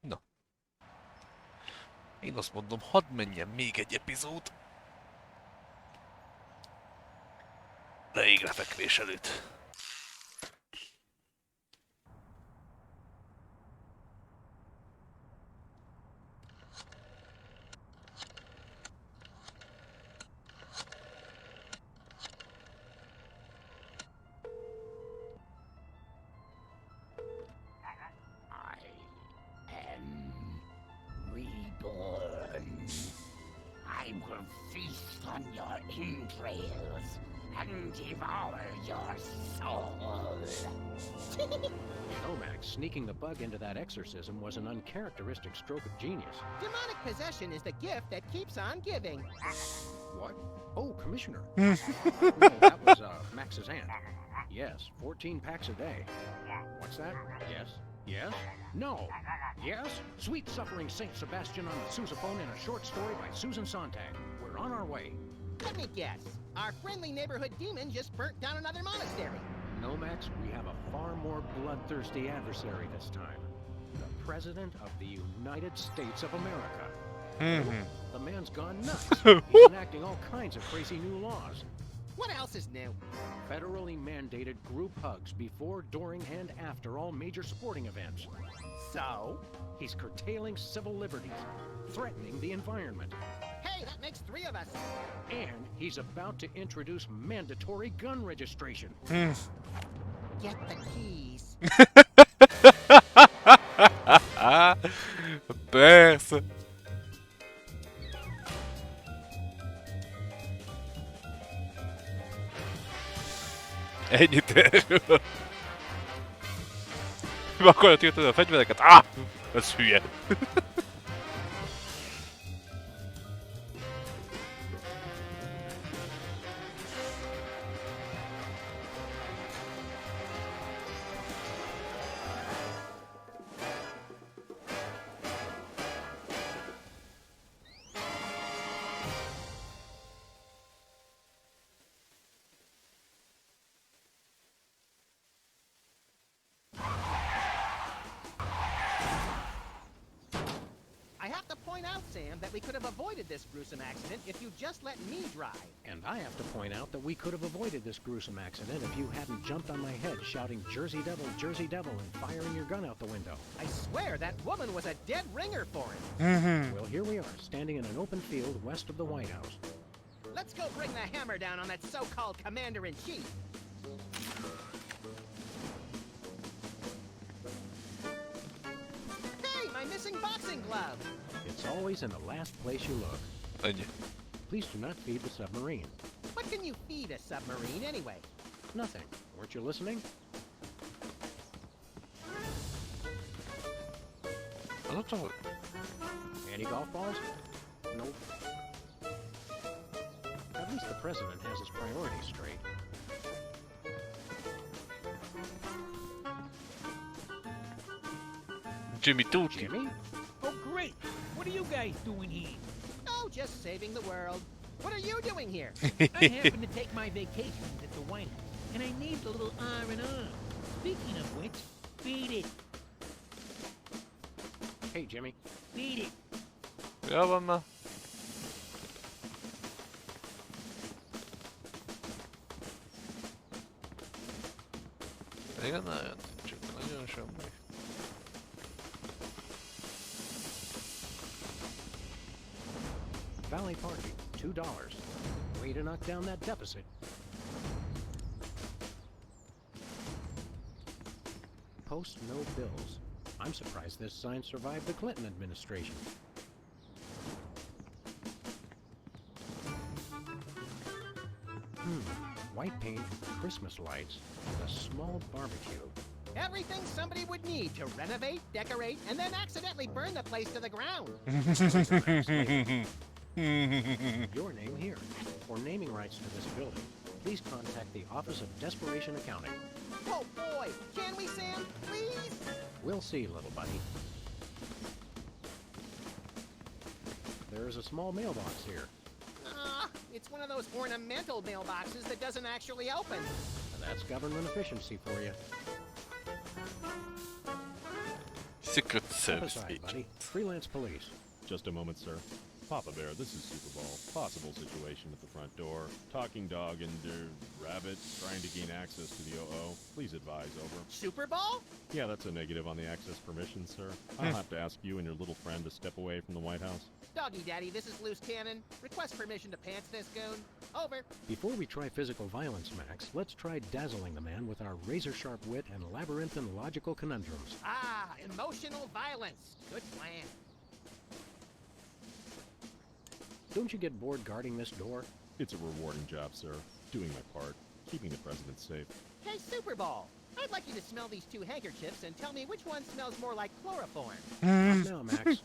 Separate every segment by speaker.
Speaker 1: Na, én azt mondom, hadd menjen még egy epizód. Leégre fekvés előtt.
Speaker 2: I will feast on your entrails and devour your soul.
Speaker 3: Max, sneaking the bug into that exorcism was an uncharacteristic stroke of genius.
Speaker 4: Demonic possession is the gift that keeps on giving.
Speaker 3: What? Oh, Commissioner. No, that was Max's aunt. Yes, 14 packs a day. What's that? Yes. Yes? No. Yes? Sweet suffering Saint Sebastian on the sousaphone in a short story by Susan Sontag. We're on our way.
Speaker 4: Let me guess. Our friendly neighborhood demon just burnt down another monastery.
Speaker 3: No, Max, we have a far more bloodthirsty adversary this time. The President of the United States of America. The man's gone nuts. He's enacting all kinds of crazy new laws.
Speaker 4: What else is new?
Speaker 3: Federally mandated group hugs before, during, and after all major sporting events.
Speaker 4: So?
Speaker 3: He's curtailing civil liberties, threatening the environment.
Speaker 4: Hey, that makes 3 of us.
Speaker 3: And he's about to introduce mandatory gun registration.
Speaker 4: Get the keys.
Speaker 1: Persze. Ennyit erről. Meg akarod tiltani a fegyvereket? Ez hülye.
Speaker 4: I have to point out, Sam, that we could have avoided this gruesome accident if you just let me drive.
Speaker 3: And I have to point out that we could have avoided this gruesome accident if you hadn't jumped on my head shouting Jersey Devil, and firing your gun out the window.
Speaker 4: I swear that woman was a dead ringer for it.
Speaker 3: Well, here we are, standing in an open field west of the White House.
Speaker 4: Let's go bring the hammer down on that so-called commander-in-chief. Hey, my missing boxing glove.
Speaker 3: It's always in the last place you look.
Speaker 1: Ennyi.
Speaker 3: Please do not feed the submarine.
Speaker 4: What can you feed a submarine anyway?
Speaker 3: Nothing. Weren't you listening?
Speaker 1: Az ott ahol?
Speaker 3: Any golf balls? Nope. At least the president has his priorities straight.
Speaker 1: Jimmy Tutti.
Speaker 3: Jimmy?
Speaker 5: Oh, great! What are you guys doing here?
Speaker 4: Oh, just saving the world. What are you doing here?
Speaker 5: I happen to take my vacations at the White House, and I need a little R&R. Speaking of which, feed it.
Speaker 3: Hey, Jimmy.
Speaker 5: Feed it.
Speaker 1: Jó van már. Igen, nagyon csak nagyon semmi.
Speaker 3: Valley parking, $2. Way to knock down that deficit. Post no bills. I'm surprised this sign survived the Clinton administration. White paint, Christmas lights, and a small barbecue.
Speaker 4: Everything somebody would need to renovate, decorate, and then accidentally burn the place to the ground.
Speaker 3: Your name here. For naming rights to this building, please contact the Office of Desperation Accounting.
Speaker 4: Oh boy, can we, Sam? Please?
Speaker 3: We'll see, little buddy. There's a small mailbox here.
Speaker 4: It's one of those ornamental mailboxes that doesn't actually open.
Speaker 3: That's government efficiency for you.
Speaker 1: Secret
Speaker 3: Step
Speaker 1: Service
Speaker 3: aside,
Speaker 1: agent.
Speaker 3: buddy. Freelance police.
Speaker 6: Just a moment, sir. Papa Bear, this is Super Bowl. Possible situation at the front door. Talking dog and, rabbit trying to gain access to the OO. Please advise, over.
Speaker 4: Super Bowl?
Speaker 6: Yeah, that's a negative on the access permission, sir. I'll have to ask you and your little friend to step away from the White House.
Speaker 4: Doggy Daddy, this is Loose Cannon. Request permission to pants this goon. Over.
Speaker 3: Before we try physical violence, Max, let's try dazzling the man with our razor-sharp wit and labyrinthine logical conundrums.
Speaker 4: Ah, emotional violence. Good plan.
Speaker 3: Don't you get bored guarding this door?
Speaker 6: It's a rewarding job, sir. Doing my part. Keeping the president safe.
Speaker 4: Hey, Super Bowl. I'd like you to smell these two handkerchiefs and tell me which one smells more like chloroform.
Speaker 3: Now, Max.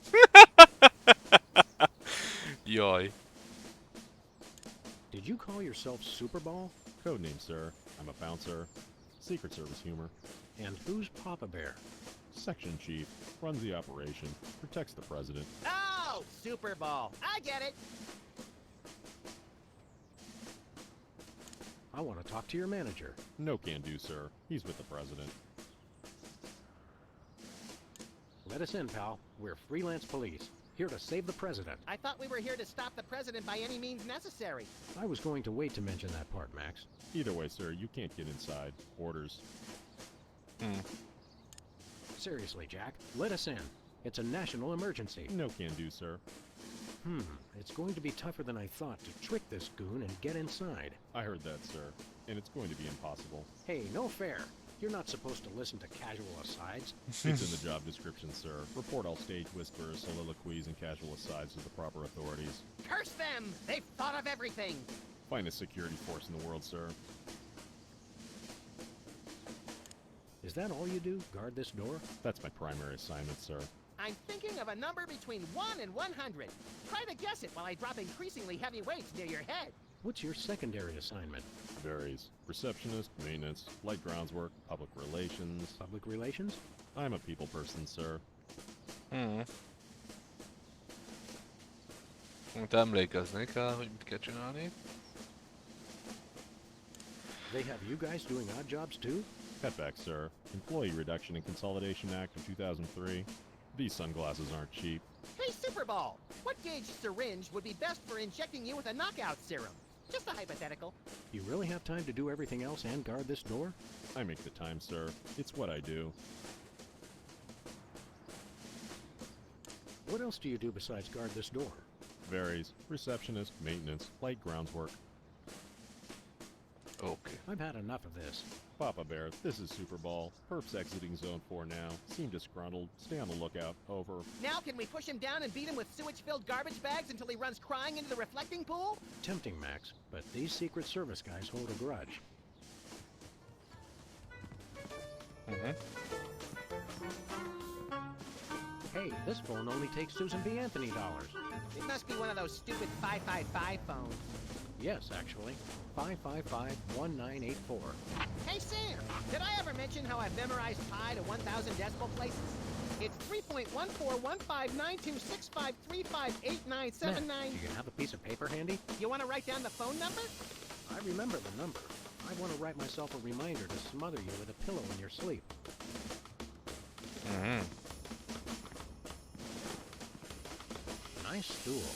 Speaker 1: Jaj.
Speaker 3: Did you call yourself Super Bowl?
Speaker 6: Codename, sir. I'm a bouncer. Secret Service humor.
Speaker 3: And who's Papa Bear?
Speaker 6: Section chief. Runs the operation. Protects the president.
Speaker 4: Oh, Super Bowl. I get it.
Speaker 3: I want to talk to your manager.
Speaker 6: No can do, sir. He's with the president.
Speaker 3: Let us in, pal. We're freelance police. Here to save the president.
Speaker 4: I thought we were here to stop the president by any means necessary.
Speaker 3: I was going to wait to mention that part, Max.
Speaker 6: Either way, sir, you can't get inside. Orders.
Speaker 3: Seriously, Jack, let us in. It's a national emergency.
Speaker 6: No can do, sir.
Speaker 3: It's going to be tougher than I thought to trick this goon and get inside.
Speaker 6: I heard that, sir. And it's going to be impossible.
Speaker 3: Hey, no fair. You're not supposed to listen to casual asides.
Speaker 6: It's in the job description, sir. Report all stage whispers, soliloquies, and casual asides to the proper authorities.
Speaker 4: Curse them! They've thought of everything.
Speaker 6: Finest security force in the world, sir.
Speaker 3: Is that all you do? Guard this door?
Speaker 6: That's my primary assignment, sir.
Speaker 4: I'm thinking of a number between 1 and 100. Try to guess it while I drop increasingly heavy weights near your head.
Speaker 3: What's your secondary assignment?
Speaker 6: Varies. Receptionist, maintenance, light grounds work, public relations.
Speaker 3: Public relations?
Speaker 6: I'm a people person, sir.
Speaker 1: Hát emlékezni kell, hogy mit kell csinálni.
Speaker 3: They have you guys doing odd jobs too?
Speaker 6: Cutback, sir. Employee Reduction and Consolidation Act of 2003. These sunglasses aren't cheap.
Speaker 4: Hey, Super Bowl! What gauge syringe would be best for injecting you with a knockout serum? Just a hypothetical.
Speaker 3: You really have time to do everything else and guard this door?
Speaker 6: I make the time, sir. It's what I do.
Speaker 3: What else do you do besides guard this door?
Speaker 6: Varies. Receptionist, maintenance, light grounds work.
Speaker 1: Oké.
Speaker 3: I've had enough of this.
Speaker 6: Papa Bear, this is Super Bowl. Perps exiting Zone 4 now. Seem disgruntled. Stay on the lookout. Over.
Speaker 4: Now can we push him down and beat him with sewage-filled garbage bags until he runs crying into the reflecting pool?
Speaker 3: Tempting, Max, but these Secret Service guys hold a grudge. Hey, this phone only takes Susan B. Anthony dollars.
Speaker 4: It must be one of those stupid 555 phones.
Speaker 3: Yes, actually. 555-1984.
Speaker 4: Hey, Sam, did I ever mention how I've memorized pi to 1,000 decimal places? It's 3.14159265358979.
Speaker 3: Matt, do you have a piece of paper handy?
Speaker 4: You want to write down the phone number?
Speaker 3: I remember the number. I want to write myself a reminder to smother you with a pillow in your sleep. Nice stool.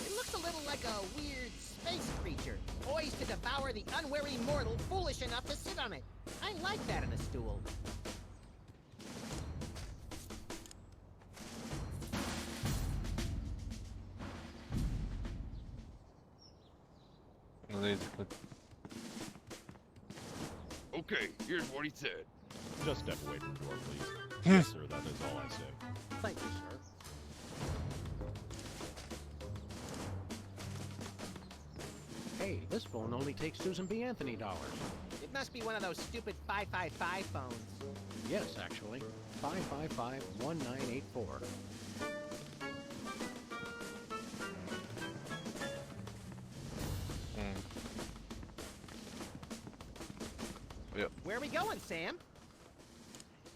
Speaker 4: It looks a little like a weird space creature, poised to devour the unwary mortal foolish enough to sit on it. I like that in a stool.
Speaker 1: Na nézzük meg.
Speaker 7: Okay, here's what he said.
Speaker 6: Just step away from the door, please. Yes, sir, that is all I say.
Speaker 3: Thank you, sir. Hey, this phone only takes Susan B. Anthony dollars.
Speaker 4: It must be one of those stupid 555 phones.
Speaker 3: Yes, actually. 555-1984.
Speaker 4: Where are we going, Sam?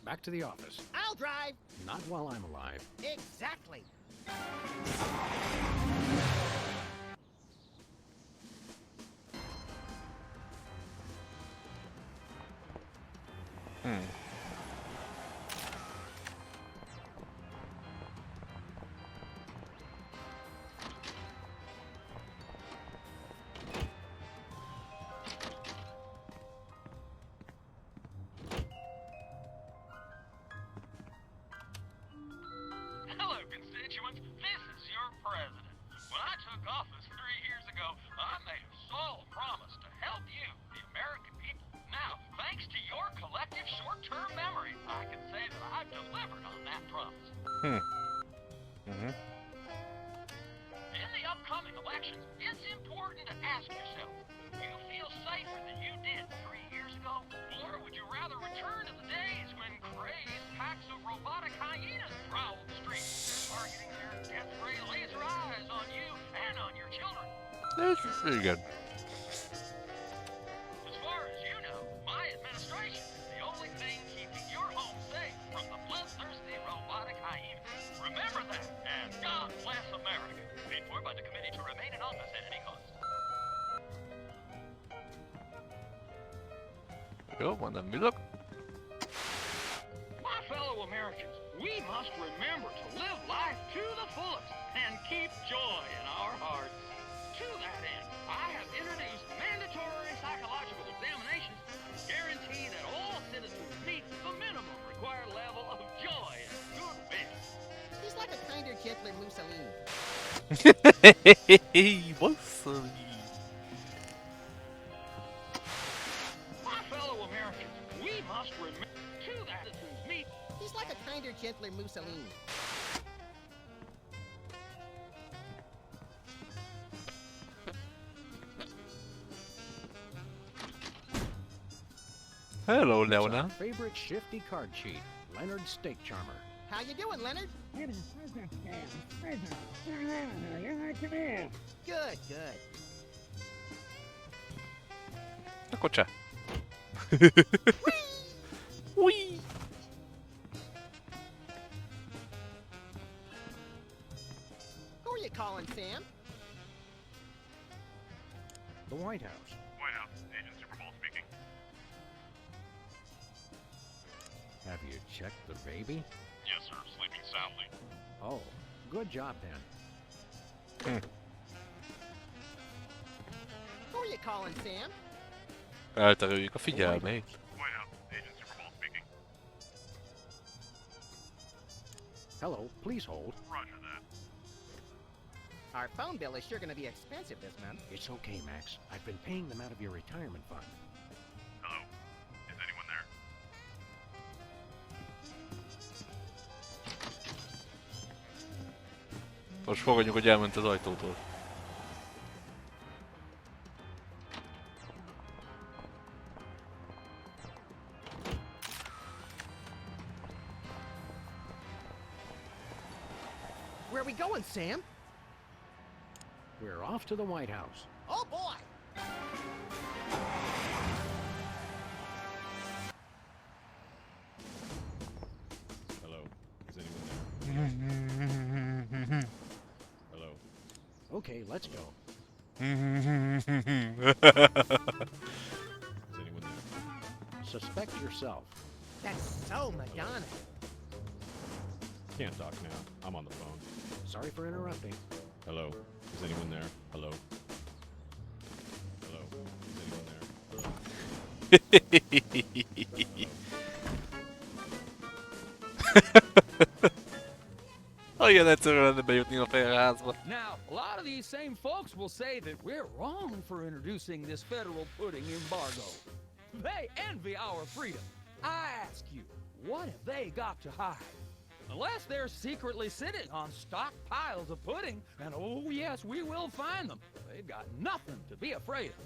Speaker 3: Back to the office.
Speaker 4: I'll drive.
Speaker 3: Not while I'm alive.
Speaker 4: Exactly.
Speaker 8: short-term memory, I can say that I've delivered on that promise. In the upcoming elections, it's important to ask yourself, do you feel safer than you did 3 years ago? Or would you rather return to the days when crazed packs of robotic hyenas prowled the streets, targeting their death-ray laser eyes on you and on your children?
Speaker 1: That's pretty good.
Speaker 8: As far as you know, my administration is the only thing keeping your home safe from the bloodthirsty robotic hyena. Remember that, and God bless America. Paid for by the committee to remain in office at any cost.
Speaker 1: Jó, mondom, villog.
Speaker 8: My fellow Americans, we must remember to live life to the fullest and keep joy in our hearts. To that end, I have introduced mandatory psychological examinations to guarantee that all citizens meet the minimum required level of joy and goodwill.
Speaker 4: He's like a kinder, gentler Mussolini.
Speaker 1: Mussolini.
Speaker 8: My fellow Americans, we must remember to that citizens meet.
Speaker 4: He's like a kinder, gentler Mussolini.
Speaker 1: Hello,
Speaker 3: It's our
Speaker 1: Leona.
Speaker 3: favorite shifty card cheat, Leonard Steak Charmer.
Speaker 4: How you doing, Leonard? Good, good.
Speaker 1: Akkor cseh. Ui!
Speaker 4: Who are you calling, Sam?
Speaker 3: The White House.
Speaker 6: White House, Agent Superball speaking.
Speaker 3: Have you checked the baby?
Speaker 6: Yes, sir. Sleeping soundly.
Speaker 3: Oh, good job then.
Speaker 4: Who are you calling, Sam?
Speaker 1: Elterüljük a figyelmét.
Speaker 6: White House, Agent Superball speaking.
Speaker 3: Hello, please hold.
Speaker 6: Roger that.
Speaker 4: Our phone bill is sure gonna be expensive this month.
Speaker 3: It's okay, Max. I've been paying them out of your retirement fund.
Speaker 6: Hello? Is anyone there?
Speaker 1: Most fogadjuk, hogy elment az ajtótól.
Speaker 4: Where are we going, Sam?
Speaker 3: We're off to the White House.
Speaker 4: Oh boy!
Speaker 6: Hello? Is anyone there? Hello?
Speaker 3: Okay, let's go.
Speaker 6: Is anyone there?
Speaker 3: Suspect yourself.
Speaker 4: That's so Madonna.
Speaker 6: Can't talk now. I'm on the phone.
Speaker 3: Sorry for interrupting.
Speaker 6: Hello? Is anyone there? Hello? Hello? Is anyone there?
Speaker 1: Olyan egyszerű lenne bejutni a félházba.
Speaker 9: Now, a lot of these same folks will say that we're wrong for introducing this federal pudding embargo. They envy our freedom. I ask you, what have they got to hide? Unless they're secretly sitting on stockpiles of pudding, and oh yes, we will find them. They've got nothing to be afraid of.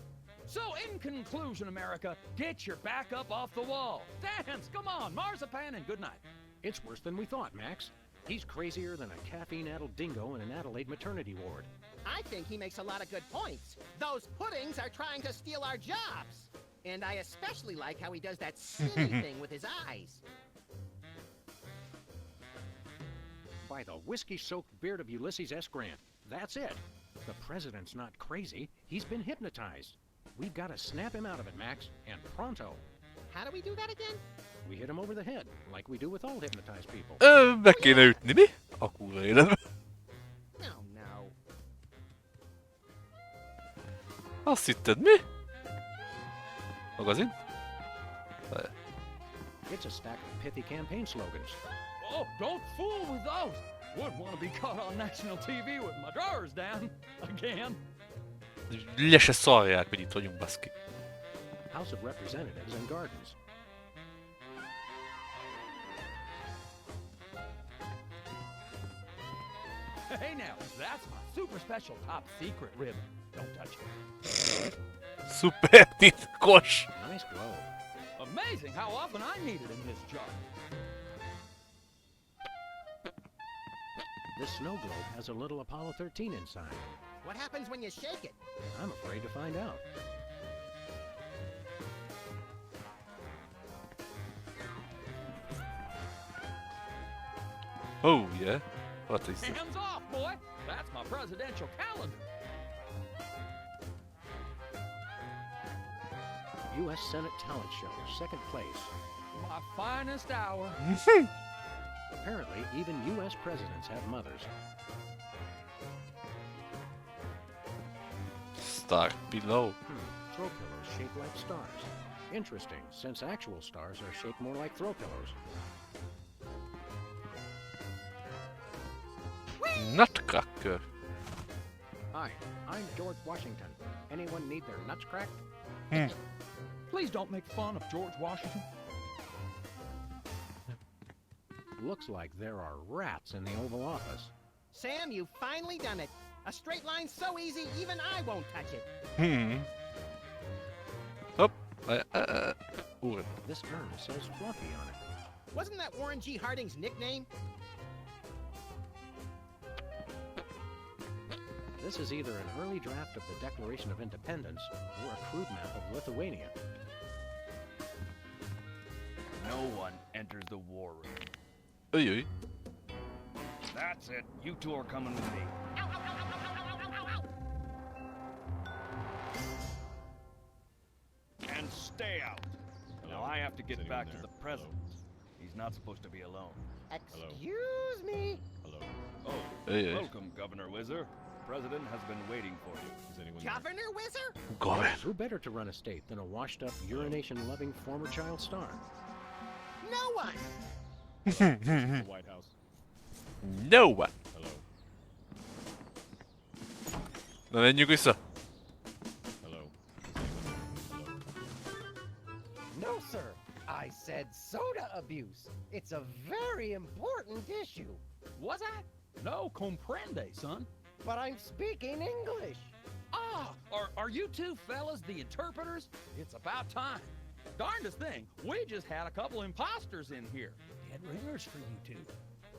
Speaker 9: So in conclusion, America, get your back up off the wall. Dance, come on, marzipan, and good night.
Speaker 3: It's worse than we thought, Max. He's crazier than a caffeine-addled dingo in an Adelaide maternity ward.
Speaker 4: I think he makes a lot of good points. Those puddings are trying to steal our jobs. And I especially like how he does that silly thing with his eyes.
Speaker 3: By the whiskey-soaked beard of Ulysses S. Grant. That's it. The president's not crazy. He's been hypnotized. We've got to snap him out of it, Max, and pronto.
Speaker 4: How do we do that again?
Speaker 3: We hit him over the head, like we do with all hypnotized people.
Speaker 1: Meg kéne ütni, mi? A kurva életben.
Speaker 4: No, no.
Speaker 1: Azt hitted, mi? Magazin?
Speaker 3: It's a stack of pithy campaign slogans.
Speaker 9: Oh, don't fool with those. Wouldn't want to be caught on national TV with my drawers down again.
Speaker 1: Le se szarják, hogy itt vagyunk, baszki.
Speaker 3: House of Representatives and Gardens.
Speaker 9: Hey now, that's my super special top secret ribbon. Don't touch it.
Speaker 1: Szuper titkos!
Speaker 3: Nice glow.
Speaker 9: Amazing how often I need it in this jar.
Speaker 3: This snow globe has a little Apollo 13 inside.
Speaker 4: What happens when you shake it?
Speaker 3: I'm afraid to find out.
Speaker 1: Oh yeah. What is it?
Speaker 9: Hands off, boy! That's my presidential calendar.
Speaker 3: U.S. Senate Talent Show, second place.
Speaker 9: My finest hour.
Speaker 3: Apparently, even U.S. presidents have mothers.
Speaker 1: Star below.
Speaker 3: Throw pillows shaped like stars. Interesting, since actual stars are shaped more like throw pillows.
Speaker 1: Nutcracker.
Speaker 3: Hi, I'm George Washington. Anyone need their nuts cracked?
Speaker 9: Please don't make fun of George Washington.
Speaker 3: Looks like there are rats in the Oval Office.
Speaker 4: Sam, you've finally done it. A straight line so easy, even I won't touch it.
Speaker 1: Hop. Oren.
Speaker 3: This urn says Fluffy on it.
Speaker 4: Wasn't that Warren G. Harding's nickname?
Speaker 3: This is either an early draft of the Declaration of Independence or a crude map of Lithuania.
Speaker 10: No one enters the war room.
Speaker 1: Oei oei.
Speaker 10: That's it. You two are coming with me. And stay out. Now I have to get
Speaker 6: Sitting
Speaker 10: back
Speaker 6: in
Speaker 10: to
Speaker 6: there.
Speaker 10: the president. He's not supposed to be alone.
Speaker 4: Excuse me.
Speaker 6: Hello.
Speaker 10: Oh,
Speaker 1: Oei oei.
Speaker 10: welcome, Governor Whizzer. The president has been waiting for you.
Speaker 6: Is anyone there?
Speaker 4: Governor Whizzer?
Speaker 1: God.
Speaker 3: Who better to run a state than a washed-up, urination-loving former child star?
Speaker 4: No one.
Speaker 6: The White House.
Speaker 1: No one.
Speaker 6: Hello.
Speaker 1: Na menjünk vissza.
Speaker 6: Hello. Is anyone there? Hello.
Speaker 11: No, sir. I said soda abuse. It's a very important issue.
Speaker 9: Was I? No comprende, son.
Speaker 11: But I'm speaking English.
Speaker 9: Ah, are you two fellas the interpreters? It's about time. Darndest thing, we just had a couple imposters in here. Dead ringers for you two.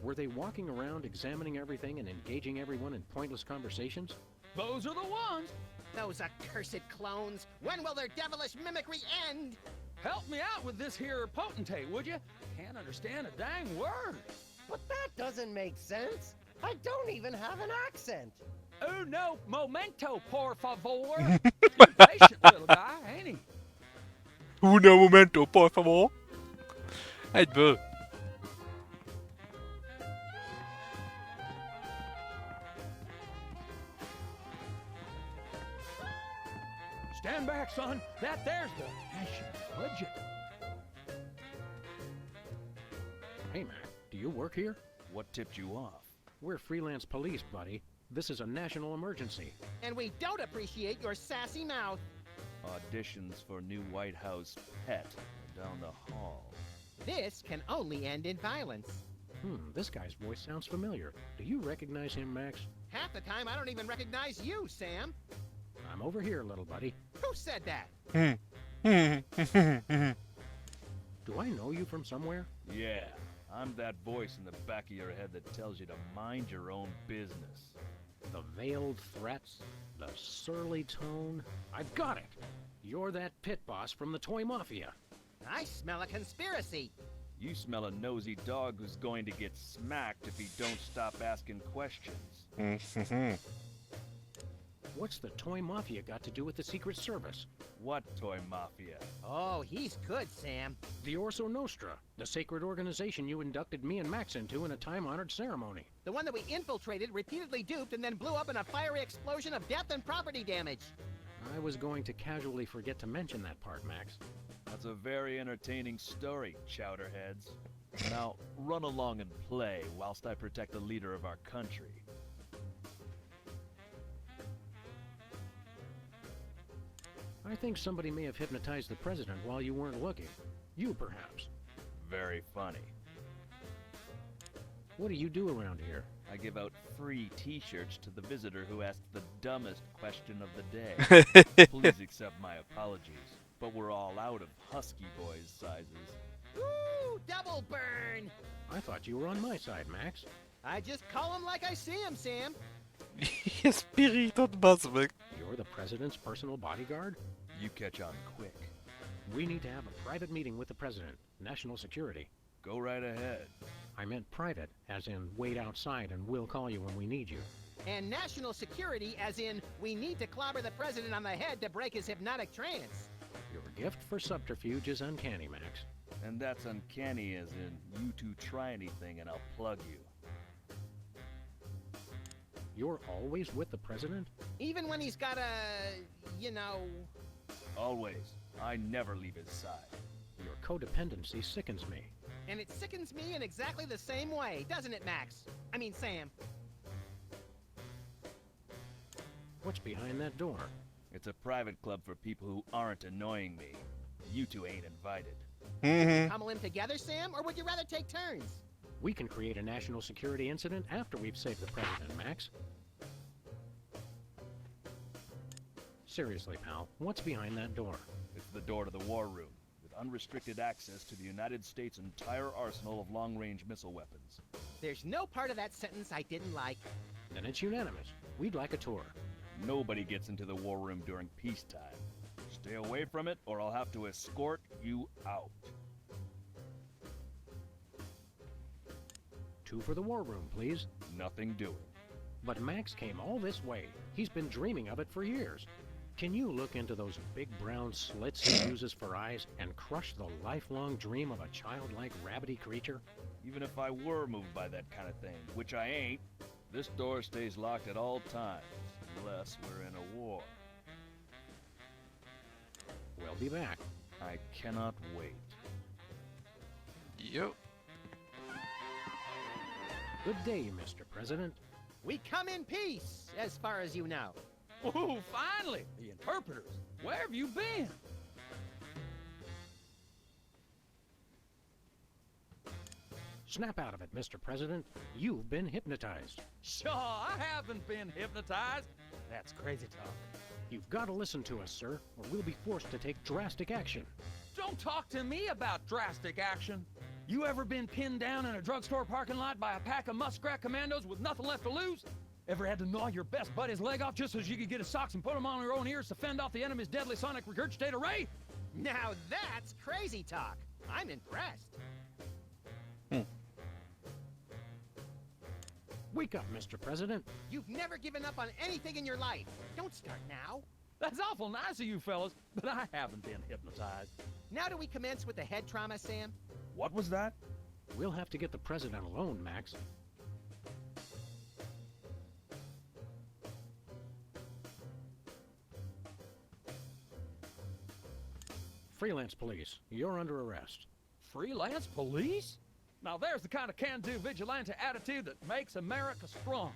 Speaker 3: Were they walking around examining everything and engaging everyone in pointless conversations?
Speaker 9: Those are the ones.
Speaker 4: Those accursed clones. When will their devilish mimicry end?
Speaker 9: Help me out with this here potentate, would you? Can't understand a dang word.
Speaker 11: But that doesn't make sense. I don't even have an accent.
Speaker 9: Oh no, momento, por favor. Patient little guy, ain't he?
Speaker 1: Uno momento, por favor. Egyből.
Speaker 9: Stand back, son. That there's the national budget.
Speaker 3: Hey, Mac, do you work here?
Speaker 10: What tipped you off?
Speaker 3: We're freelance police, buddy. This is a national emergency.
Speaker 4: And we don't appreciate your sassy mouth.
Speaker 10: Auditions for new White House pet down the hall.
Speaker 4: This can only end in violence.
Speaker 3: This guy's voice sounds familiar. Do you recognize him, Max?
Speaker 4: Half the time, I don't even recognize you, Sam.
Speaker 3: I'm over here, little buddy.
Speaker 4: Who said that?
Speaker 3: Do I know you from somewhere?
Speaker 10: Yeah, I'm that voice in the back of your head that tells you to mind your own business.
Speaker 3: The veiled threats, the surly tone. I've got it. You're that pit boss from the toy mafia.
Speaker 4: I smell a conspiracy.
Speaker 10: You smell a nosy dog who's going to get smacked if he don't stop asking questions.
Speaker 3: What's the toy mafia got to do with the Secret Service?
Speaker 10: What toy mafia?
Speaker 4: Oh, he's good, Sam.
Speaker 3: The Orso Nostra, the sacred organization you inducted me and Max into in a time-honored ceremony.
Speaker 4: The one that we infiltrated, repeatedly duped, and then blew up in a fiery explosion of death and property damage.
Speaker 3: I was going to casually forget to mention that part, Max.
Speaker 10: That's a very entertaining story, chowderheads. Now, run along and play whilst I protect the leader of our country.
Speaker 3: I think somebody may have hypnotized the president while you weren't looking. You, perhaps.
Speaker 10: Very funny.
Speaker 3: What do you do around here?
Speaker 10: I give out free t-shirts to the visitor who asks the dumbest question of the day. Please accept my apologies, but we're all out of Husky Boys sizes.
Speaker 4: Ooh, double burn!
Speaker 3: I thought you were on my side, Max.
Speaker 4: I just call him like I see him, Sam.
Speaker 1: Spirit und Basmek.
Speaker 3: You're the president's personal bodyguard?
Speaker 10: You catch on quick.
Speaker 3: We need to have a private meeting with the president. National security.
Speaker 10: Go right ahead.
Speaker 3: I meant private, as in wait outside and we'll call you when we need you.
Speaker 4: And national security, as in we need to clobber the president on the head to break his hypnotic trance.
Speaker 3: Your gift for subterfuge is uncanny, Max.
Speaker 10: And that's uncanny as in you two try anything and I'll plug you.
Speaker 3: You're always with the president?
Speaker 4: Even when he's got a, you know...
Speaker 10: Always. I never leave his side.
Speaker 3: Your codependency sickens me.
Speaker 4: And it sickens me in exactly the same way, doesn't it, Max? I mean, Sam.
Speaker 3: What's behind that door?
Speaker 10: It's a private club for people who aren't annoying me. You two ain't invited.
Speaker 4: Pummel him together, Sam, or would you rather take turns?
Speaker 3: We can create a national security incident after we've saved the president, Max. Seriously, pal, what's behind that door?
Speaker 10: It's the door to the war room, with unrestricted access to the United States' entire arsenal of long-range missile weapons.
Speaker 4: There's no part of that sentence I didn't like.
Speaker 3: Then it's unanimous. We'd like a tour.
Speaker 10: Nobody gets into the war room during peacetime. Stay away from it, or I'll have to escort you out.
Speaker 3: 2 for the war room, please.
Speaker 10: Nothing doing.
Speaker 3: But Max came all this way. He's been dreaming of it for years. Can you look into those big brown slits he uses for eyes and crush the lifelong dream of a childlike rabbity creature?
Speaker 10: Even if I were moved by that kind of thing, which I ain't, this door stays locked at all times, unless we're in a war.
Speaker 3: We'll be back.
Speaker 10: I cannot wait.
Speaker 1: Yep.
Speaker 3: Good day, Mr. President.
Speaker 4: We come in peace, as far as you know.
Speaker 9: Oh, finally! The interpreters. Where have you been?
Speaker 3: Snap out of it, Mr. President. You've been hypnotized.
Speaker 9: Sure, I haven't been hypnotized. That's crazy talk.
Speaker 3: You've got to listen to us, sir, or we'll be forced to take drastic action.
Speaker 9: Don't talk to me about drastic action. You ever been pinned down in a drugstore parking lot by a pack of muskrat commandos with nothing left to lose? Ever had to gnaw your best buddy's leg off just so you could get his socks and put them on your own ears to fend off the enemy's deadly sonic regurgitator ray?
Speaker 4: Now that's crazy talk. I'm impressed.
Speaker 3: Wake up, Mr. President.
Speaker 4: You've never given up on anything in your life. Don't start now.
Speaker 9: That's awful nice of you fellas, but I haven't been hypnotized.
Speaker 4: Now do we commence with the head trauma, Sam?
Speaker 10: What was that?
Speaker 3: We'll have to get the president alone, Max. Freelance police, you're under arrest.
Speaker 9: Freelance police? Now there's the kind of can-do vigilante attitude that makes America strong.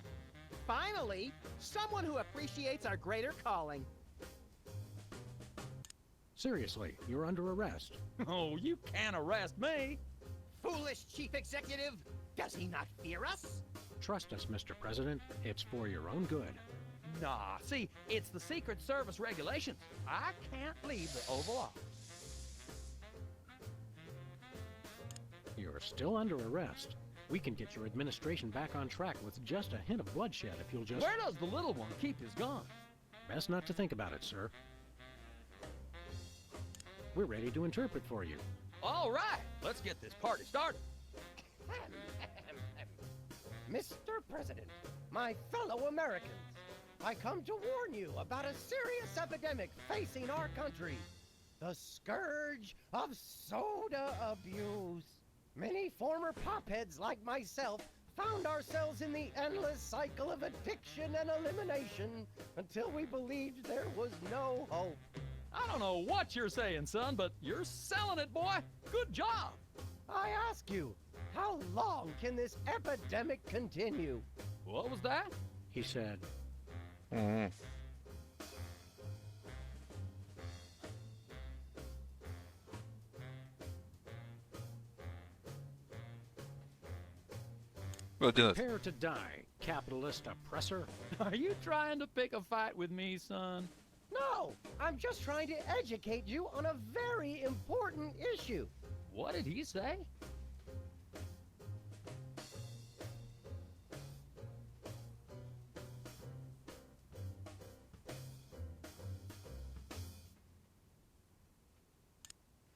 Speaker 4: Finally, someone who appreciates our greater calling.
Speaker 3: Seriously, you're under arrest.
Speaker 9: Oh, you can't arrest me.
Speaker 4: Foolish chief executive! Does he not fear us?
Speaker 3: Trust us, Mr. President. It's for your own good.
Speaker 9: Nah, see, it's the Secret Service regulations. I can't leave the Oval Office.
Speaker 3: You're still under arrest. We can get your administration back on track with just a hint of bloodshed if you'll just...
Speaker 9: Where does the little one keep his gun?
Speaker 3: Best not to think about it, sir. We're ready to interpret for you.
Speaker 9: All right, let's get this party started.
Speaker 11: Mr. President, my fellow Americans, I come to warn you about a serious epidemic facing our country. The scourge of soda abuse. Many former popheads like myself found ourselves in the endless cycle of addiction and elimination until we believed there was no hope.
Speaker 9: I don't know what you're saying, son, but you're selling it, boy. Good job.
Speaker 11: I ask you, how long can this epidemic continue?
Speaker 9: What was that?
Speaker 3: He said,
Speaker 1: Ugyanaz.
Speaker 3: Prepare to die, capitalist oppressor.
Speaker 9: Are you trying to pick a fight with me, son?
Speaker 11: No, I'm just trying to educate you on a very important issue.
Speaker 9: What did he say?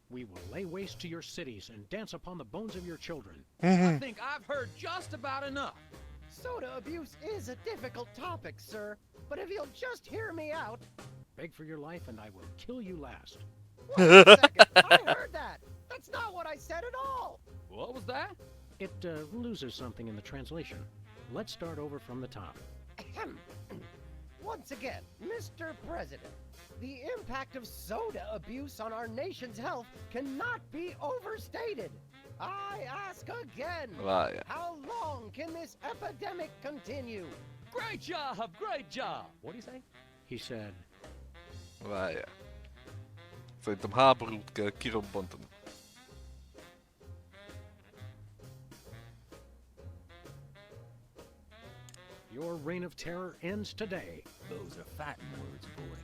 Speaker 3: We will lay waste to your cities and dance upon the bones of your children.
Speaker 9: I think I've heard just about enough.
Speaker 11: Soda abuse is a difficult topic, sir, but if you'll just hear me out...
Speaker 3: Beg for your life and I will kill you last.
Speaker 11: Wait a second, I heard that! That's not what I said at all!
Speaker 9: What was that?
Speaker 3: It loses something in the translation. Let's start over from the top.
Speaker 11: Ahem. Once again, Mr. President, the impact of soda abuse on our nation's health cannot be overstated. I ask again,
Speaker 1: Várjál.
Speaker 11: how long can this epidemic continue?
Speaker 9: Great job, great job. What do you say?
Speaker 3: He said,
Speaker 1: Várjál. Szerintem háborút kell kirobbantani.
Speaker 3: your reign of terror ends today.
Speaker 9: Those are fighting words, boy.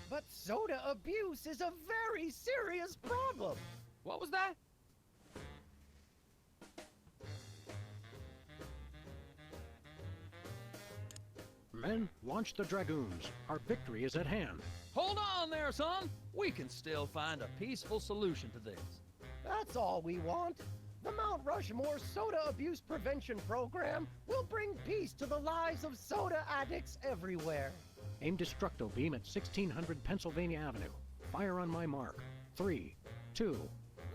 Speaker 11: But soda abuse is a very serious problem.
Speaker 9: What was that?
Speaker 3: Men, launch the dragoons. Our victory is at hand.
Speaker 9: Hold on there, son. We can still find a peaceful solution to this.
Speaker 11: That's all we want. The Mount Rushmore Soda Abuse Prevention Program will bring peace to the lives of soda addicts everywhere.
Speaker 3: Aim destructo beam at 1600 Pennsylvania Avenue. Fire on my mark. 3, 2.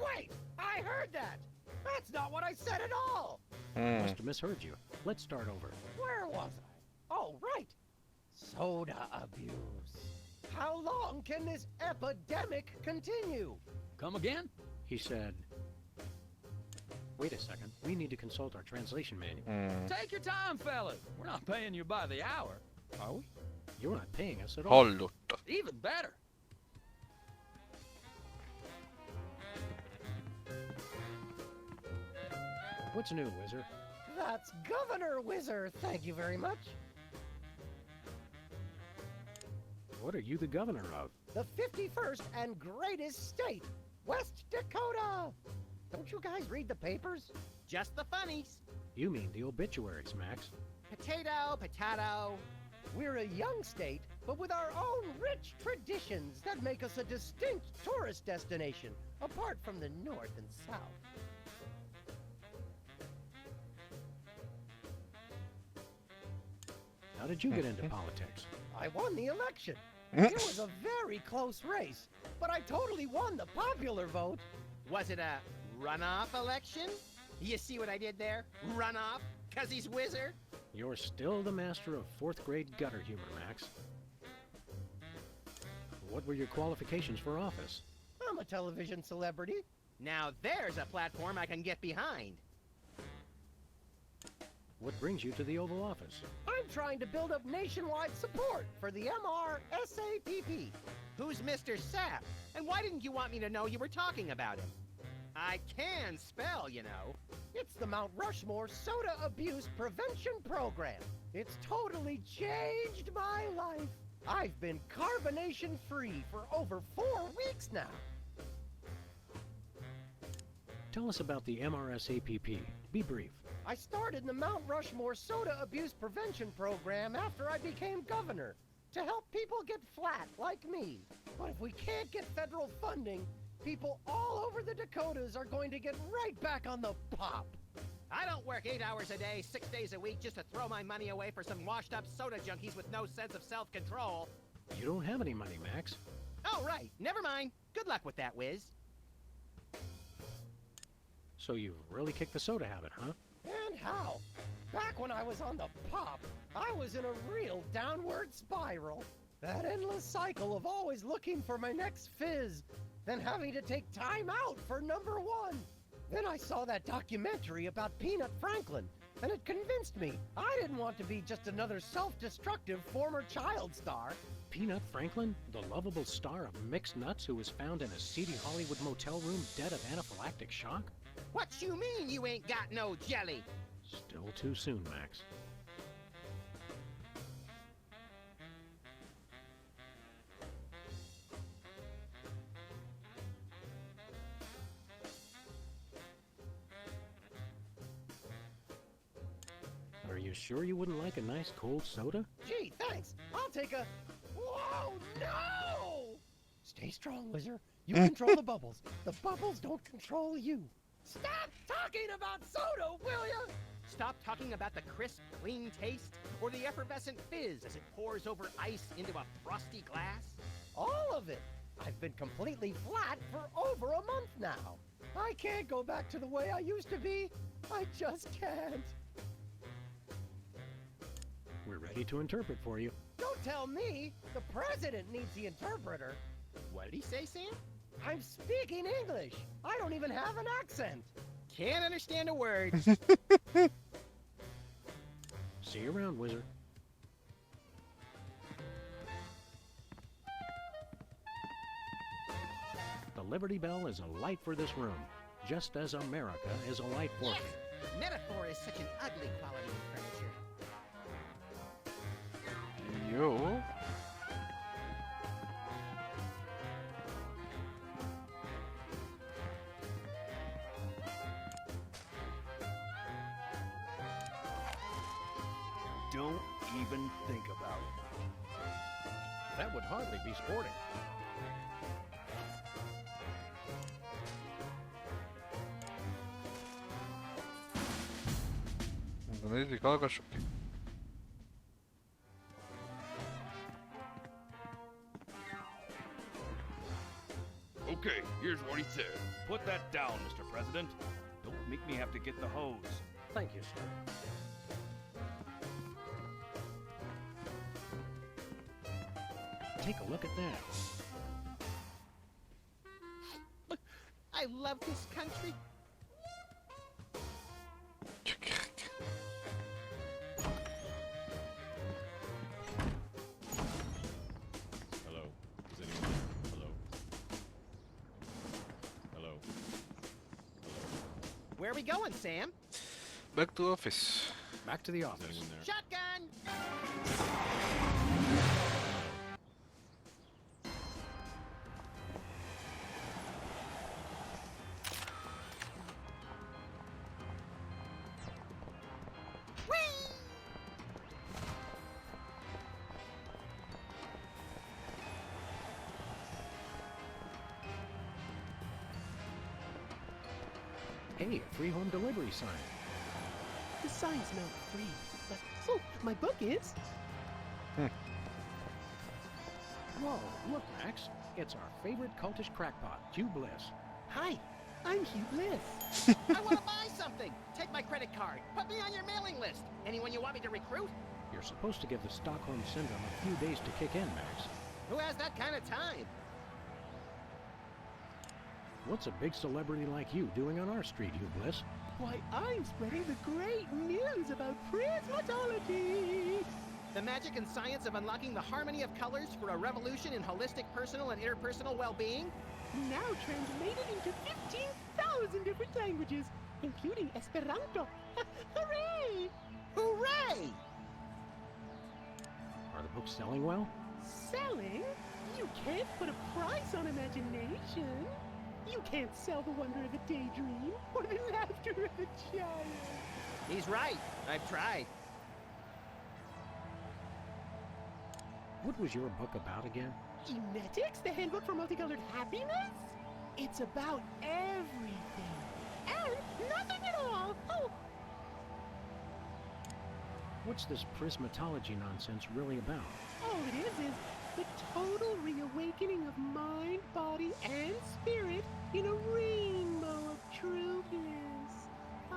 Speaker 11: Wait! I heard that! That's not what I said at all!
Speaker 3: Must have misheard you. Let's start over.
Speaker 11: Where was I? Oh, right! Soda abuse. How long can this epidemic continue?
Speaker 9: Come again?
Speaker 3: He said, wait a second. We need to consult our translation manual.
Speaker 9: Take your time, fellas. We're not paying you by the hour.
Speaker 3: Are we? You're not paying us at all.
Speaker 1: Hallotta.
Speaker 9: Even better.
Speaker 3: What's new, Wizard?
Speaker 11: That's Governor Whizzer, thank you very much.
Speaker 3: What are you the governor of?
Speaker 11: The 51st and greatest state, West Dakota! Don't you guys read the papers? Just the funnies.
Speaker 3: You mean the obituaries, Max.
Speaker 11: Potato, potato. We're a young state, but with our own rich traditions that make us a distinct tourist destination, apart from the North and South.
Speaker 3: How did you get into politics?
Speaker 11: I won the election. It was a very close race, but I totally won the popular vote. Was it a runoff election? You see what I did there? Runoff? 'Cause he's Whizzer?
Speaker 3: You're still the master of 4th grade gutter humor, Max. What were your qualifications for office?
Speaker 11: I'm a television celebrity. Now there's a platform I can get behind.
Speaker 3: What brings you to the Oval Office?
Speaker 11: I'm trying to build up nationwide support for the MRSAPP. Who's Mr. Sapp? And why didn't you want me to know you were talking about him? I can spell, you know. It's the Mount Rushmore Soda Abuse Prevention Program. It's totally changed my life. I've been carbonation-free for over 4 weeks now.
Speaker 3: Tell us about the MRSAPP. Be brief.
Speaker 11: I started the Mount Rushmore Soda Abuse Prevention Program after I became governor, to help people get flat like me. But if we can't get federal funding, people all over the Dakotas are going to get right back on the pop. I don't work 8 hours a day, 6 days a week just to throw my money away for some washed-up soda junkies with no sense of self-control.
Speaker 3: You don't have any money, Max.
Speaker 11: Oh, right. Never mind. Good luck with that, Wiz.
Speaker 3: So you really kicked the soda habit, huh?
Speaker 11: And how? Back when I was on the pop, I was in a real downward spiral. That endless cycle of always looking for my next fizz, then having to take time out for number 1. Then I saw that documentary about Peanut Franklin, and it convinced me I didn't want to be just another self-destructive former child star.
Speaker 3: Peanut Franklin, the lovable star of Mixed Nuts who was found in a seedy Hollywood motel room dead of anaphylactic shock?
Speaker 11: What you mean you ain't got no jelly?
Speaker 3: Still too soon, Max. Are you sure you wouldn't like a nice cold soda?
Speaker 11: Gee, thanks. I'll take a... Whoa, no! Stay strong, Wizard. You control the bubbles. The bubbles don't control you. Stop talking about soda, will ya?
Speaker 4: Stop talking about the crisp, clean taste, or the effervescent fizz as it pours over ice into a frosty glass.
Speaker 11: All of it. I've been completely flat for over a month now. I can't go back to the way I used to be. I just can't.
Speaker 3: We're ready to interpret for you.
Speaker 11: Don't tell me. The president needs the interpreter.
Speaker 4: What did he say, Sam?
Speaker 11: I'm speaking English. I don't even have an accent.
Speaker 4: Can't understand a word.
Speaker 3: See you around, Wizard. The Liberty Bell is a light for this room, just as America is a light for
Speaker 4: Yes!
Speaker 3: me.
Speaker 4: Metaphor is such an ugly quality in furniture.
Speaker 1: Jo.
Speaker 10: Don't even think about it.
Speaker 3: That would hardly be sporting.
Speaker 1: Nézzük, hallgassuk ki.
Speaker 7: Okay, here's what he said.
Speaker 10: Put that down, Mr. President. Don't make me have to get the hose.
Speaker 3: Thank you, sir. Take a look at that.
Speaker 4: I love this country.
Speaker 6: Hello? Is anyone there? Hello? Hello? Hello?
Speaker 4: Where are we going, Sam?
Speaker 1: Back to office.
Speaker 3: Back to the
Speaker 6: Is
Speaker 3: office.
Speaker 6: anyone there?
Speaker 4: Shotgun!
Speaker 3: Hey, a free home delivery sign.
Speaker 11: The sign's not free, but... Oh, my book is.
Speaker 3: Whoa, look, Max. It's our favorite cultish crackpot, Hugh Bliss.
Speaker 11: Hi, I'm Hugh Bliss.
Speaker 4: I want to buy something. Take my credit card. Put me on your mailing list. Anyone you want me to recruit?
Speaker 3: You're supposed to give the Stockholm Syndrome a few days to kick in, Max.
Speaker 4: Who has that kind of time?
Speaker 3: What's a big celebrity like you doing on our street, Hugh Bliss?
Speaker 11: Why, I'm spreading the great news about prismatology.
Speaker 4: The magic and science of unlocking the harmony of colors for a revolution in holistic personal and interpersonal well-being?
Speaker 11: Now translated into 15,000 different languages, including Esperanto. Hooray!
Speaker 4: Hooray!
Speaker 3: Are the books selling well?
Speaker 11: Selling? You can't put a price on imagination. You can't sell the wonder of a daydream or the laughter of a child.
Speaker 4: He's right. I've tried.
Speaker 3: What was your book about again?
Speaker 11: Emetics, the handbook for multicolored happiness? It's about everything and nothing at all. Oh,
Speaker 3: What's this prismatology nonsense really about?
Speaker 11: all it is the total reawakening of mind, body, and spirit in a rainbow of true bliss. Ah.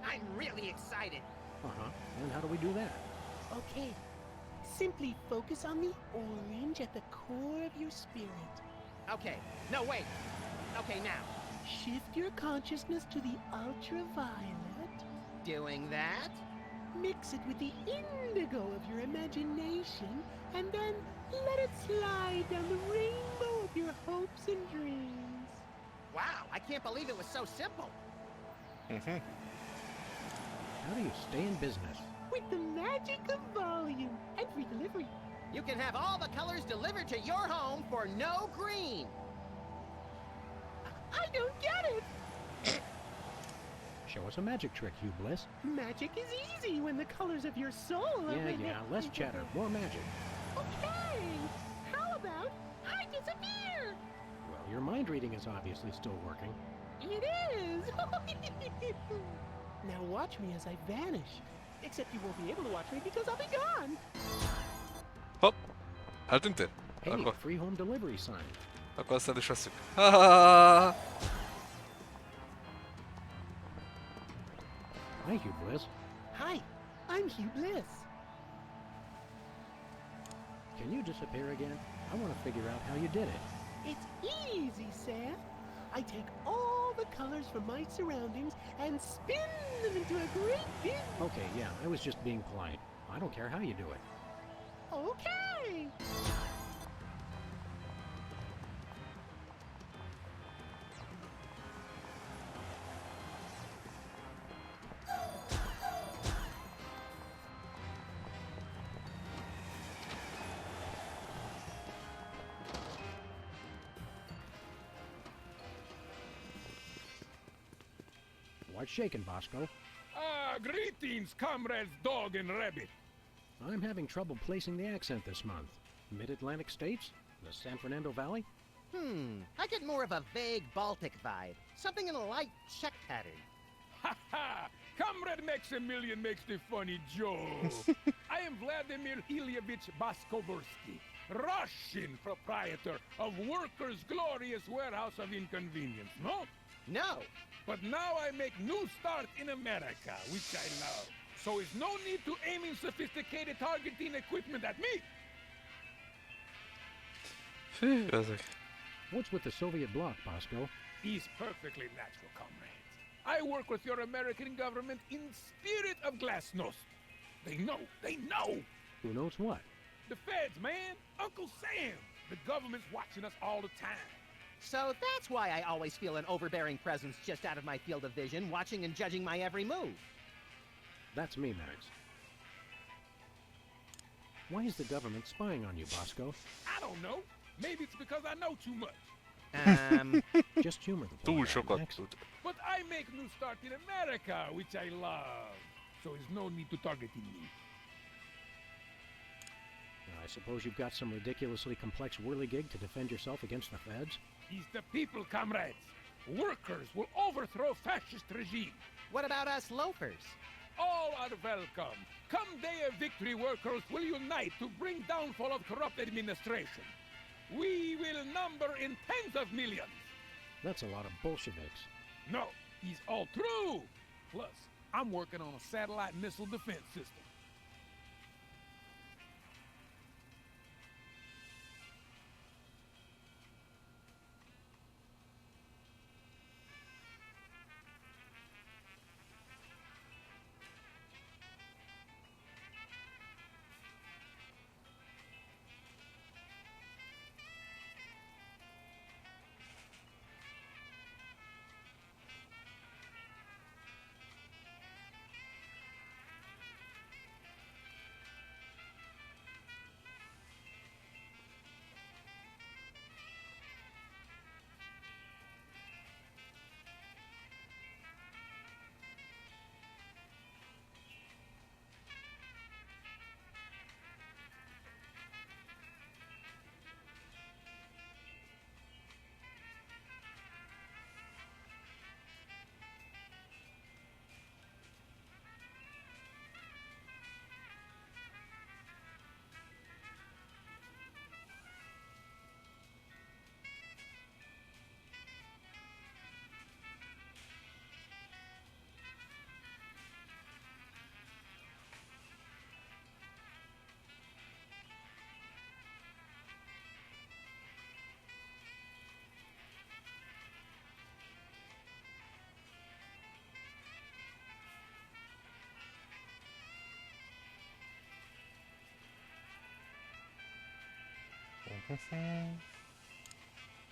Speaker 4: I'm really excited.
Speaker 3: Uh-huh. And how do we do that?
Speaker 11: Okay. Simply focus on the orange at the core of your spirit.
Speaker 4: Okay. No, wait. Okay, now.
Speaker 11: Shift your consciousness to the ultraviolet.
Speaker 4: Doing that?
Speaker 11: Mix it with the indigo of your imagination, and then let it slide down the rainbow of your hopes and dreams.
Speaker 4: Wow, I can't believe it was so simple.
Speaker 3: How do you stay in business?
Speaker 5: With the magic of volume and free delivery.
Speaker 4: You can have all the colors delivered to your home for no green.
Speaker 5: I don't get it.
Speaker 3: Show us a magic trick, Hugh Bliss.
Speaker 5: Magic is easy when the colors of your soul are with
Speaker 3: Yeah, less chatter, more magic.
Speaker 5: Okay. How about I disappear?
Speaker 3: Well, your mind reading is obviously still working.
Speaker 5: It is. Now watch me as I vanish. Except you won't be able to watch me because I'll be gone.
Speaker 1: Hopp! Eltűntél?
Speaker 3: Hey,
Speaker 1: Akkor,
Speaker 3: free home delivery sign.
Speaker 1: akkor azt el is veszük. Ha-ha-ha-ha!
Speaker 3: Hi, Hugh Bliss.
Speaker 5: Hi, I'm Hugh Bliss.
Speaker 3: Can you disappear again? I want to figure out how you did it.
Speaker 5: It's easy, Sam. I take all the colors from my surroundings and spin them into a great big...
Speaker 3: Okay, yeah, I was just being polite. I don't care how you do it.
Speaker 5: Okay.
Speaker 3: What's shaking, Bosco?
Speaker 7: Greetings, comrades dog and rabbit.
Speaker 3: I'm having trouble placing the accent this month. Mid-Atlantic states? The San Fernando Valley?
Speaker 4: I get more of a vague Baltic vibe. Something in a light Czech pattern.
Speaker 7: Ha ha! Comrade Maximilian makes the funny joke. I am Vladimir Ilyevich Baskobursky, Russian proprietor of Workers' Glorious Warehouse of Inconvenience, no?
Speaker 4: No.
Speaker 7: But now I make new start in America, which I love. So is no need to aiming sophisticated targeting equipment at me.
Speaker 1: Fű, ezek.
Speaker 3: What's with the Soviet bloc, Bosco?
Speaker 7: Is perfectly natural, comrades. I work with your American government in spirit of glasnost. They know,
Speaker 3: Who knows what?
Speaker 7: The feds, man. Uncle Sam. The government's watching us all the time.
Speaker 4: So that's why I always feel an overbearing presence just out of my field of vision, watching and judging my every move.
Speaker 3: That's me, Max. Why is the government spying on you, Bosco?
Speaker 7: I don't know. Maybe it's because I know too much.
Speaker 3: Just humor the poor
Speaker 1: Túl
Speaker 3: guy,
Speaker 1: sokat
Speaker 3: Max.
Speaker 1: tud.
Speaker 7: But I make new start in America, which I love. So there's no need to targeting me.
Speaker 3: I suppose you've got some ridiculously complex whirligig to defend yourself against the feds?
Speaker 7: It's the people, comrades. Workers will overthrow fascist regime.
Speaker 4: What about us loafers?
Speaker 7: All are welcome. Come day of victory, workers will unite to bring downfall of corrupt administration. We will number in tens of millions.
Speaker 3: That's a lot of Bolsheviks.
Speaker 7: No, it's all true. Plus, I'm working on a satellite missile defense system.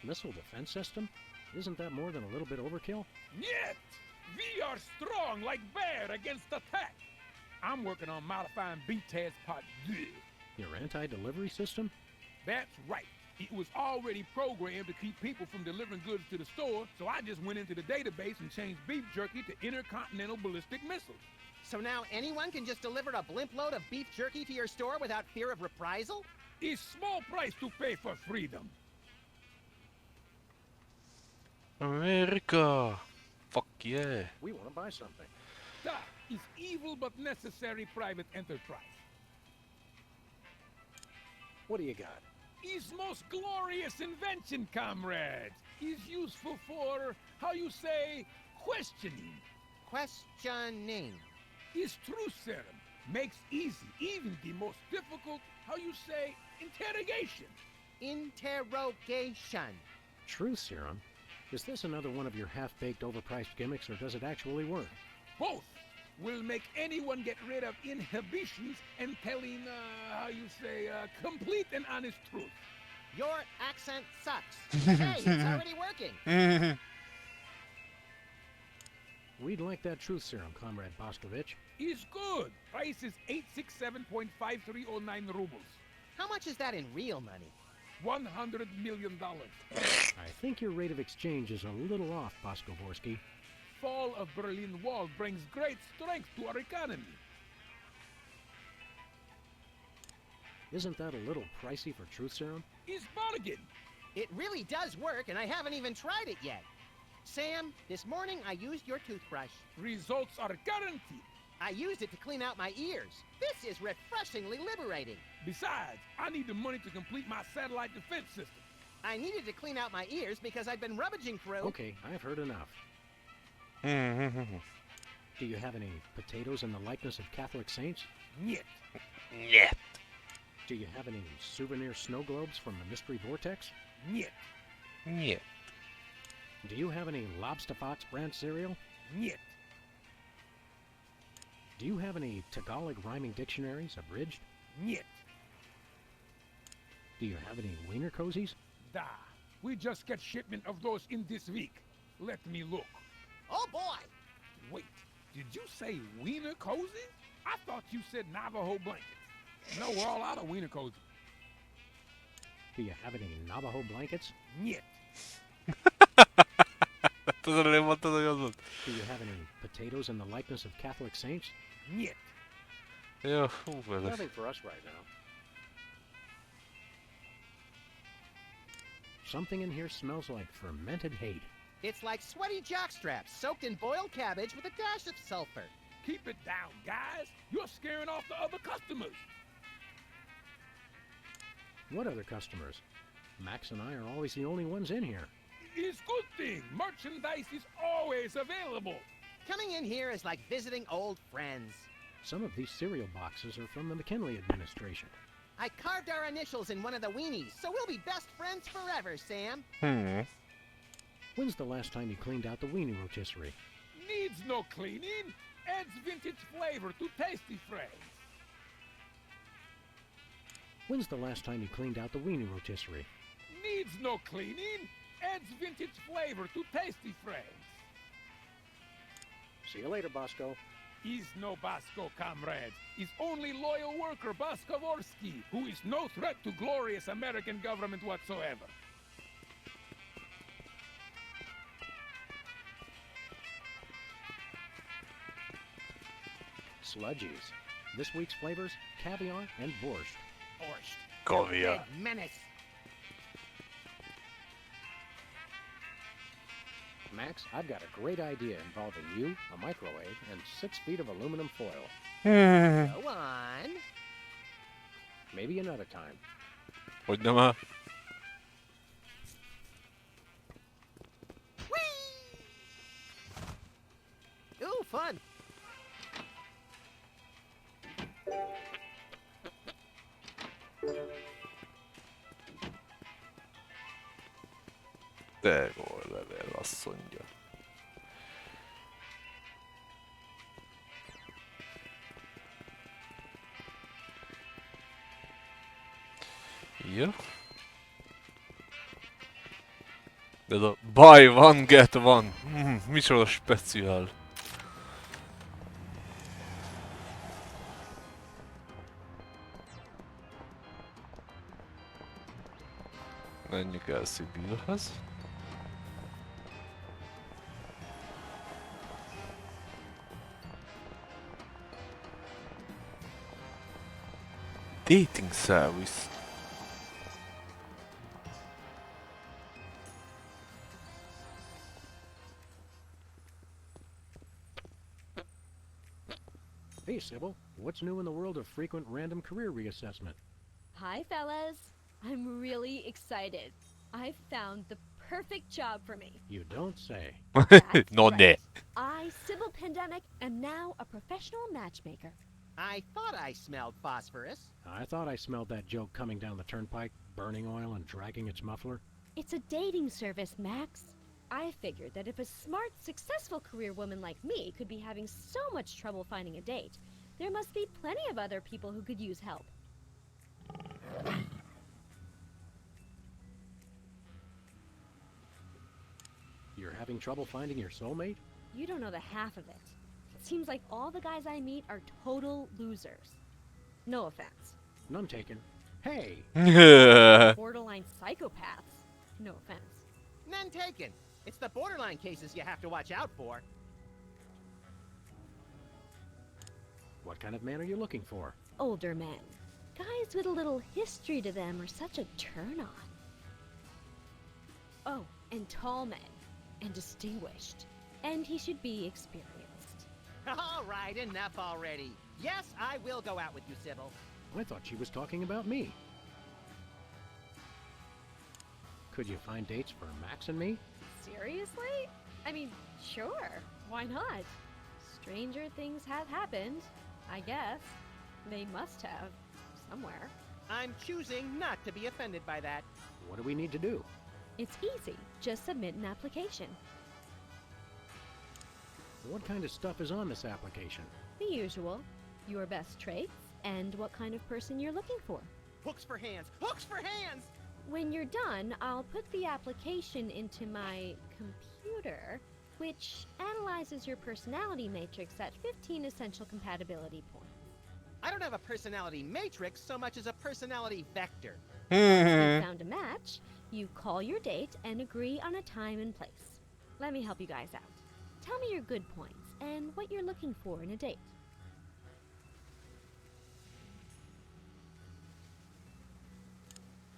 Speaker 3: Missile defense system? Isn't that more than a little bit overkill?
Speaker 7: Yet! We are strong like bear against attack. I'm working on modifying BTA's part 2.
Speaker 3: Your anti-delivery system?
Speaker 7: That's right. It was already programmed to keep people from delivering goods to the store, so I just went into the database and changed beef jerky to intercontinental ballistic missiles.
Speaker 4: So now anyone can just deliver a blimp load of beef jerky to your store without fear of reprisal?
Speaker 7: It's small price to pay for freedom.
Speaker 1: America! Fuck yeah!
Speaker 3: We want to buy something.
Speaker 7: That is evil but necessary private enterprise.
Speaker 3: What do you got?
Speaker 7: His most glorious invention, comrades, is useful for, how you say, questioning.
Speaker 4: Questioning.
Speaker 7: His truth serum makes easy even the most difficult, how you say, interrogation.
Speaker 4: Interrogation.
Speaker 3: Truth serum? Is this another one of your half-baked, overpriced gimmicks, or does it actually work?
Speaker 7: Both will make anyone get rid of inhibitions and telling, how you say, complete and honest truth.
Speaker 4: Your accent sucks. Hey, it's already working.
Speaker 3: We'd like that truth serum, Comrade Boscovich.
Speaker 7: Is good. Price is 867.5309 rubles.
Speaker 4: How much is that in real money?
Speaker 7: $100 million.
Speaker 3: I think your rate of exchange is a little off, Boscovorsky.
Speaker 7: Fall of Berlin Wall brings great strength to our economy.
Speaker 3: Isn't that a little pricey for truth serum?
Speaker 7: Is bargain.
Speaker 4: It really does work, and I haven't even tried it yet. Sam, this morning I used your toothbrush.
Speaker 7: Results are guaranteed.
Speaker 4: I used it to clean out my ears. This is refreshingly liberating.
Speaker 7: Besides, I need the money to complete my satellite defense system.
Speaker 4: I needed to clean out my ears because I've been rummaging through...
Speaker 3: Okay, I've heard enough. Do you have any potatoes in the likeness of Catholic saints?
Speaker 7: Niet.
Speaker 1: Yeah.
Speaker 3: Do you have any souvenir snow globes from the Mystery Vortex?
Speaker 7: Niet.
Speaker 1: Yeah.
Speaker 3: Do you have any Lobsterfox brand cereal?
Speaker 7: Niet.
Speaker 3: Do you have any Tagalog rhyming dictionaries abridged?
Speaker 7: Niet.
Speaker 3: Do you have any wiener cozies?
Speaker 7: Da. We just get shipment of those in this week. Let me look.
Speaker 4: Oh, boy!
Speaker 7: Wait, did you say wiener cozy? I thought you said Navajo blankets. No, we're all out of wiener cozy.
Speaker 3: Do you have any Navajo blankets?
Speaker 7: Niet.
Speaker 1: Tudod, én mondtad, hogy az volt.
Speaker 3: Do you have any potatoes in the likeness of Catholic saints?
Speaker 7: Niet.
Speaker 1: Jó, hú, vele.
Speaker 3: Nothing for us right now. Something in here smells like fermented hate.
Speaker 4: It's like sweaty jockstraps soaked in boiled cabbage with a dash of sulfur.
Speaker 7: Keep it down, guys. You're scaring off the other customers.
Speaker 3: What other customers? Max and I are always the only ones in here.
Speaker 7: It's good thing. Merchandise is always available.
Speaker 4: Coming in here is like visiting old friends.
Speaker 3: Some of these cereal boxes are from the McKinley administration.
Speaker 4: I carved our initials in one of the weenies, so we'll be best friends forever, Sam.
Speaker 3: When's the last time you cleaned out the weenie rotisserie?
Speaker 7: Needs no cleaning. Adds vintage flavor to tasty friends.
Speaker 3: When's the last time you cleaned out the weenie rotisserie?
Speaker 7: Needs no cleaning. Adds vintage flavor to tasty friends.
Speaker 3: See you later, Bosco.
Speaker 7: Is no Bosco, comrades. Is only loyal worker Boscovorsky, who is no threat to glorious American government whatsoever.
Speaker 3: Sludgies. This week's flavors, caviar and borscht.
Speaker 4: Borscht.
Speaker 1: Caviar.
Speaker 4: Big menace.
Speaker 3: Max, I've got a great idea involving you, a microwave, and 6 feet of aluminum foil.
Speaker 4: Go on.
Speaker 3: Maybe another time.
Speaker 1: Hogy nem áll?
Speaker 4: Ooh, fun.
Speaker 1: De gól levél, azt mondja. Jó. De a buy one, get one. Micsoda speciál. Menjünk el Szibilhez. Dating service.
Speaker 3: Hey, Sybil. What's new in the world of frequent random career reassessment?
Speaker 12: Hi, fellas. I'm really excited. I've found the perfect job for me.
Speaker 3: You don't say.
Speaker 12: That's
Speaker 1: Non
Speaker 12: right.
Speaker 1: è.
Speaker 12: I, Sybil Pandemic, am now a professional matchmaker.
Speaker 4: I thought I smelled phosphorus.
Speaker 3: I thought I smelled that joke coming down the turnpike, burning oil and dragging its muffler.
Speaker 12: It's a dating service, Max. I figured that if a smart, successful career woman like me could be having so much trouble finding a date, there must be plenty of other people who could use help.
Speaker 3: You're having trouble finding your soulmate?
Speaker 12: You don't know the half of it. It seems like all the guys I meet are total losers. No offense.
Speaker 3: None taken. Hey!
Speaker 12: Borderline psychopaths. No offense.
Speaker 4: None taken. It's the borderline cases you have to watch out for.
Speaker 3: What kind of man are you looking for?
Speaker 12: Older men. Guys with a little history to them are such a turn-on. Oh, and tall men. And distinguished. And he should be experienced.
Speaker 4: All right, enough already. Yes, I will go out with you, Sybil.
Speaker 3: I thought she was talking about me. Could you find dates for Max and me?
Speaker 12: Seriously? I mean, sure. Why not? Stranger things have happened, I guess. They must have. Somewhere.
Speaker 4: I'm choosing not to be offended by that.
Speaker 3: What do we need to do?
Speaker 12: It's easy. Just submit an application.
Speaker 3: What kind of stuff is on this application?
Speaker 12: The usual. Your best traits and what kind of person you're looking for.
Speaker 4: Hooks for hands! Hooks for hands!
Speaker 12: When you're done, I'll put the application into my computer, which analyzes your personality matrix at 15 essential compatibility points.
Speaker 4: I don't have a personality matrix so much as a personality vector.
Speaker 12: Once you've found a match, you call your date and agree on a time and place. Let me help you guys out. Tell me your good points and what you're looking for in a date.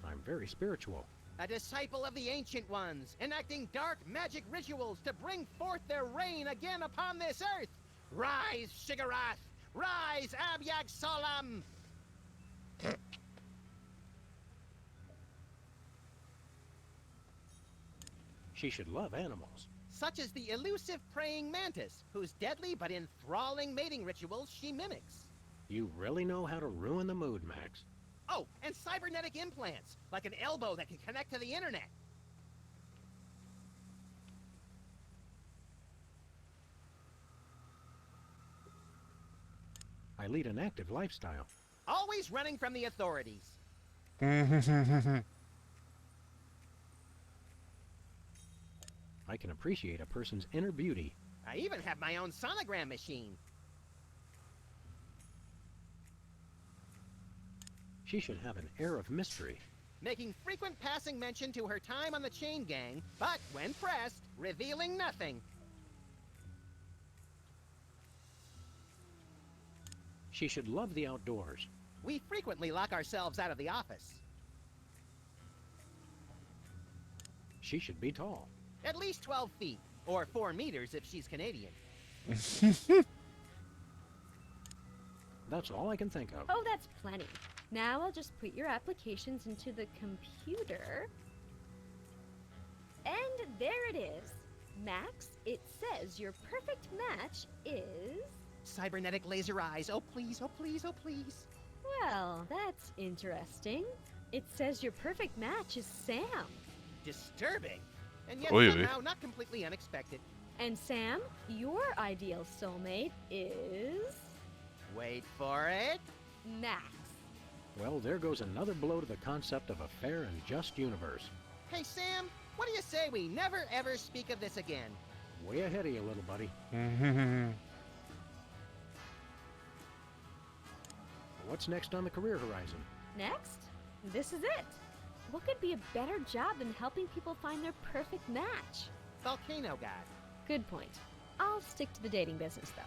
Speaker 3: I'm very spiritual.
Speaker 4: A disciple of the Ancient Ones, enacting dark magic rituals to bring forth their reign again upon this earth. Rise, Shiggarath! Rise, Abyag Solam!
Speaker 3: She should love animals.
Speaker 4: Such as the elusive praying mantis, whose deadly but enthralling mating rituals she mimics.
Speaker 3: You really know how to ruin the mood, Max.
Speaker 4: Oh, and cybernetic implants, like an elbow that can connect to the internet.
Speaker 3: I lead an active lifestyle.
Speaker 4: Always running from the authorities.
Speaker 3: I can appreciate a person's inner beauty.
Speaker 4: I even have my own sonogram machine.
Speaker 3: She should have an air of mystery.
Speaker 4: Making frequent passing mention to her time on the chain gang, but when pressed, revealing nothing.
Speaker 3: She should love the outdoors.
Speaker 4: We frequently lock ourselves out of the office.
Speaker 3: She should be tall.
Speaker 4: At least 12 feet, or 4 meters if she's Canadian.
Speaker 3: That's all I can think of.
Speaker 12: Oh, that's plenty. Now I'll just put your applications into the computer. And there it is. Max, it says your perfect match is...
Speaker 4: Cybernetic laser eyes. Oh, please, oh, please, oh, please.
Speaker 12: Well, that's interesting. It says your perfect match is Sam.
Speaker 4: Disturbing. And yet
Speaker 1: Oy,
Speaker 4: somehow not completely unexpected.
Speaker 12: And Sam, your ideal soulmate is...
Speaker 4: Wait for it.
Speaker 12: Max.
Speaker 3: Well, there goes another blow to the concept of a fair and just universe.
Speaker 4: Hey, Sam, what do you say we never ever speak of this again?
Speaker 3: Way ahead of you, little buddy. What's next on the career horizon?
Speaker 12: Next, this is it. What could be a better job than helping people find their perfect match?
Speaker 4: Volcano guy.
Speaker 12: Good point. I'll stick to the dating business, though.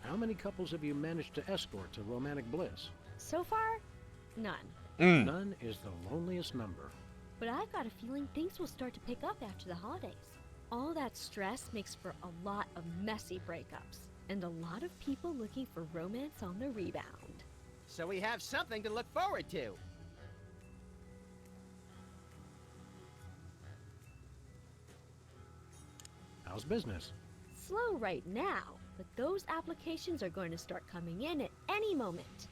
Speaker 3: How many couples have you managed to escort to romantic bliss?
Speaker 12: So far, none.
Speaker 3: None is the loneliest number.
Speaker 12: But I've got a feeling things will start to pick up after the holidays. All that stress makes for a lot of messy breakups, and a lot of people looking for romance on the rebound.
Speaker 4: So we have something to look forward to.
Speaker 3: How's business?
Speaker 12: Slow right now, but those applications are going to start coming in at any moment.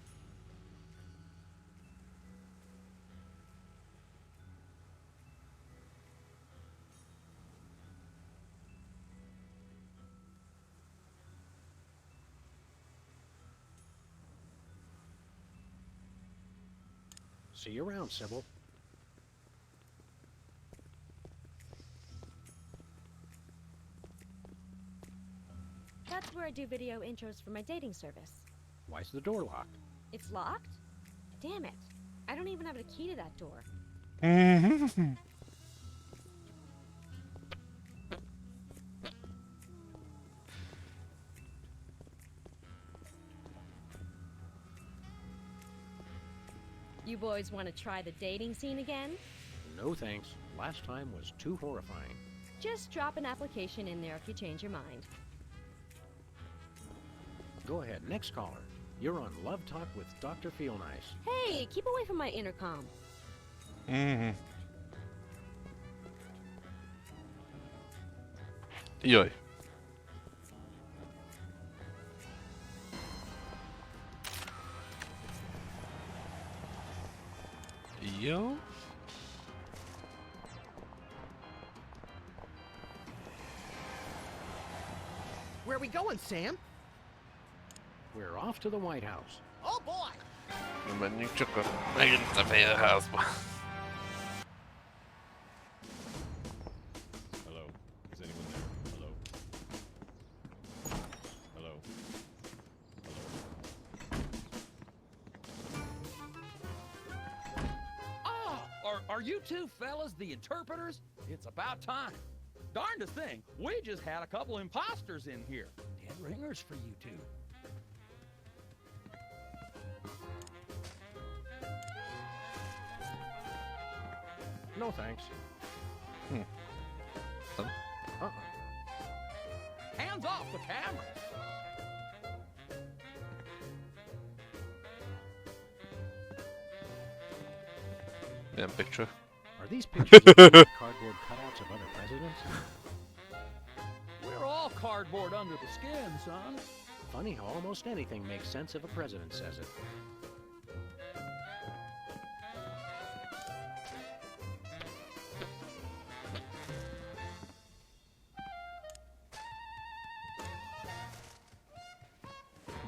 Speaker 3: See you around, Sybil.
Speaker 12: That's where I do video intros for my dating service.
Speaker 3: Why's the door locked?
Speaker 12: It's locked? Damn it. I don't even have a key to that door. You boys want to try the dating scene again?
Speaker 3: No thanks. Last time was too horrifying.
Speaker 12: Just drop an application in there if you change your mind.
Speaker 3: Go ahead, next caller. You're on Love Talk with Dr. Feelnice.
Speaker 12: Hey, keep away from my intercom.
Speaker 1: Jaj. Jó.
Speaker 4: Where are we going, Sam?
Speaker 3: We're off to the White House.
Speaker 4: Oh boy!
Speaker 1: Menjünk csak megint a félházba.
Speaker 6: Hello? Is anyone there? Hello? Hello?
Speaker 9: Ah, are you two fellas the interpreters? It's about time. Darndest thing, we just had a couple imposters in here. Dead ringers for you two.
Speaker 3: No thanks.
Speaker 9: Hands off the cameras.
Speaker 1: Milyen picture?
Speaker 3: Are these pictures of cardboard cutouts of other presidents?
Speaker 9: We're all cardboard under the skin, son.
Speaker 3: Funny how almost anything makes sense if a president says it.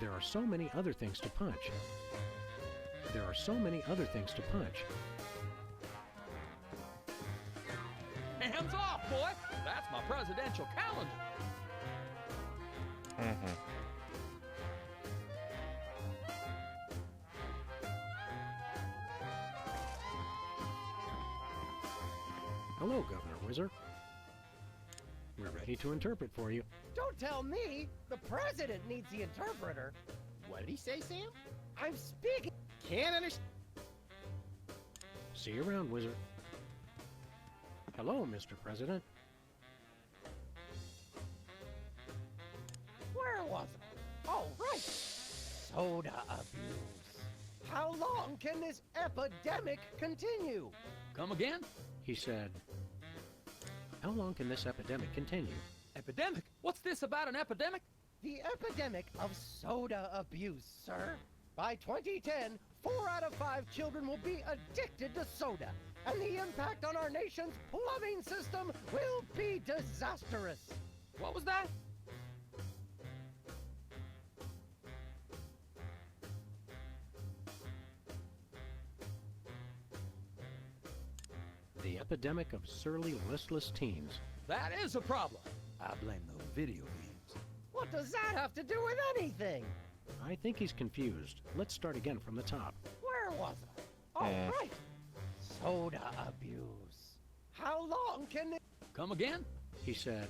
Speaker 3: There are so many other things to punch. There are so many other things to punch.
Speaker 9: Hands off, boy! That's my presidential calendar. Hello, Governor Whizzer. We're ready to interpret for you.
Speaker 11: Don't tell me! The president needs the interpreter!
Speaker 4: What did he say, Sam?
Speaker 11: I'm speaking!
Speaker 4: Can't understand.
Speaker 3: See you around, Whizzer. Hello, Mr. President.
Speaker 11: Where was I? Oh, right! Soda abuse. How long can this epidemic continue?
Speaker 9: Come again?
Speaker 3: He said, how long can this epidemic continue?
Speaker 9: Epidemic? What's this about an epidemic?
Speaker 11: The epidemic of soda abuse, sir. By 2010, 4 out of 5 children will be addicted to soda, and the impact on our nation's plumbing system will be disastrous.
Speaker 9: What was that?
Speaker 3: The epidemic of surly, listless teens.
Speaker 9: That is a problem. I blame those video games.
Speaker 11: What does that have to do with anything?
Speaker 3: I think he's confused. Let's start again from the top.
Speaker 11: Where was I? right. Soda abuse. How long can it...
Speaker 9: Come again?
Speaker 3: He said,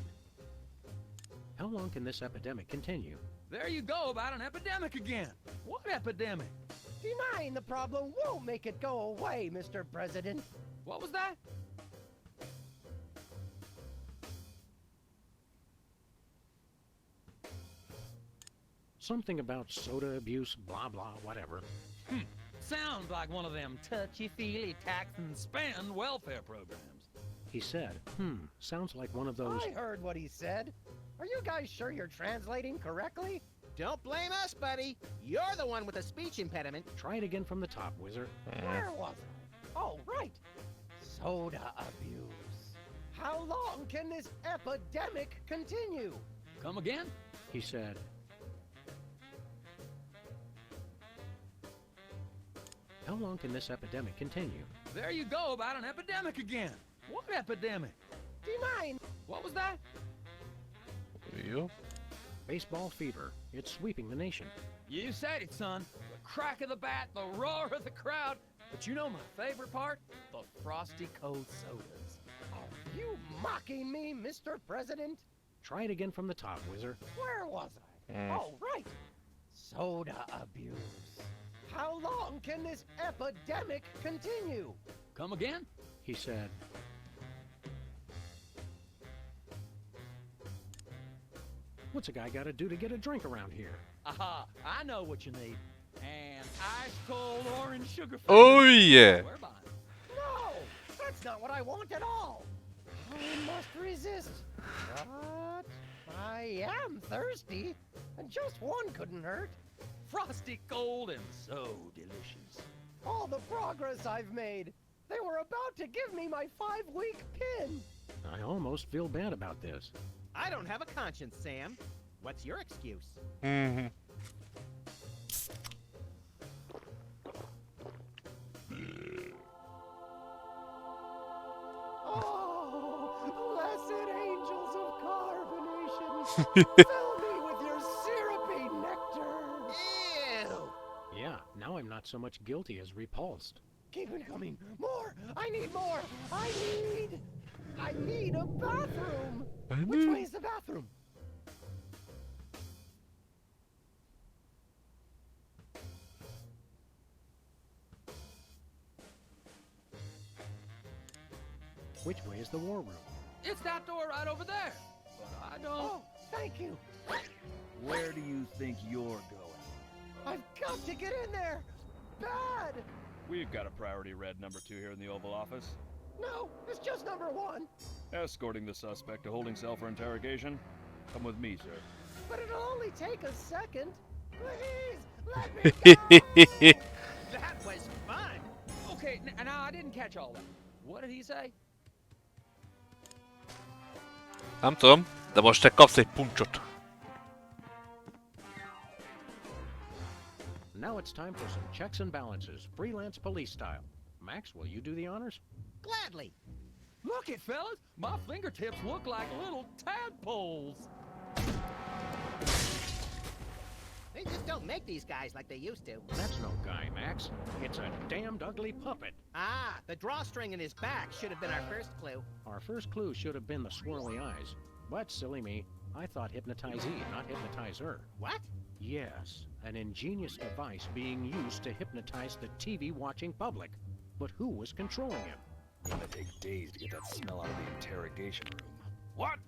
Speaker 3: how long can this epidemic continue?
Speaker 9: There you go about an epidemic again. What epidemic?
Speaker 11: Denying the problem won't make it go away, Mr. President.
Speaker 9: What was that?
Speaker 3: Something about soda abuse, blah, blah, whatever.
Speaker 9: Sounds like one of them touchy-feely tax and spend welfare programs.
Speaker 3: He said, sounds like one of those...
Speaker 11: I heard what he said. Are you guys sure you're translating correctly?
Speaker 4: Don't blame us, buddy. You're the one with a speech impediment.
Speaker 3: Try it again from the top, Wizard.
Speaker 11: Where was I? Oh, right. Soda abuse. How long can this epidemic continue?
Speaker 9: Come again?
Speaker 3: He said, how long can this epidemic continue?
Speaker 9: There you go about an epidemic again. What epidemic?
Speaker 11: Denying.
Speaker 9: What was that?
Speaker 1: Jó.
Speaker 3: Baseball fever. It's sweeping the nation.
Speaker 9: You said it, son. The crack of the bat, the roar of the crowd. But you know my favorite part? The frosty cold sodas.
Speaker 11: Are you mocking me, Mr. President?
Speaker 3: Try it again from the top, Wizard.
Speaker 11: Where was I? Oh, right. Soda abuse. How long can this epidemic continue?
Speaker 9: Come again?
Speaker 3: He said, what's a guy got to do to get a drink around here?
Speaker 9: Aha, I know what you need. An ice-cold orange sugar.
Speaker 1: Oh yeah!
Speaker 9: Swear by it.
Speaker 11: No, that's not what I want at all. I must resist. But I am thirsty, and just one couldn't hurt.
Speaker 9: Frosty cold and so delicious.
Speaker 11: All the progress I've made. They were about to give me my 5-week pin.
Speaker 3: I almost feel bad about this.
Speaker 4: I don't have a conscience, Sam. What's your excuse?
Speaker 11: Oh, blessed angels of carbonation. Fill me with your syrupy nectar.
Speaker 4: Ew!
Speaker 3: Yeah, now I'm not so much guilty as repulsed.
Speaker 11: Keep it coming. More. I need more. I need a bathroom. Which way is the bathroom?
Speaker 3: Which way is the war room?
Speaker 9: It's that door right over there. But I don't...
Speaker 11: Oh, thank you.
Speaker 10: Where do you think you're going?
Speaker 11: I've got to get in there. Bad.
Speaker 10: We've got a priority red number 2 here in the Oval Office.
Speaker 11: No, it's just number 1.
Speaker 10: Escorting the suspect to holding cell for interrogation. Come with me, sir.
Speaker 11: But it'll only take a second. Please, let me go.
Speaker 4: That was fun!
Speaker 9: Okay, now I didn't catch all that. What did he say?
Speaker 1: Nem tudom, de most te kapsz egy puncsot.
Speaker 3: Now it's time for some checks and balances, freelance police style. Max, will you do the honors?
Speaker 4: Gladly.
Speaker 9: Look it, fellas. My fingertips look like little tadpoles.
Speaker 4: They just don't make these guys like they used to.
Speaker 3: That's no guy, Max. It's a damned ugly puppet.
Speaker 4: Ah, the drawstring in his back should have been our first clue.
Speaker 3: Our first clue should have been the swirly eyes. But, silly me, I thought hypnotizee, not hypnotizer.
Speaker 4: What?
Speaker 3: Yes, an ingenious device being used to hypnotize the TV-watching public. But who was controlling him?
Speaker 10: Gonna take days to get that smell out of the interrogation room. What?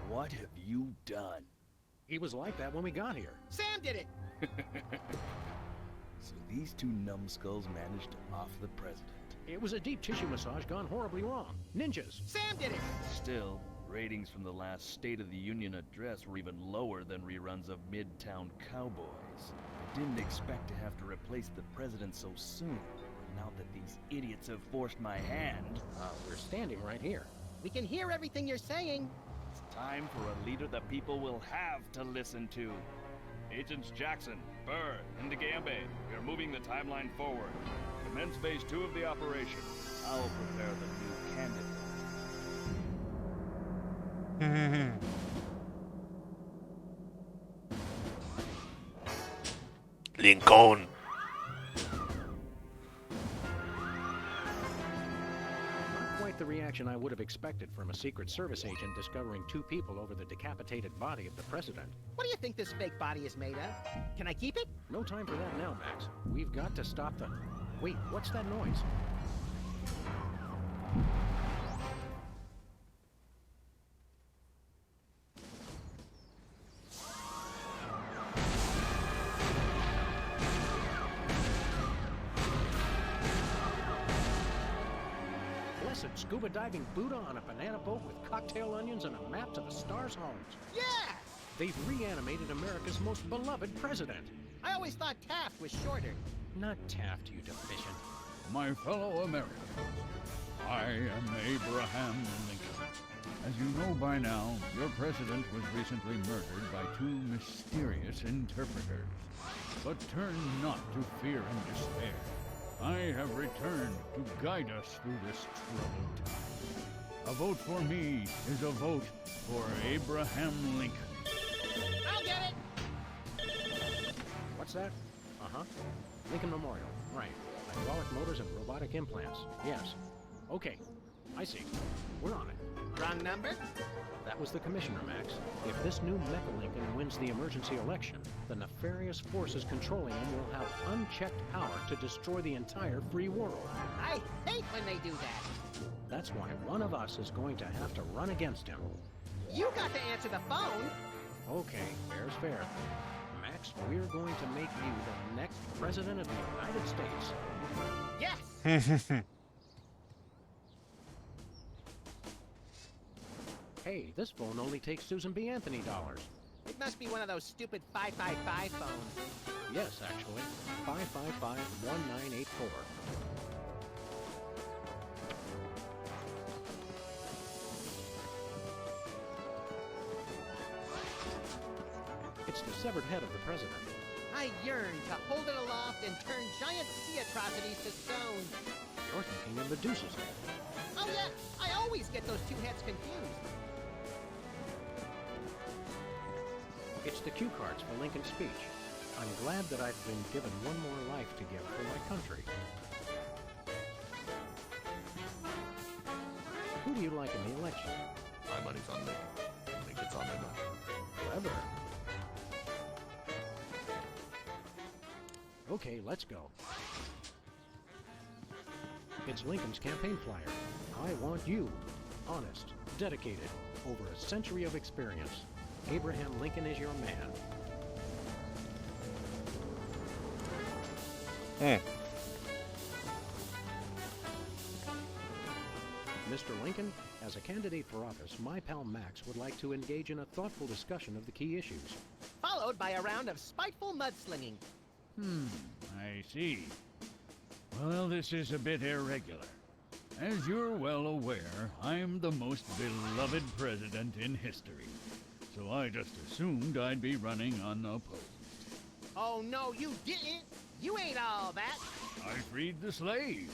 Speaker 10: What have you done?
Speaker 3: He was like that when we got here.
Speaker 4: Sam did it!
Speaker 10: So these 2 numbskulls managed to off the president.
Speaker 3: It was a deep tissue massage gone horribly wrong. Ninjas.
Speaker 4: Sam did it!
Speaker 10: Still, ratings from the last State of the Union address were even lower than reruns of Midtown Cowboys. I didn't expect to have to replace the president so soon. Now that these idiots have forced my hand...
Speaker 3: We're standing right here.
Speaker 4: We can hear everything you're saying.
Speaker 10: It's time for a leader the people will have to listen to. Agents Jackson, Burr, and DeGambe, we are moving the timeline forward. Commence phase 2 of the operation. I'll prepare the new candidate.
Speaker 1: Lincoln.
Speaker 3: reaction I would have expected from a Secret Service agent discovering two people over the decapitated body of the president.
Speaker 4: What do you think this fake body is made of? Can I keep it?
Speaker 3: No time for that now, Max. We've got to stop them. Wait, what's that noise? Scuba diving Buddha on a banana boat with cocktail onions and a map to the stars' homes.
Speaker 4: Yeah!
Speaker 3: They've reanimated America's most beloved president.
Speaker 4: I always thought Taft was shorter.
Speaker 3: Not Taft, you deficient.
Speaker 13: My fellow Americans, I am Abraham Lincoln. As you know by now, your president was recently murdered by two mysterious interpreters. But turn not to fear and despair. I have returned to guide us through this troubled time. A vote for me is a vote for Abraham Lincoln.
Speaker 4: I'll get it!
Speaker 3: What's that? Uh-huh. Lincoln Memorial. Right. Hydraulic motors and robotic implants. Yes. Okay. I see. We're on it.
Speaker 4: Wrong number?
Speaker 3: That was the commissioner, Max. If this new Mecha Lincoln wins the emergency election, the nefarious forces controlling him will have unchecked power to destroy the entire free world.
Speaker 4: I hate when they do that.
Speaker 3: That's why one of us is going to have to run against him.
Speaker 4: You got to answer the phone.
Speaker 3: Okay, fair's fair. Max, we're going to make you the next president of the United States.
Speaker 4: Yes!
Speaker 3: Hey, this phone only takes Susan B. Anthony dollars.
Speaker 4: It must be one of those stupid 555 phones.
Speaker 3: Yes, actually. 555-1984. It's the severed head of the president.
Speaker 4: I yearn to hold it aloft and turn giant sea atrocities to stone.
Speaker 3: You're thinking of Medusa's head.
Speaker 4: Oh yeah, I always get those two heads confused.
Speaker 3: It's the cue cards for Lincoln's speech. I'm glad that I've been given one more life to give for my country. Who do you like in the election?
Speaker 1: My money's on Lincoln. I think it's on my money.
Speaker 3: Clever. Okay, let's go. It's Lincoln's campaign flyer. I want you. Honest, dedicated, over a century of experience. Abraham Lincoln is your man. Mr. Lincoln, as a candidate for office, my pal Max would like to engage in a thoughtful discussion of the key issues.
Speaker 4: Followed by a round of spiteful mudslinging.
Speaker 13: I see. Well, this is a bit irregular. As you're well aware, I'm the most beloved president in history. So I just assumed I'd be running unopposed.
Speaker 4: Oh no, you didn't! You ain't all that!
Speaker 13: I freed the slave.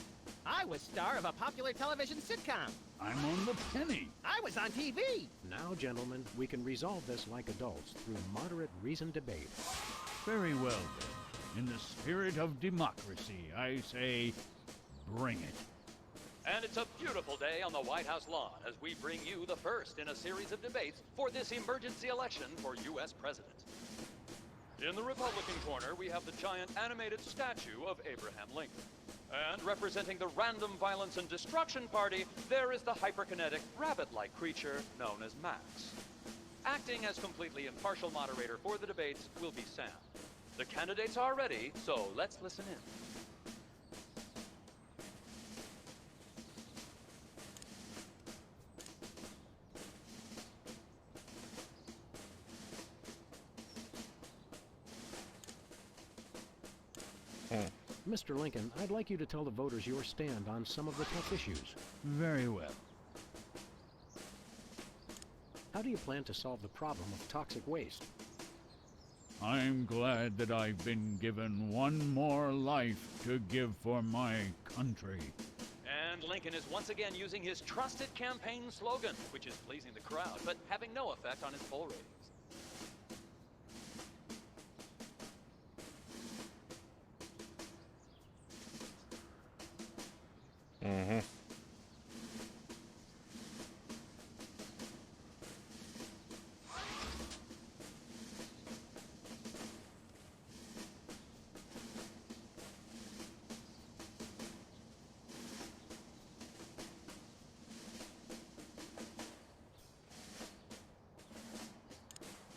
Speaker 4: I was star of a popular television sitcom.
Speaker 13: I'm on the penny.
Speaker 4: I was on TV.
Speaker 3: Now, gentlemen, we can resolve this like adults through moderate reasoned debate.
Speaker 13: Very well, then. In the spirit of democracy, I say, bring it.
Speaker 14: And it's a beautiful day on the White House lawn as we bring you the first in a series of debates for this emergency election for U.S. President. In the Republican corner, we have the giant animated statue of Abraham Lincoln. And representing the Random Violence and Destruction Party, there is the hyperkinetic, rabbit-like creature known as Max. Acting as completely impartial moderator for the debates will be Sam. The candidates are ready, so let's listen in.
Speaker 3: Mr. Lincoln, I'd like you to tell the voters your stand on some of the tough issues.
Speaker 13: Very well.
Speaker 3: How do you plan to solve the problem of toxic waste?
Speaker 13: I'm glad that I've been given one more life to give for my country.
Speaker 14: And Lincoln is once again using his trusted campaign slogan, which is pleasing the crowd, but having no effect on his poll ratings.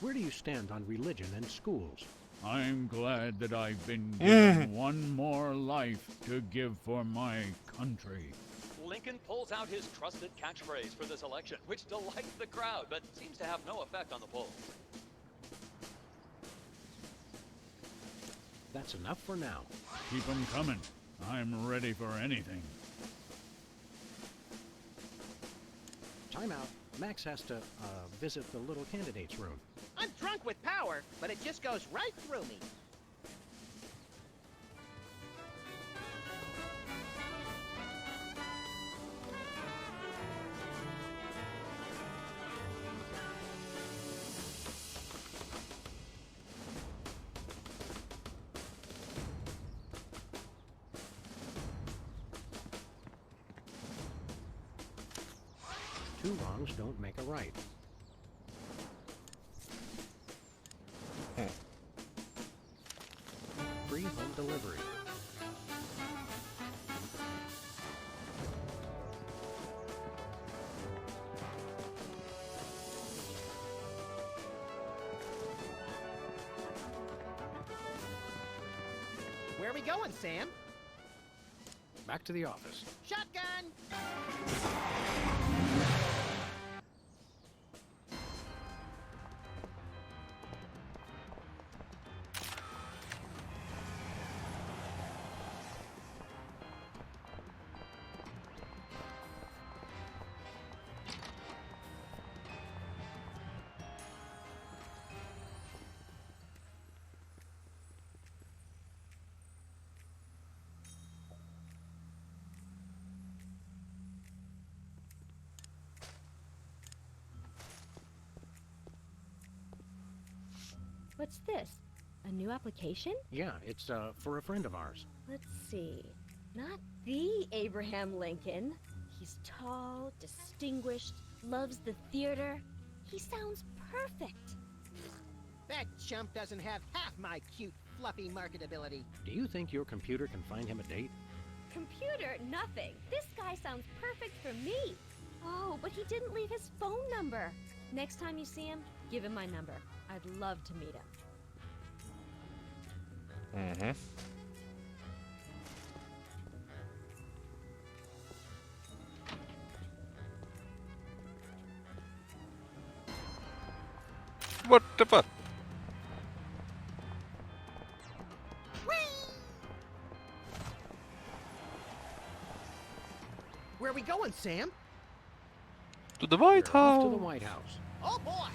Speaker 3: Where do you stand on religion and schools?
Speaker 13: I'm glad that I've been given one more life to give for my country.
Speaker 14: Lincoln pulls out his trusted catchphrase for this election, which delights the crowd, but seems to have no effect on the polls.
Speaker 3: That's enough for now.
Speaker 13: Keep 'em coming. I'm ready for anything.
Speaker 3: Time out. Max has to, visit the little candidate's room.
Speaker 4: I'm drunk with power, but it just goes right through me.
Speaker 3: Two wrongs don't make a right. Free home delivery.
Speaker 4: Where are we going, Sam?
Speaker 3: Back to the office.
Speaker 4: Shotgun!
Speaker 12: What's this? A new application?
Speaker 3: Yeah, it's, for a friend of ours.
Speaker 12: Let's see. Not the Abraham Lincoln. He's tall, distinguished, loves the theater. He sounds perfect.
Speaker 4: That chump doesn't have half my cute, fluffy marketability.
Speaker 3: Do you think your computer can find him a date?
Speaker 12: Computer, nothing. This guy sounds perfect for me. Oh, but he didn't leave his phone number. Next time you see him, give him my number. I'd love to meet him.
Speaker 1: What the fuck?
Speaker 4: Where are we going, Sam?
Speaker 1: To the White
Speaker 3: We're off
Speaker 1: House.
Speaker 3: to the White House.
Speaker 4: Oh boy!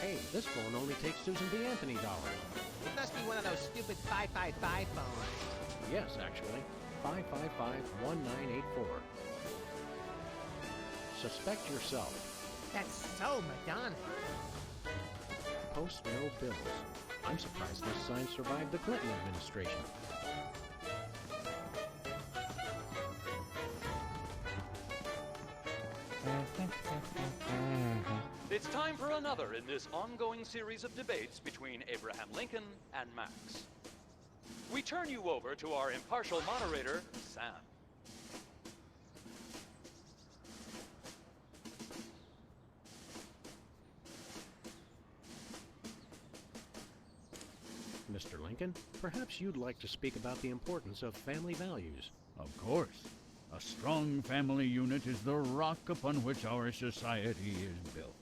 Speaker 3: Hey, this phone only takes Susan B. Anthony dollars.
Speaker 4: It must be one of those stupid 555 phones.
Speaker 3: Yes, actually. 555-1984. Suspect yourself.
Speaker 4: That's so Madonna.
Speaker 3: Post no bills. I'm surprised this sign survived the Clinton administration.
Speaker 14: It's time for another in this ongoing series of debates between Abraham Lincoln and Max. We turn you over to our impartial moderator, Sam.
Speaker 3: Mr. Lincoln, perhaps you'd like to speak about the importance of family values.
Speaker 13: Of course. A strong family unit is the rock upon which our society is built.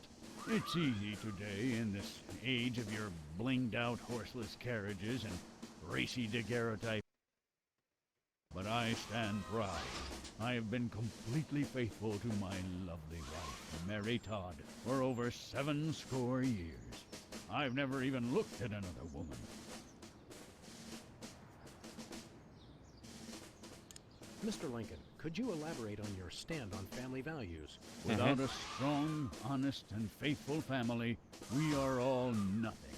Speaker 13: It's easy today, in this age of your blinged-out horseless carriages and racy daguerreotype. But I stand proud. I have been completely faithful to my lovely wife, Mary Todd, for over 70 years. I've never even looked at another woman.
Speaker 3: Mr. Lincoln, could you elaborate on your stand on family values?
Speaker 13: Without a strong, honest, and faithful family, we are all nothing.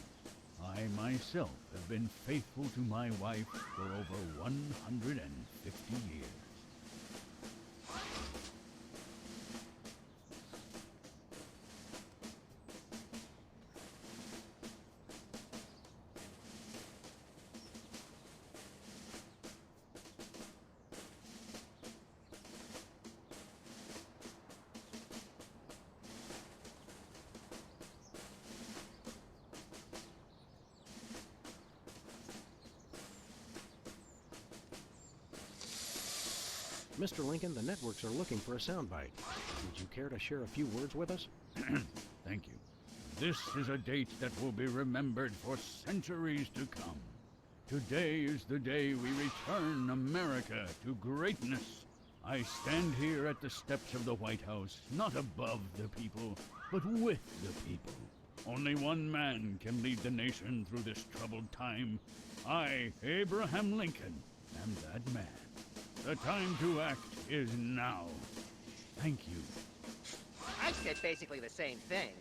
Speaker 13: I myself have been faithful to my wife for over 150 years.
Speaker 3: Mr. Lincoln, the networks are looking for a soundbite. Would you care to share a few words with us?
Speaker 13: Thank you. This is a date that will be remembered for centuries to come. Today is the day we return America to greatness. I stand here at the steps of the White House, not above the people, but with the people. Only one man can lead the nation through this troubled time. I, Abraham Lincoln, am that man. The time to act is now. Thank you.
Speaker 4: I said basically the same thing.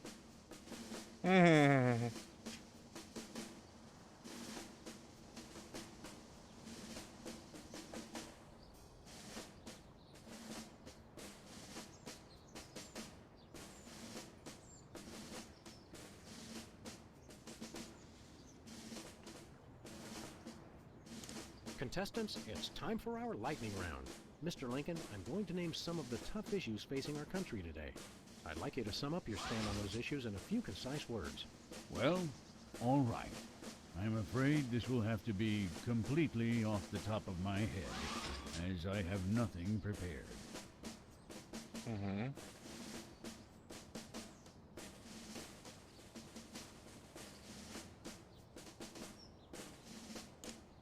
Speaker 3: Contestants, it's time for our lightning round. Mr. Lincoln, I'm going to name some of the tough issues facing our country today. I'd like you to sum up your stand on those issues in a few concise words.
Speaker 13: Well, all right. I'm afraid this will have to be completely off the top of my head, as I have nothing prepared.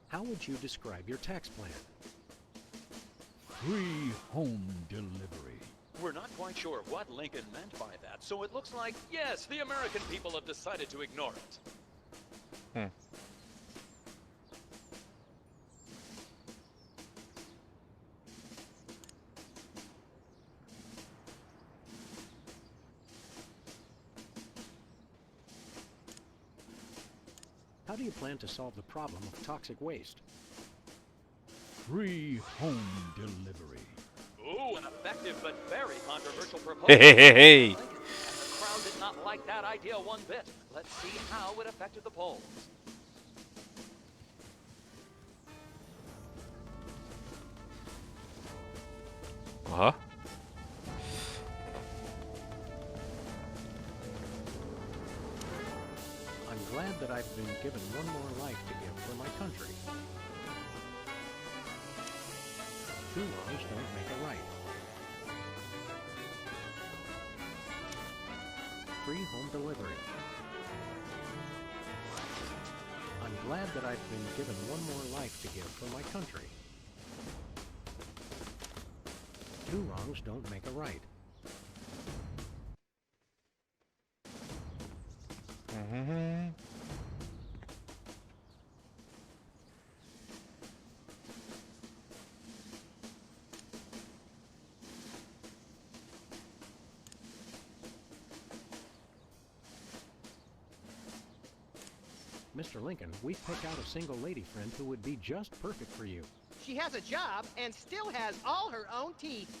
Speaker 3: How would you describe your tax plan?
Speaker 13: Free home delivery.
Speaker 14: We're not quite sure what Lincoln meant by that, so it looks like, yes, the American people have decided to ignore it.
Speaker 3: How do you plan to solve the problem of toxic waste?
Speaker 13: Free home delivery.
Speaker 14: Ooh, an effective but very controversial proposal.
Speaker 1: Hey.
Speaker 14: And the crowd did not like that idea one bit. Let's see how it affected the polls.
Speaker 3: I'm glad that I've been given one more life to give for my country. Two wrongs don't make a right. Free home delivery. I'm glad that I've been given one more life to give for my country. Two wrongs don't make a right. Mr. Lincoln, we've picked out a single lady friend who would be just perfect for you.
Speaker 4: She has a job and still has all her own teeth.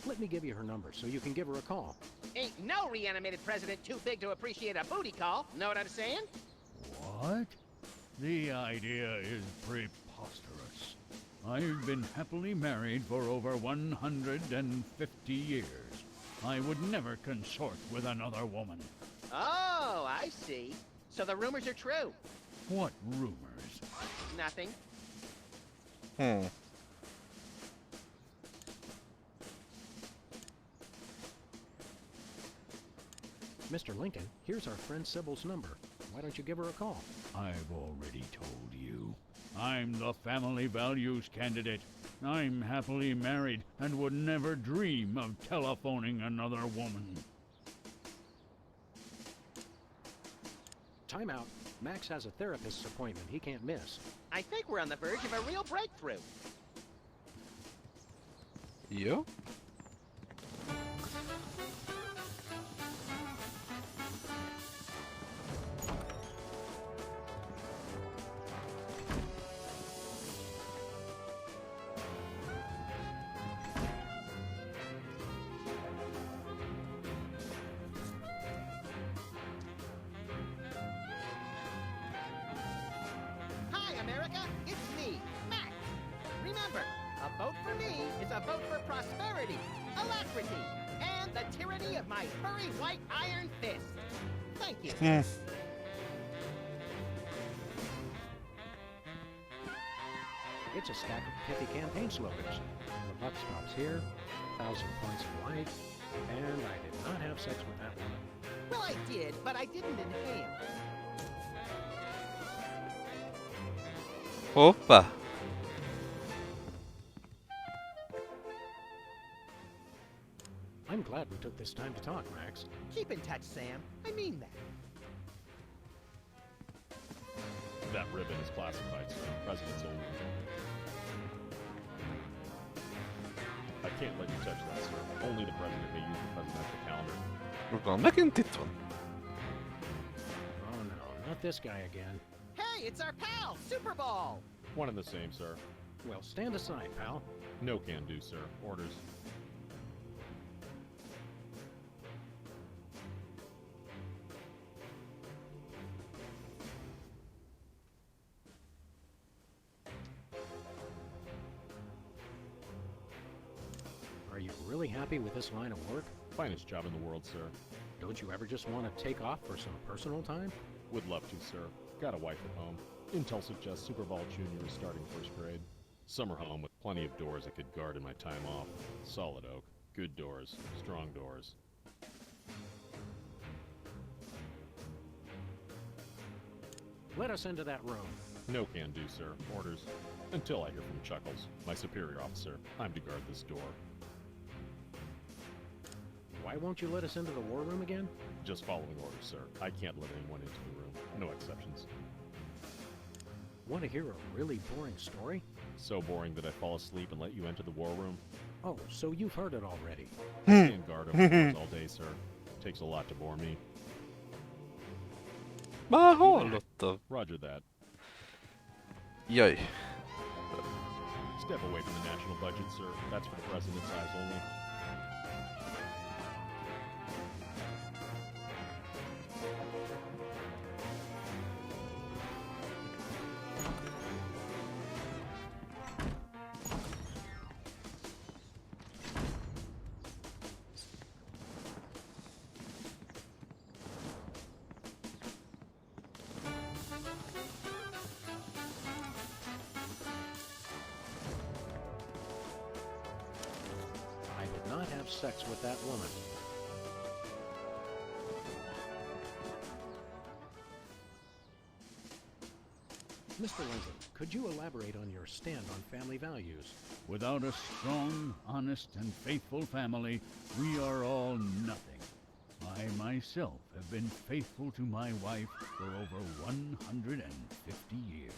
Speaker 3: Let me give you her number so you can give her a call.
Speaker 4: Ain't no reanimated president too big to appreciate a booty call. Know what I'm saying?
Speaker 13: What? The idea is preposterous. I've been happily married for over 150 years. I would never consort with another woman.
Speaker 4: Oh, I see. So the rumors are true.
Speaker 13: What rumors?
Speaker 4: Nothing.
Speaker 3: Mr. Lincoln, here's our friend Sybil's number. Why don't you give her a call?
Speaker 13: I've already told you. I'm the family values candidate. I'm happily married and would never dream of telephoning another woman.
Speaker 3: Time out. Max has a therapist's appointment he can't miss.
Speaker 4: I think we're on the verge of a real breakthrough.
Speaker 1: Jó.
Speaker 4: Hi, America. It's me, Max. Remember, a vote for me is a vote for prosperity, alacrity, and the tyranny of my furry white iron fist. Thank you.
Speaker 3: It's a stack of pithy campaign slogans. The buck stops here, 1,000 points in life, and I did not have sex with that woman.
Speaker 4: Well, I did, but I didn't inhale.
Speaker 1: Hoppa.
Speaker 3: I'm glad we took this time to talk, Max.
Speaker 4: Keep in touch, Sam. I mean that.
Speaker 6: That ribbon is classified, sir. President's only. I can't let you touch that, sir. Only the president may use the presidential calendar.
Speaker 1: Van megint itt van.
Speaker 3: Oh no, not this guy again.
Speaker 4: Hey, it's our pal, Super Ball.
Speaker 6: One and the same, sir.
Speaker 3: Well, stand aside, pal.
Speaker 6: No can do, sir. Orders.
Speaker 3: Are you really happy with this line of work?
Speaker 6: Finest job in the world, sir.
Speaker 3: Don't you ever just want to take off for some personal time?
Speaker 6: Would love to, sir. Got a wife at home. Intel suggests Super Ball Jr. is starting first grade. Summer home with plenty of doors I could guard in my time off. Solid oak. Good doors. Strong doors.
Speaker 3: Let us into that room.
Speaker 6: No can do, sir. Orders. Until I hear from Chuckles, my superior officer. I'm to guard this door.
Speaker 3: Why won't you let us into the war room again?
Speaker 6: Just following orders, sir. I can't let anyone into the room. No exceptions.
Speaker 3: Want to hear a really boring story?
Speaker 6: So boring that I fall asleep and let you enter the war room?
Speaker 3: Oh, so you've heard it already.
Speaker 6: I stand guard over doors all day, sir. Takes a lot to bore me.
Speaker 1: Már hallottam.
Speaker 6: Roger that.
Speaker 1: Jaj.
Speaker 6: Step away from the national budget, sir. That's for the president's eyes only.
Speaker 3: I did not have sex with that woman. Mr. Lincoln, could you elaborate on your stand on family values?
Speaker 13: Without a strong, honest, and faithful family, we are all nothing. I myself have been faithful to my wife for over 150 years.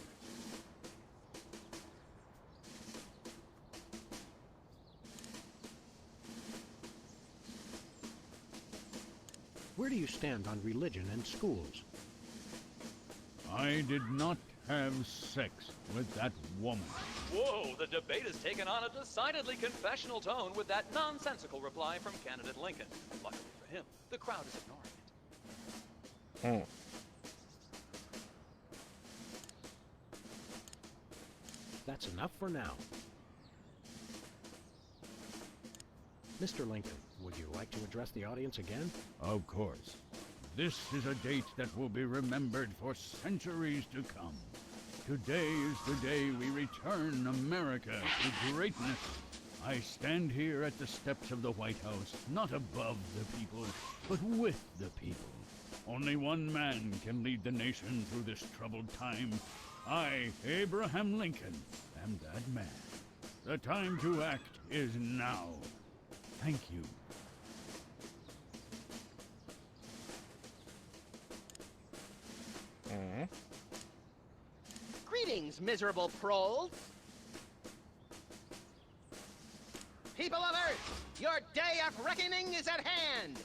Speaker 3: Where do you stand on religion and schools?
Speaker 13: I did not have sex with that woman.
Speaker 14: Whoa, the debate has taken on a decidedly confessional tone with that nonsensical reply from candidate Lincoln. Luckily for him, the crowd is ignoring it.
Speaker 3: That's enough for now. Mr. Lincoln, would you like to address the audience again?
Speaker 13: Of course. This is a date that will be remembered for centuries to come. Today is the day we return America to greatness. I stand here at the steps of the White House, not above the people, but with the people. Only one man can lead the nation through this troubled time. I, Abraham Lincoln, am that man. The time to act is now. Thank you.
Speaker 4: Greetings, miserable proles. People of Earth, your day of reckoning is at hand!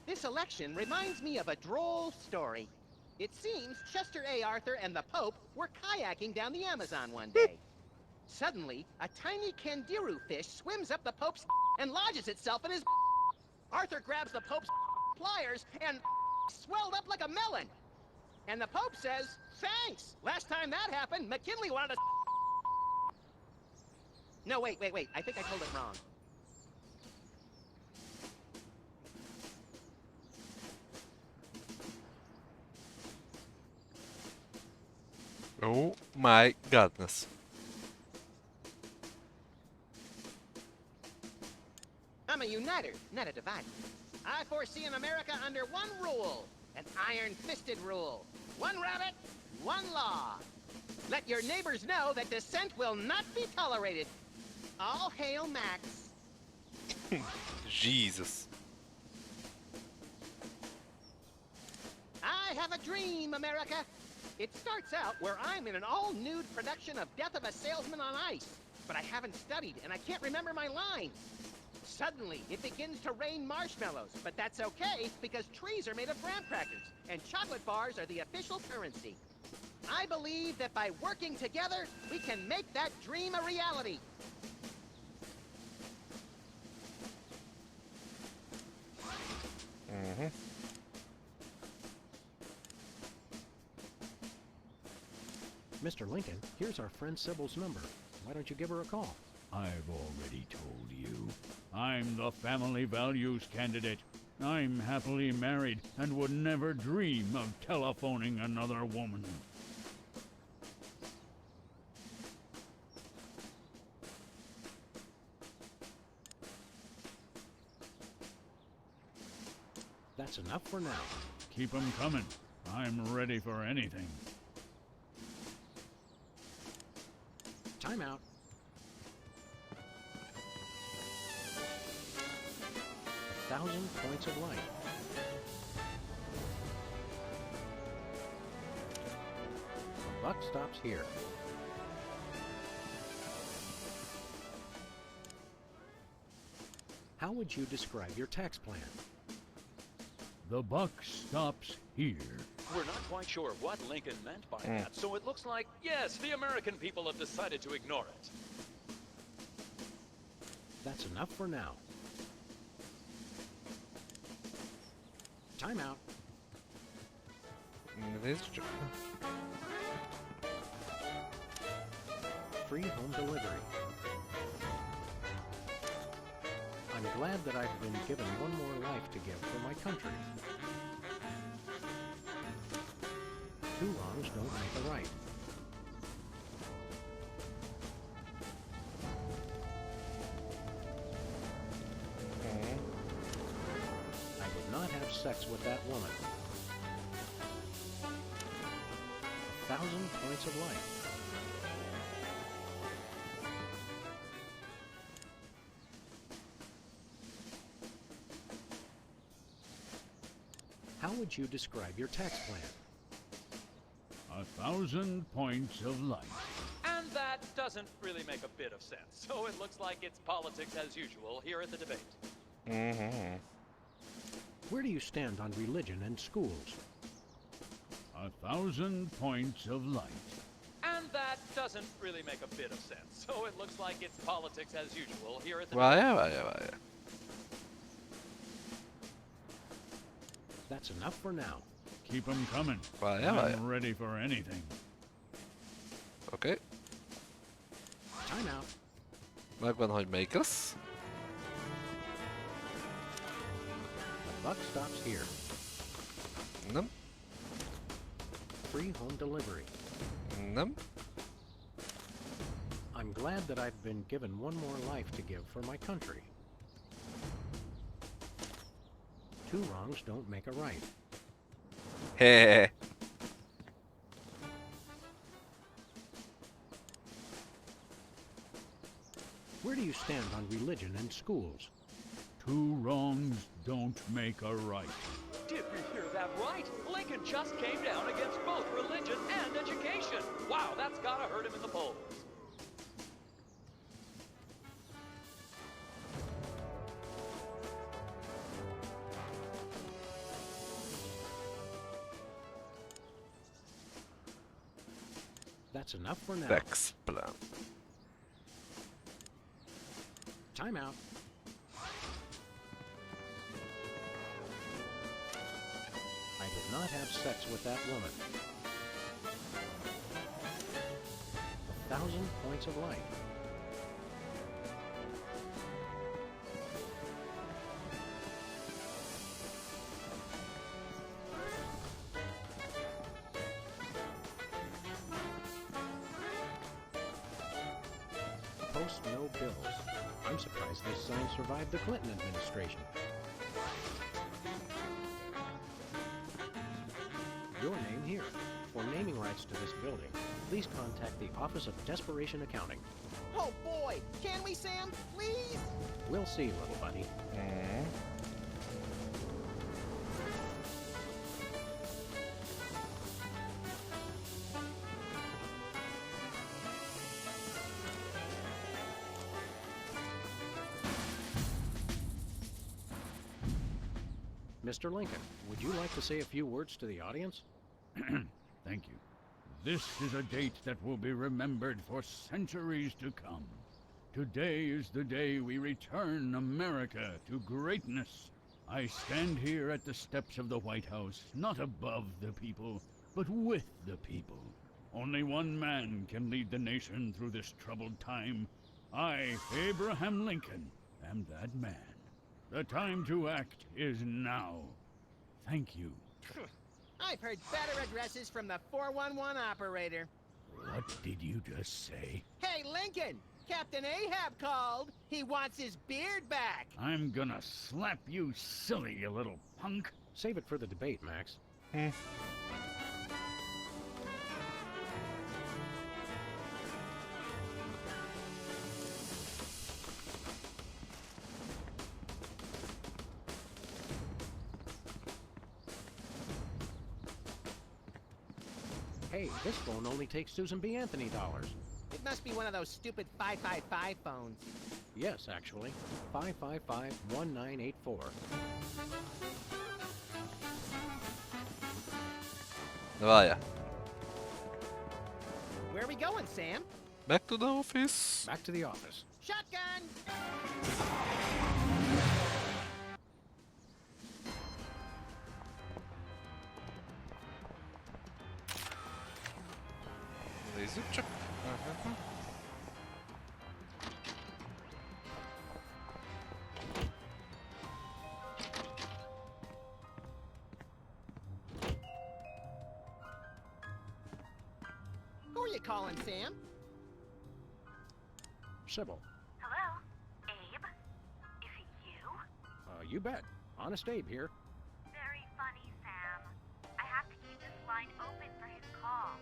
Speaker 4: This election reminds me of a droll story. It seems Chester A. Arthur and the Pope were kayaking down the Amazon one day. Suddenly, a tiny kangaroo fish swims up the Pope's and lodges itself in his. Arthur grabs the Pope's pliers and swelled up like a melon. And the Pope says, "Thanks! Last time that happened, McKinley wanted to." No, wait. I think I told it wrong.
Speaker 1: Oh my goodness.
Speaker 4: I'm a uniter, not a divider. I foresee an America under one rule, an iron-fisted rule. One rabbit, one law. Let your neighbors know that dissent will not be tolerated. All hail Max.
Speaker 1: Jesus.
Speaker 4: I have a dream, America. It starts out where I'm in an all-nude production of Death of a Salesman on Ice, but I haven't studied and I can't remember my lines. Suddenly, it begins to rain marshmallows, but that's okay because trees are made of graham crackers and chocolate bars are the official currency. I believe that by working together, we can make that dream a reality.
Speaker 1: Mm-hmm.
Speaker 3: Mr. Lincoln, here's our friend Sybil's number. Why don't you give her a call?
Speaker 13: I've already told you. I'm the family values candidate. I'm happily married and would never dream of telephoning another woman.
Speaker 3: That's enough for now.
Speaker 13: Keep 'em coming. I'm ready for anything.
Speaker 3: Time out. A 1,000 points of light. The buck stops here. How would you describe your tax plan?
Speaker 13: The buck stops here.
Speaker 14: We're not quite sure what Lincoln meant by that, so it looks like, yes, the American people have decided to ignore it.
Speaker 3: That's enough for now. Time out.
Speaker 1: It is true.
Speaker 3: Free home delivery. I'm glad that I've been given one more life to give for my country. Two wrongs don't make a right. I would not have sex with that woman. 1,000 points of light. How would you describe your tax plan?
Speaker 13: 1,000 points of light.
Speaker 14: And that doesn't really make a bit of sense, so it looks like it's politics as usual here at the debate.
Speaker 1: Mm-hmm.
Speaker 3: Where do you stand on religion and schools?
Speaker 13: 1,000 points of light.
Speaker 14: And that doesn't really make a bit of sense, so it looks like it's politics as usual here at the
Speaker 1: Vaya.
Speaker 3: That's enough for now.
Speaker 13: Keep 'em coming.
Speaker 1: Vaya.
Speaker 13: I'm ready for anything.
Speaker 1: Oké.
Speaker 3: Time out.
Speaker 1: Megvan, hogy melyik lesz.
Speaker 3: The buck stops here.
Speaker 1: Nem.
Speaker 3: Free home delivery.
Speaker 1: Nem.
Speaker 3: I'm glad that I've been given one more life to give for my country. Two wrongs don't make a right.
Speaker 1: Hehehe.
Speaker 3: Where do you stand on religion and schools?
Speaker 13: Two wrongs don't make a right.
Speaker 14: Did we hear that right? Lincoln just came down against both religion and education. Wow, that's gotta hurt him in the polls.
Speaker 3: That's enough for now.
Speaker 1: Sexplan.
Speaker 3: Time out. I did not have sex with that woman. 1,000 points of light. Post no bills. I'm surprised this sign survived the Clinton administration. Your name here. For naming rights to this building, please contact the Office of Desperation Accounting.
Speaker 4: Oh boy! Can we, Sam? Please?
Speaker 3: We'll see, little buddy. Mr. Lincoln, would you like to say a few words to the audience?
Speaker 13: Thank you. This is a date that will be remembered for centuries to come. Today is the day we return America to greatness. I stand here at the steps of the White House, not above the people, but with the people. Only one man can lead the nation through this troubled time. I, Abraham Lincoln, am that man. The time to act is now. Thank you.
Speaker 4: I've heard better addresses from the 411 operator.
Speaker 13: What did you just say?
Speaker 4: Hey, Lincoln! Captain Ahab called. He wants his beard back.
Speaker 13: I'm gonna slap you silly, you little punk.
Speaker 3: Save it for the debate, Max. Hey, this phone only takes Susan B. Anthony dollars.
Speaker 4: It must be one of those stupid 555 phones.
Speaker 3: Yes, actually. 555-1984.
Speaker 1: Várjál.
Speaker 4: Where are we going, Sam?
Speaker 1: Back to the office.
Speaker 3: Back to the office.
Speaker 4: Shotgun!
Speaker 1: Nézzük csak.
Speaker 4: Who are you calling, Sam?
Speaker 3: Sybil.
Speaker 15: Hello? Abe? Is it you?
Speaker 3: You bet. Honest Abe here.
Speaker 15: Very funny, Sam. I have to keep this line open for his call.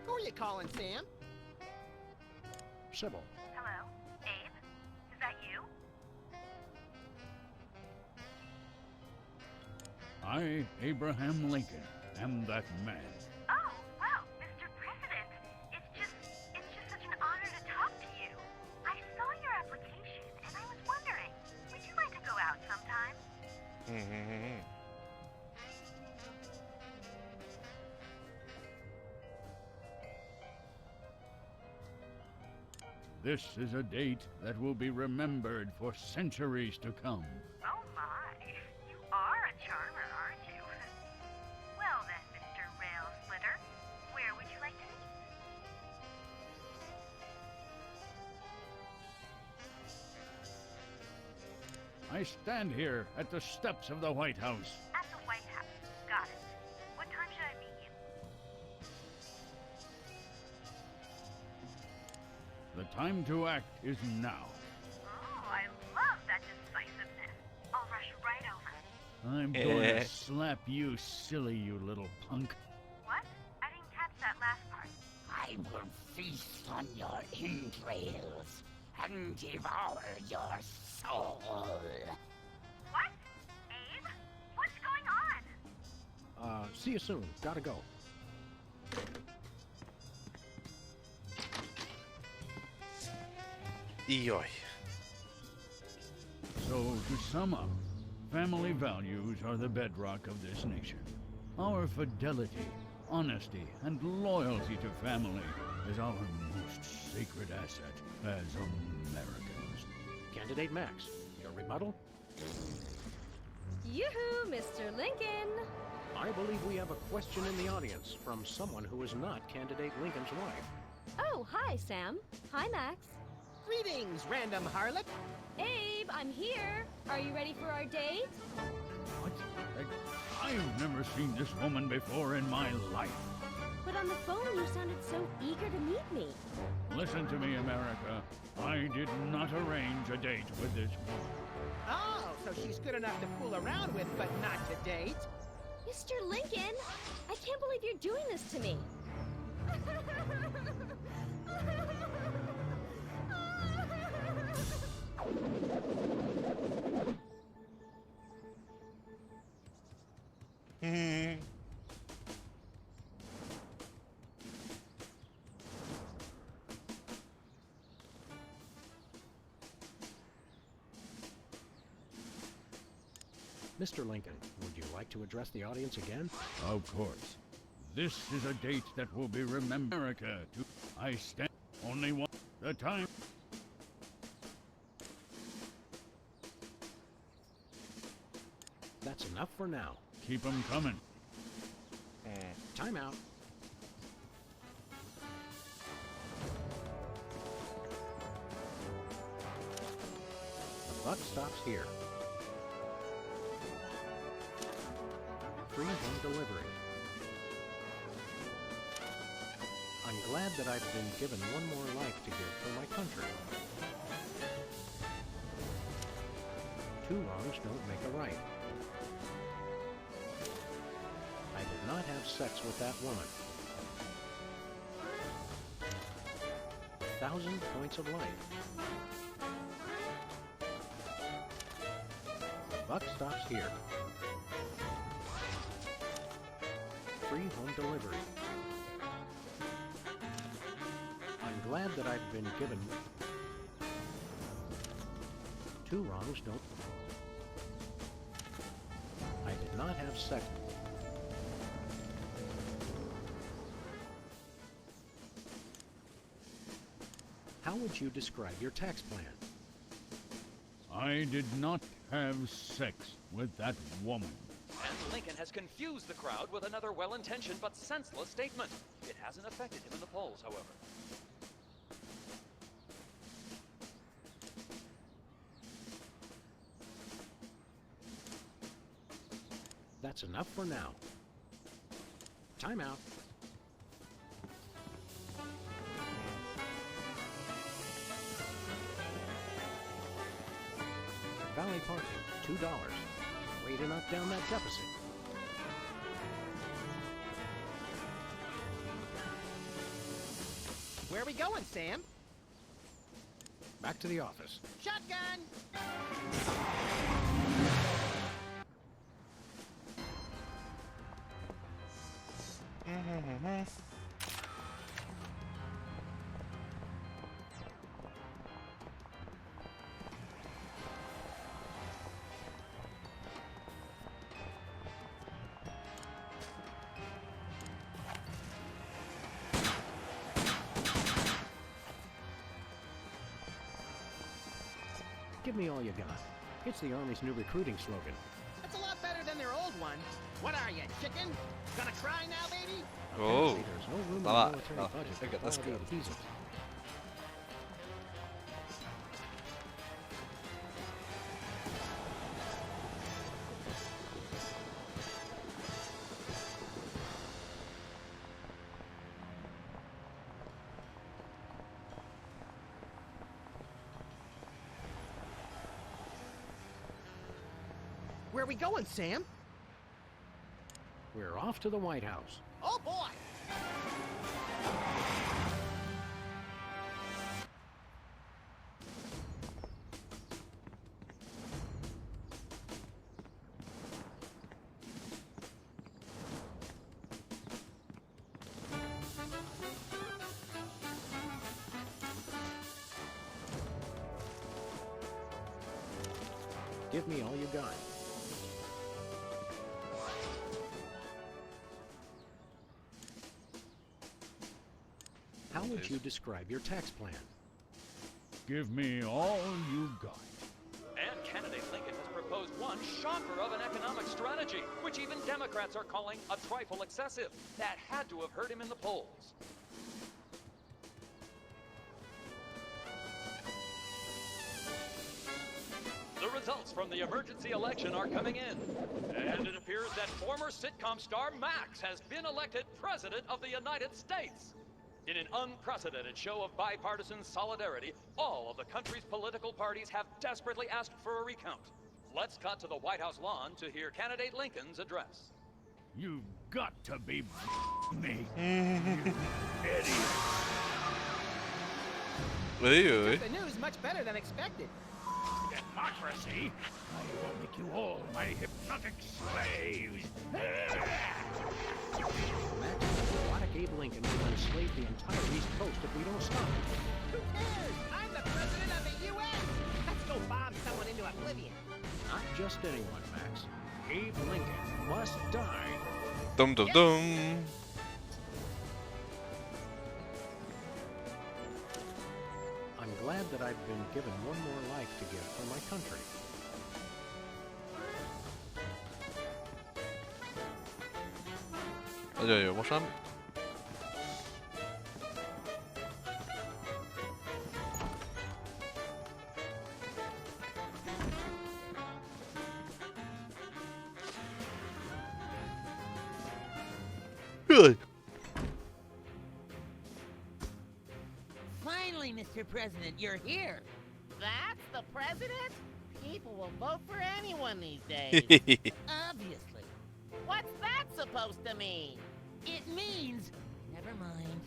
Speaker 4: Who are you calling, Sam?
Speaker 3: Sybil.
Speaker 15: Hello? Abe? Is that you?
Speaker 13: I, Abraham Lincoln, am that man.
Speaker 15: Oh, wow, Mr. President. It's just such an honor to talk to you. I saw your application, and I was wondering, would you like to go out sometime?
Speaker 13: This is a date that will be remembered for centuries to come.
Speaker 15: Oh my, you are a charmer, aren't you? Well then, Mr. Rail Splitter, where would you like to meet?
Speaker 13: I stand here at the steps of the White House.
Speaker 15: At the White House. Got it. What time should I meet you?
Speaker 13: The time to act is now.
Speaker 15: Oh, I love that decisiveness. I'll rush right over.
Speaker 13: I'm going to slap you silly, you little punk.
Speaker 15: What? I didn't catch that last part.
Speaker 2: I will feast on your entrails and devour your soul.
Speaker 15: What? Abe? What's going on?
Speaker 3: See you soon. Gotta go.
Speaker 1: Jaj.
Speaker 13: So, to sum up, Family values are the bedrock of this nation. Our fidelity, honesty, and loyalty to family is our most sacred asset as Americans.
Speaker 3: Candidate Max, your rebuttal?
Speaker 12: Yoo-hoo, Mr. Lincoln!
Speaker 3: I believe we have a question in the audience from someone who is not Candidate Lincoln's wife.
Speaker 12: Oh, hi, Sam. Hi, Max.
Speaker 4: Greetings, random harlot.
Speaker 12: Abe, I'm here. Are you ready for our date?
Speaker 13: What? I've never seen this woman before in my life.
Speaker 12: But on the phone, you sounded so eager to meet me.
Speaker 13: Listen to me, America. I did not arrange a date with this woman.
Speaker 4: Oh, so she's good enough to fool around with, but not to date?
Speaker 12: Mr. Lincoln, I can't believe you're doing this to me.
Speaker 3: Mr. Lincoln, would you like to address the audience again?
Speaker 13: Of course. This is a date that will be remembered. America, I stand only one. The time.
Speaker 3: That's enough for now.
Speaker 13: Keep 'em coming.
Speaker 3: Time out. The buck stops here. Free home delivery. I'm glad that I've been given one more life to give for my country. Two wrongs don't make a right. I did not have sex with that woman. 1,000 points of life. The buck stops here. Free home delivery. I'm glad that I've been given. Two wrongs don't. I did not have sex. How would you describe your tax plan?
Speaker 13: I did not have sex with that woman.
Speaker 14: And Lincoln has confused the crowd with another well-intentioned but senseless statement. It hasn't affected him in the polls, however.
Speaker 3: That's enough for now. Time out. Valley parking, $2. Way to knock down that deficit.
Speaker 4: Where are we going, Sam?
Speaker 3: Back to the office.
Speaker 4: Shotgun!
Speaker 3: Give me all you got. It's the Army's new recruiting slogan.
Speaker 4: That's a lot better than their old one. What are you, chicken? Gonna cry now, baby?
Speaker 1: Oh,
Speaker 3: Apparently there's no room in
Speaker 1: ah,
Speaker 3: the military
Speaker 1: ah,
Speaker 3: budget for
Speaker 1: look at this
Speaker 3: quality
Speaker 1: guy.
Speaker 3: adhesives.
Speaker 4: Where are we going, Sam?
Speaker 3: We're off to the White House.
Speaker 4: Oh, boy!
Speaker 3: Give me all you got. How would you describe your tax plan?
Speaker 13: Give me all you got.
Speaker 14: And candidate Lincoln has proposed one shocker of an economic strategy, which even Democrats are calling a trifle excessive. That had to have hurt him in the polls. The results from the emergency election are coming in. And it appears that former sitcom star Max has been elected President of the United States. In an unprecedented show of bipartisan solidarity, all of the country's political parties have desperately asked for a recount. Let's cut to the White House lawn to hear candidate Lincoln's address.
Speaker 13: You've got to be me, you idiot.
Speaker 4: Took the news much better than expected.
Speaker 13: Democracy? I will make you all my hypnotic slaves.
Speaker 3: Robotic Abe Lincoln will enslave the entire East Coast if we don't stop it.
Speaker 4: Who cares? I'm the president of the U.S. Let's go bomb someone into oblivion.
Speaker 3: Not just anyone, Max. Abe Lincoln must die.
Speaker 1: Dum dum dum.
Speaker 3: I'm glad that I've been given one more life to give for my country.
Speaker 1: Nagyon jó, most már...
Speaker 16: Finally, Mr. President, you're here.
Speaker 4: That's the president? People will vote for anyone these days.
Speaker 16: Obviously.
Speaker 4: What's that supposed to mean?
Speaker 16: It means... Never mind.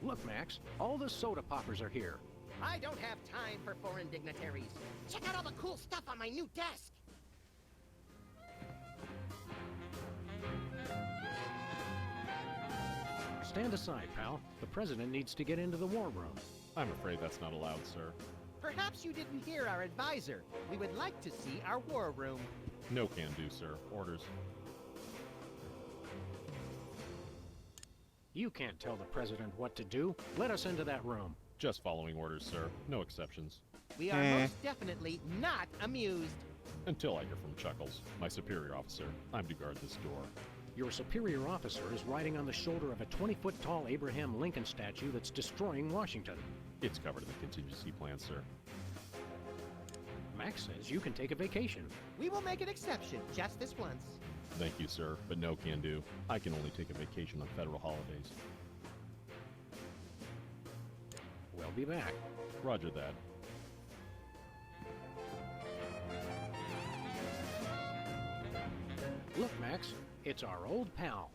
Speaker 3: Look, Max, all the soda poppers are here.
Speaker 4: I don't have time for foreign dignitaries. Check out all the cool stuff on my new desk.
Speaker 3: Stand aside, pal. The president needs to get into the war room.
Speaker 6: I'm afraid that's not allowed, sir.
Speaker 4: Perhaps you didn't hear our advisor. We would like to see our war room.
Speaker 6: No can do, sir. Orders.
Speaker 3: You can't tell the president what to do. Let us into that room.
Speaker 6: Just following orders, sir. No exceptions.
Speaker 4: We are most definitely not amused.
Speaker 6: Until I hear from Chuckles, my superior officer. I'm to guard this door.
Speaker 3: Your superior officer is riding on the shoulder of a 20-foot-tall Abraham Lincoln statue that's destroying Washington.
Speaker 6: It's covered in the contingency plan, sir.
Speaker 3: Max says you can take a vacation.
Speaker 4: We will make an exception just this once.
Speaker 6: Thank you, sir, but no can do. I can only take a vacation on federal holidays.
Speaker 3: We'll be back.
Speaker 6: Roger that.
Speaker 3: Look, Max, it's our old pal.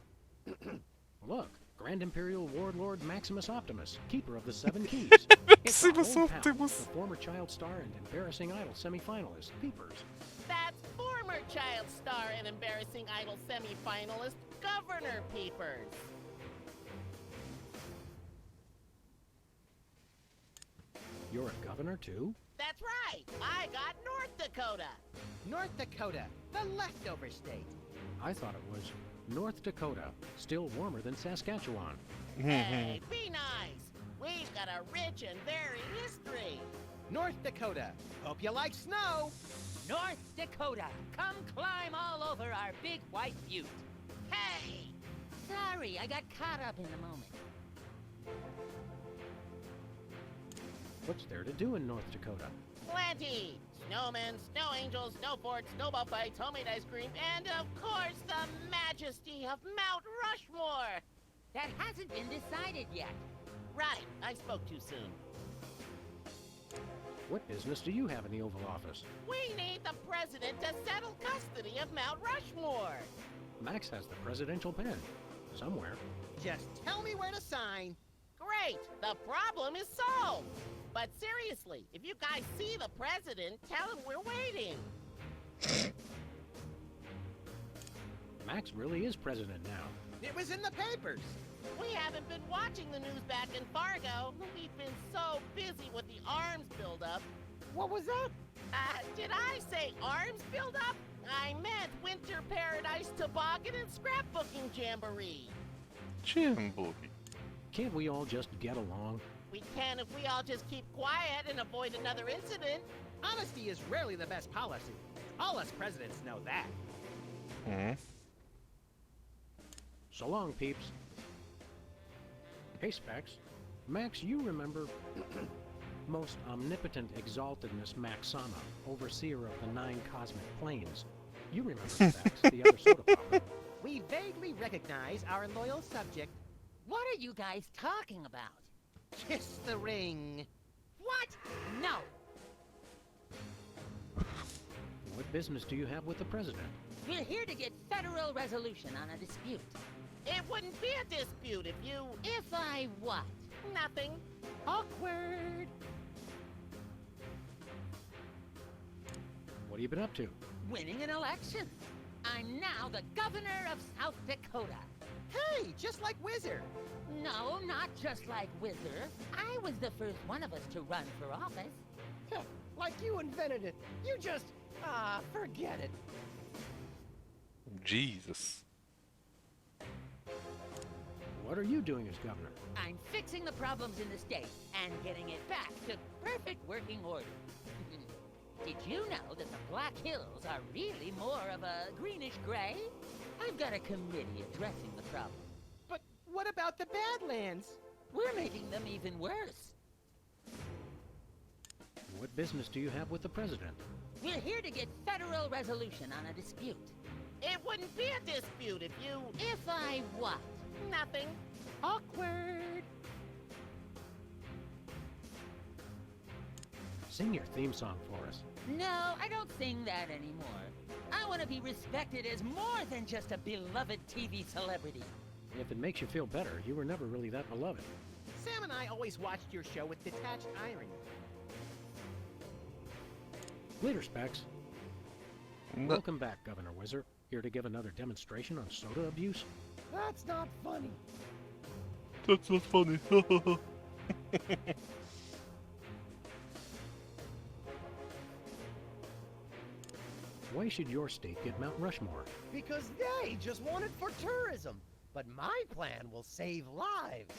Speaker 3: Look, Grand Imperial Warlord Maximus Optimus, keeper of the Seven Keys. It's our old pal, the former child star and embarrassing idol semifinalist, Peepers.
Speaker 4: That's former child star and embarrassing idol semi-finalist, Governor Peepers.
Speaker 3: You're a governor, too?
Speaker 4: That's right! I got North Dakota! North Dakota, the leftover state.
Speaker 3: I thought it was North Dakota, still warmer than Saskatchewan.
Speaker 4: Hey, be nice! We've got a rich and varied history. North Dakota, hope you like snow!
Speaker 16: North Dakota, come climb all over our big white butte. Hey! Sorry, I got caught up in the moment.
Speaker 3: What's there to do in North Dakota?
Speaker 4: Plenty! Snowmen, snow angels, snow forts, snowball fights, homemade ice cream, and of course the majesty of Mount Rushmore!
Speaker 16: That hasn't been decided yet.
Speaker 4: Right, I spoke too soon.
Speaker 3: What business do you have in the Oval Office?
Speaker 4: We need the president to settle custody of Mount Rushmore!
Speaker 3: Max has the presidential pen. Somewhere.
Speaker 4: Just tell me where to sign. Great! The problem is solved! But seriously, if you guys see the president, tell him we're waiting.
Speaker 3: Max really is president now.
Speaker 4: It was in the papers. We haven't been watching the news back in Fargo. We've been so busy with the arms buildup.
Speaker 11: What was that?
Speaker 4: Did I say arms buildup? I meant Winter Paradise Toboggan and Scrapbooking Jamboree.
Speaker 1: Jamboree.
Speaker 3: Can't we all just get along?
Speaker 4: We can if we all just keep quiet and avoid another incident. Honesty is rarely the best policy. All us presidents know that.
Speaker 1: Mm-hmm.
Speaker 3: So long, peeps. Hey, Specs. Max, you remember most omnipotent exaltedness Maxama, overseer of the 9 cosmic planes. You remember Specs, the other soda popper.
Speaker 4: We vaguely recognize our loyal subject.
Speaker 16: What are you guys talking about?
Speaker 4: Kiss the ring.
Speaker 16: What? No.
Speaker 3: What business do you have with the president?
Speaker 16: We're here to get federal resolution on a dispute.
Speaker 4: It wouldn't be a dispute if you...
Speaker 16: If I what?
Speaker 4: Nothing.
Speaker 3: Awkward. What have you been up to?
Speaker 16: Winning an election. I'm now the governor of South Dakota.
Speaker 4: Hey, just like Wizard.
Speaker 16: No, not just like Wizard. I was the first one of us to run for office.
Speaker 11: Like you invented it. You just... forget it.
Speaker 1: Jesus.
Speaker 3: What are you doing as governor?
Speaker 16: I'm fixing the problems in the state and getting it back to perfect working order. Did you know that the Black Hills are really more of a greenish gray? I've got a committee addressing the problem.
Speaker 4: But what about the Badlands?
Speaker 16: We're making them even worse.
Speaker 3: What business do you have with the president?
Speaker 16: We're here to get federal resolution on a dispute.
Speaker 4: It wouldn't be a dispute if you...
Speaker 16: If I what?
Speaker 4: Nothing.
Speaker 16: Awkward.
Speaker 3: Sing your theme song for us.
Speaker 16: No, I don't sing that anymore. I want to be respected as more than just a beloved TV celebrity.
Speaker 3: If it makes you feel better, you were never really that beloved.
Speaker 4: Sam and I always watched your show with detached irony.
Speaker 3: Later, Specs. Welcome back, Governor Wizard. Here to give another demonstration on soda abuse?
Speaker 11: That's not funny.
Speaker 1: That's not funny.
Speaker 3: Why should your state get Mount Rushmore?
Speaker 11: Because they just want it for tourism. But my plan will save lives.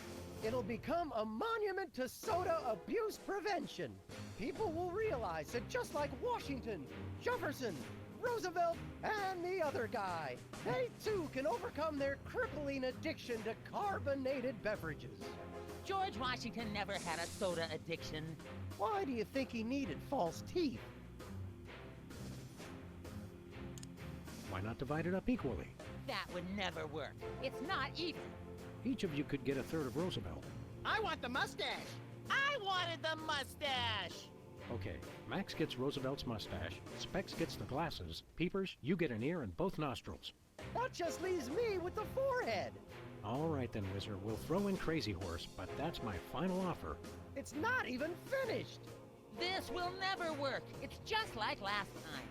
Speaker 11: It'll become a monument to soda abuse prevention. People will realize that just like Washington, Jefferson, Roosevelt, and the other guy, they too can overcome their crippling addiction to carbonated beverages.
Speaker 16: George Washington never had a soda addiction.
Speaker 11: Why do you think he needed false teeth?
Speaker 3: Why not divide it up equally?
Speaker 16: That would never work. It's not even.
Speaker 3: Each of you could get a third of Roosevelt.
Speaker 4: I want the mustache. I wanted the mustache.
Speaker 3: Okay, Max gets Roosevelt's mustache, Specs gets the glasses, Peepers, you get an ear and both nostrils.
Speaker 11: That just leaves me with the forehead.
Speaker 3: All right then, Wizard, we'll throw in Crazy Horse, but that's my final offer.
Speaker 11: It's not even finished.
Speaker 16: This will never work. It's just like last time.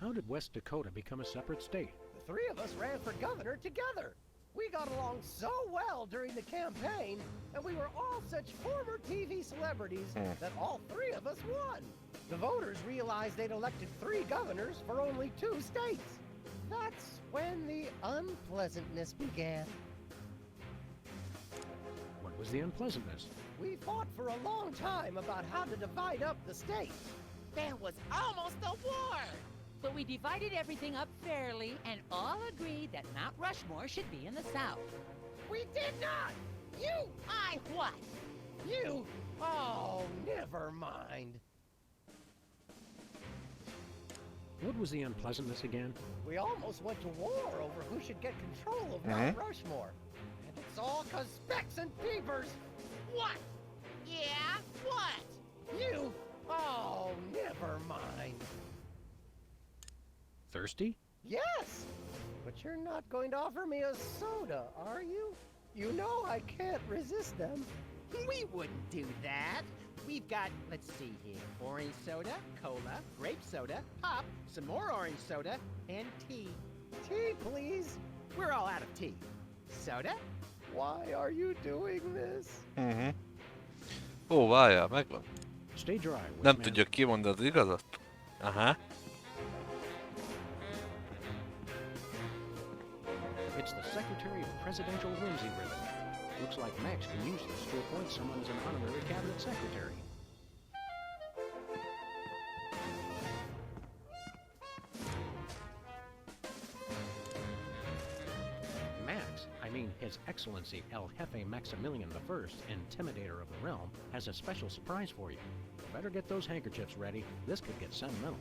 Speaker 3: How did West Dakota become a separate state?
Speaker 11: The three of us ran for governor together. We got along so well during the campaign, and we were all such former TV celebrities that all three of us won. The voters realized they'd elected 3 governors for only 2 states. That's when the unpleasantness began.
Speaker 3: What was the unpleasantness?
Speaker 11: We fought for a long time about how to divide up the states.
Speaker 4: There was almost a war.
Speaker 16: But we divided everything up fairly and all agreed that Mount Rushmore should be in the South.
Speaker 4: We did not. You.
Speaker 16: I what?
Speaker 11: You? Oh, never mind.
Speaker 3: What was the unpleasantness again?
Speaker 11: We almost went to war over who should get control of Mount Rushmore. And it's all 'cause Specs and Peepers.
Speaker 4: What? Yeah, what?
Speaker 11: You? Oh, never mind.
Speaker 3: Thirsty?
Speaker 11: Yes! But you're not going to offer me a soda, are you? You know I can't resist them.
Speaker 4: We wouldn't do that. We've got, let's see here, orange soda, cola, grape soda, pop, some more orange soda, and tea.
Speaker 11: Tea, please.
Speaker 4: We're all out of tea. Soda?
Speaker 11: Why are you doing this?
Speaker 1: Ó, várjál, megvan.
Speaker 3: Stay dry,
Speaker 1: Nem tudja kimondani az igazat? Aha.
Speaker 3: It's the Secretary of Presidential Whimsy ribbon. Looks like Max can use this to appoint someone as an honorary cabinet secretary. His Excellency El Jefe Maximilian I, Intimidator of the Realm, has a special surprise for you. Better get those handkerchiefs ready. This could get sentimental.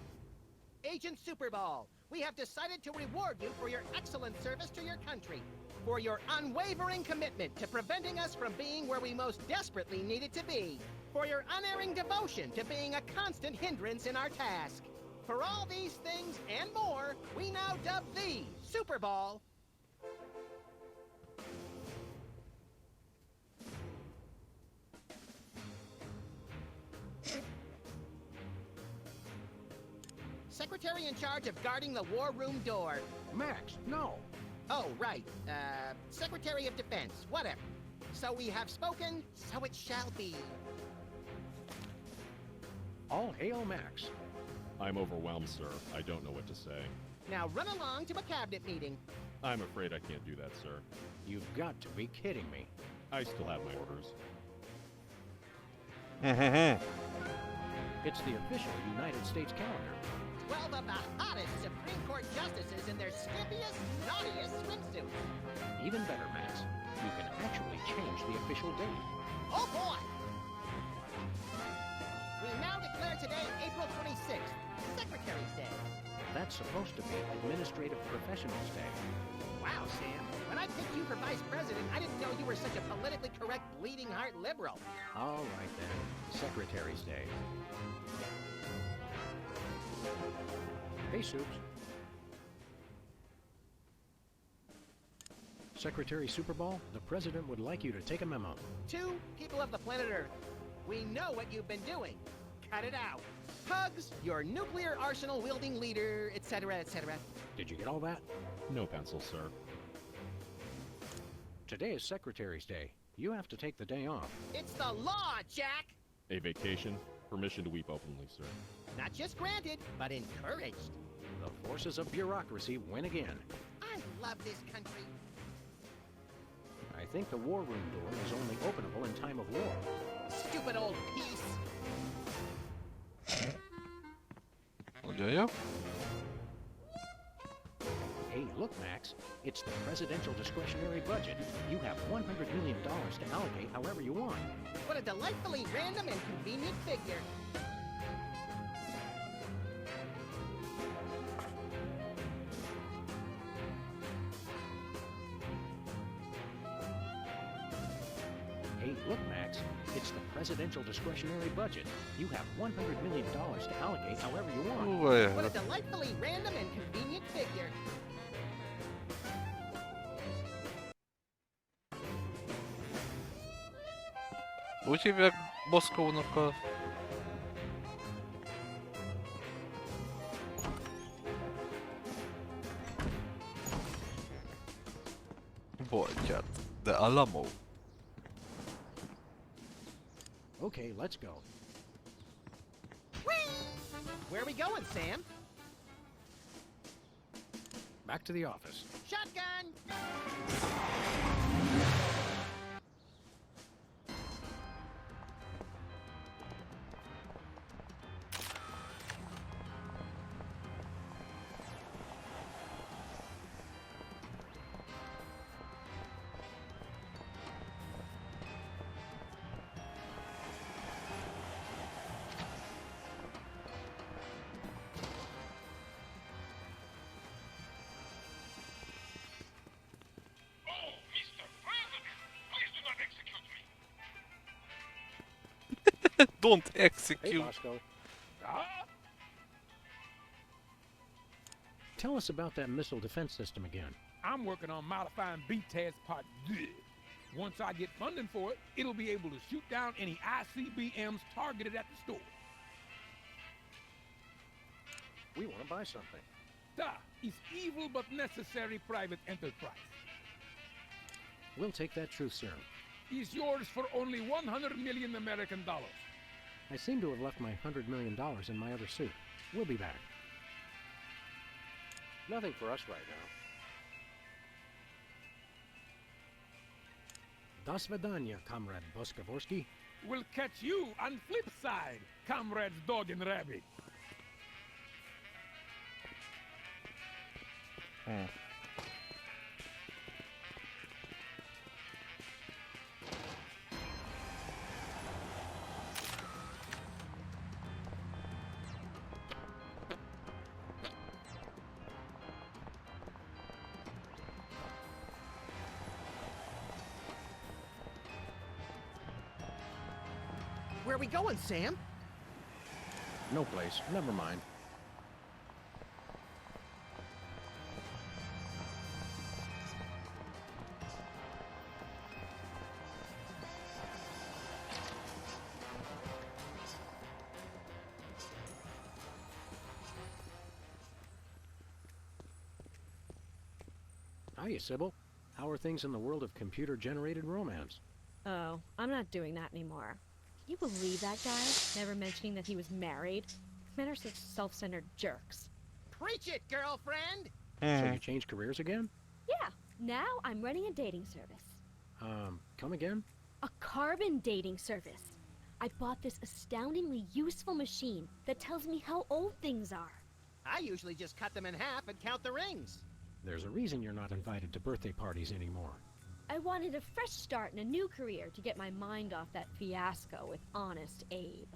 Speaker 4: Agent Superball, we have decided to reward you for your excellent service to your country, for your unwavering commitment to preventing us from being where we most desperately needed to be, for your unerring devotion to being a constant hindrance in our task. For all these things and more, we now dub thee Superball. Secretary in charge of guarding the war room door.
Speaker 3: Max, no.
Speaker 4: Oh, right. Secretary of Defense, whatever. So we have spoken, so it shall be.
Speaker 3: All hail Max.
Speaker 6: I'm overwhelmed, sir. I don't know what to say.
Speaker 4: Now run along to a cabinet meeting.
Speaker 6: I'm afraid I can't do that, sir.
Speaker 3: You've got to be kidding me.
Speaker 6: I still have my orders.
Speaker 3: It's the official United States calendar.
Speaker 4: 12 of the hottest Supreme Court justices in their skimpiest, naughtiest swimsuits.
Speaker 3: Even better, Max. You can actually change the official date.
Speaker 4: Oh, boy! We now declare today April 26th, Secretary's Day.
Speaker 3: That's supposed to be Administrative Professionals Day.
Speaker 4: Wow, Sam. When I picked you for Vice President, I didn't know you were such a politically correct, bleeding heart liberal.
Speaker 3: All right, then. Secretary's Day. Hey, Soups. Secretary Superball, the President would like you to take a memo.
Speaker 4: To people of the planet Earth, we know what you've been doing. Cut it out. Hugs, your nuclear arsenal-wielding leader, etc., etc.
Speaker 3: Did you get all that?
Speaker 6: No pencil, sir.
Speaker 3: Today is Secretary's Day. You have to take the day off.
Speaker 4: It's the law, Jack!
Speaker 6: A vacation? Permission to weep openly, sir.
Speaker 4: Not just granted, but encouraged.
Speaker 3: The forces of bureaucracy win again.
Speaker 4: I love this country.
Speaker 3: I think the war room door is only openable in time of war.
Speaker 4: Stupid old piece. Hey, look, Max. It's the presidential discretionary budget. You have $100 million to allocate however you want. What a delightfully random and convenient figure. Hey, look, Max. It's the presidential discretionary budget. You have $100 million to allocate however you want. What a delightfully random and convenient figure.
Speaker 1: Úgy hívják Moszkónak a... boltját. De Alamo.
Speaker 3: Okay, let's go.
Speaker 4: Whee! Where are we going, Sam?
Speaker 3: Back to the office.
Speaker 4: Shotgun!
Speaker 1: Don't execute.
Speaker 3: Hey, Bosco. Tell us about that missile defense system again.
Speaker 7: I'm working on modifying BTAS Part D. Once I get funding for it, it'll be able to shoot down any ICBMs targeted at the store.
Speaker 3: We want to buy something.
Speaker 7: It's evil but necessary private enterprise.
Speaker 3: We'll take that truth serum.
Speaker 7: It's yours for only 100 million American dollars.
Speaker 3: I seem to have left my $100 million in my other suit. We'll be back. Nothing for us right now. Do svidaniya, Comrade Boskovorsky.
Speaker 7: We'll catch you on flip side, comrades Dog and Rabbit.
Speaker 4: Where are we going, Sam?
Speaker 3: No place. Never mind. Hiya, Sybil. How are things in the world of computer-generated romance?
Speaker 12: Oh, I'm not doing that anymore. Can you believe that guy? Never mentioning that he was married. Men are such self-centered jerks.
Speaker 4: Preach it, girlfriend!
Speaker 3: So you changed careers again?
Speaker 12: Yeah, now I'm running a dating service.
Speaker 3: Come again?
Speaker 12: A carbon dating service. I bought this astoundingly useful machine that tells me how old things are.
Speaker 4: I usually just cut them in half and count the rings.
Speaker 3: There's a reason you're not invited to birthday parties anymore.
Speaker 12: I wanted a fresh start in a new career to get my mind off that fiasco with Honest Abe.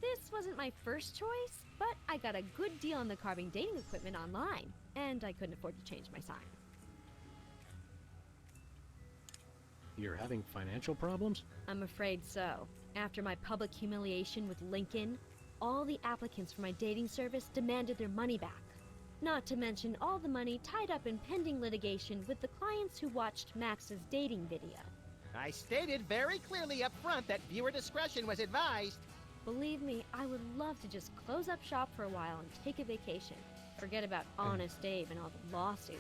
Speaker 12: This wasn't my first choice, but I got a good deal on the carbon dating equipment online, and I couldn't afford to change my sign.
Speaker 3: You're having financial problems?
Speaker 12: I'm afraid so. After my public humiliation with Lincoln, all the applicants for my dating service demanded their money back. Not to mention all the money tied up in pending litigation with the clients who watched Max's dating video.
Speaker 4: I stated very clearly up front that viewer discretion was advised.
Speaker 12: Believe me, I would love to just close up shop for a while and take a vacation. Forget about Honest Abe and all the lawsuits.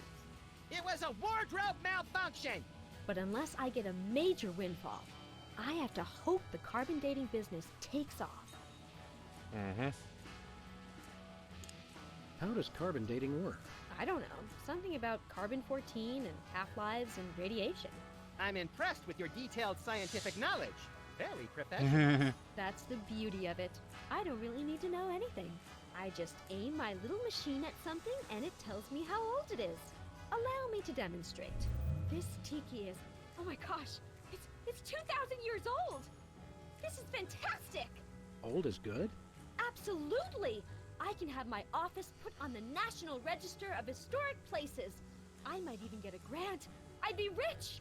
Speaker 4: It was a wardrobe malfunction!
Speaker 12: But unless I get a major windfall, I have to hope the carbon dating business takes off.
Speaker 3: How does carbon dating work?
Speaker 12: I don't know. Something about carbon-14 and half-lives and radiation.
Speaker 4: I'm impressed with your detailed scientific knowledge. Very professional.
Speaker 12: That's the beauty of it. I don't really need to know anything. I just aim my little machine at something and it tells me how old it is. Allow me to demonstrate. This tiki is... oh my gosh! It's 2,000 years old! This is fantastic!
Speaker 3: Old is good?
Speaker 12: Absolutely! I can have my office put on the National Register of Historic Places. I might even get a grant. I'd be rich!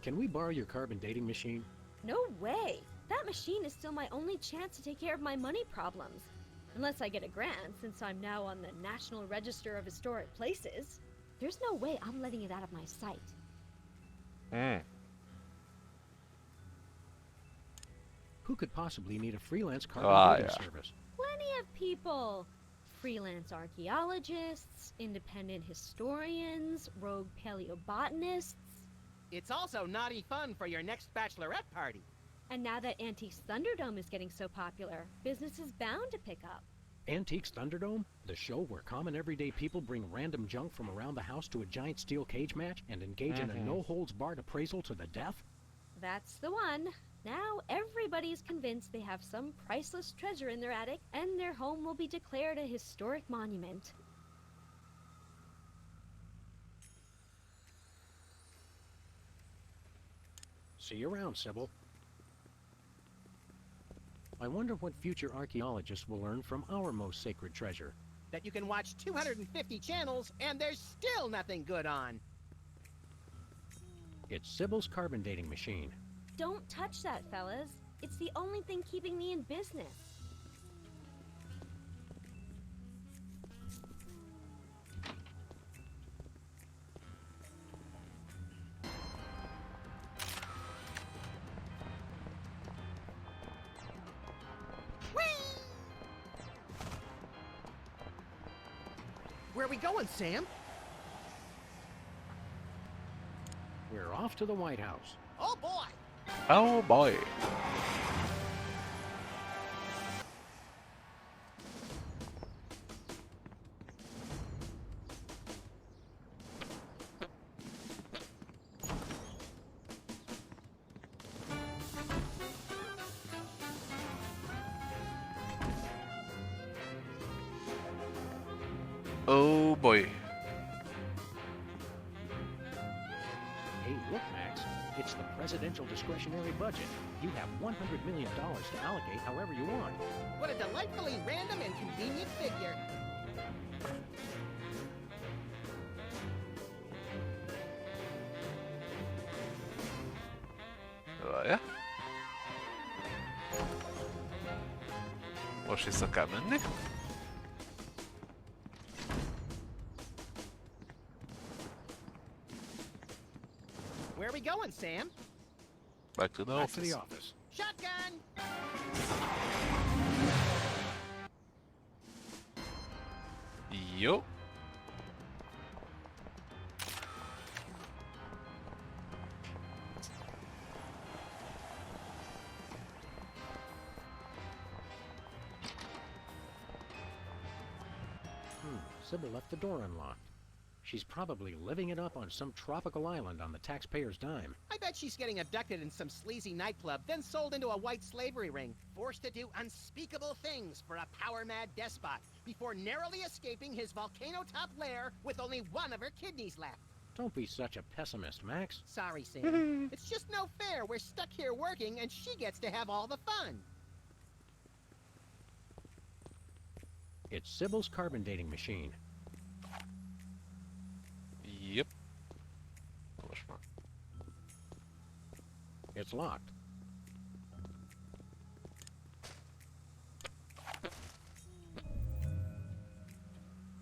Speaker 3: Can we borrow your carbon dating machine?
Speaker 12: No way! That machine is still my only chance to take care of my money problems. Unless I get a grant, since I'm now on the National Register of Historic Places. There's no way I'm letting it out of my sight.
Speaker 3: Who could possibly need a freelance carbon dating service?
Speaker 12: Plenty of people. Freelance archaeologists, independent historians, rogue paleobotanists.
Speaker 4: It's also naughty fun for your next bachelorette party.
Speaker 12: And now that Antiques Thunderdome is getting so popular, business is bound to pick up.
Speaker 3: Antiques Thunderdome? The show where common everyday people bring random junk from around the house to a giant steel cage match and engage in a no-holds-barred appraisal to the death?
Speaker 12: That's the one. Now everybody's convinced they have some priceless treasure in their attic, and their home will be declared a historic monument.
Speaker 3: See you around, Sybil. I wonder what future archaeologists will learn from our most sacred treasure.
Speaker 4: That you can watch 250 channels and there's still nothing good on.
Speaker 3: It's Sybil's carbon dating machine.
Speaker 12: Don't touch that, fellas. It's the only thing keeping me in business.
Speaker 4: Where are we going, Sam?
Speaker 3: We're off to the White House.
Speaker 4: Oh boy!
Speaker 1: Oh boy. boy.
Speaker 3: Hey, look, Max. It's the presidential discretionary budget. You have $100 million to allocate however you want.
Speaker 4: What a delightfully random and convenient figure.
Speaker 1: Várja. Most vissza kell menni.
Speaker 4: Where are we going, Sam?
Speaker 1: Back to the
Speaker 3: Back to
Speaker 1: office.
Speaker 3: the office.
Speaker 4: Shotgun!
Speaker 1: Jó.
Speaker 3: Sybil left the door unlocked. She's probably living it up on some tropical island on the taxpayer's dime.
Speaker 4: I bet she's getting abducted in some sleazy nightclub, then sold into a white slavery ring, forced to do unspeakable things for a power-mad despot, before narrowly escaping his volcano-top lair with only one of her kidneys left.
Speaker 3: Don't be such a pessimist, Max.
Speaker 4: Sorry, Sam. It's just no fair. We're stuck here working, and she gets to have all the fun.
Speaker 3: It's Sybil's carbon dating machine.
Speaker 1: Yep. Most már.
Speaker 3: It's locked.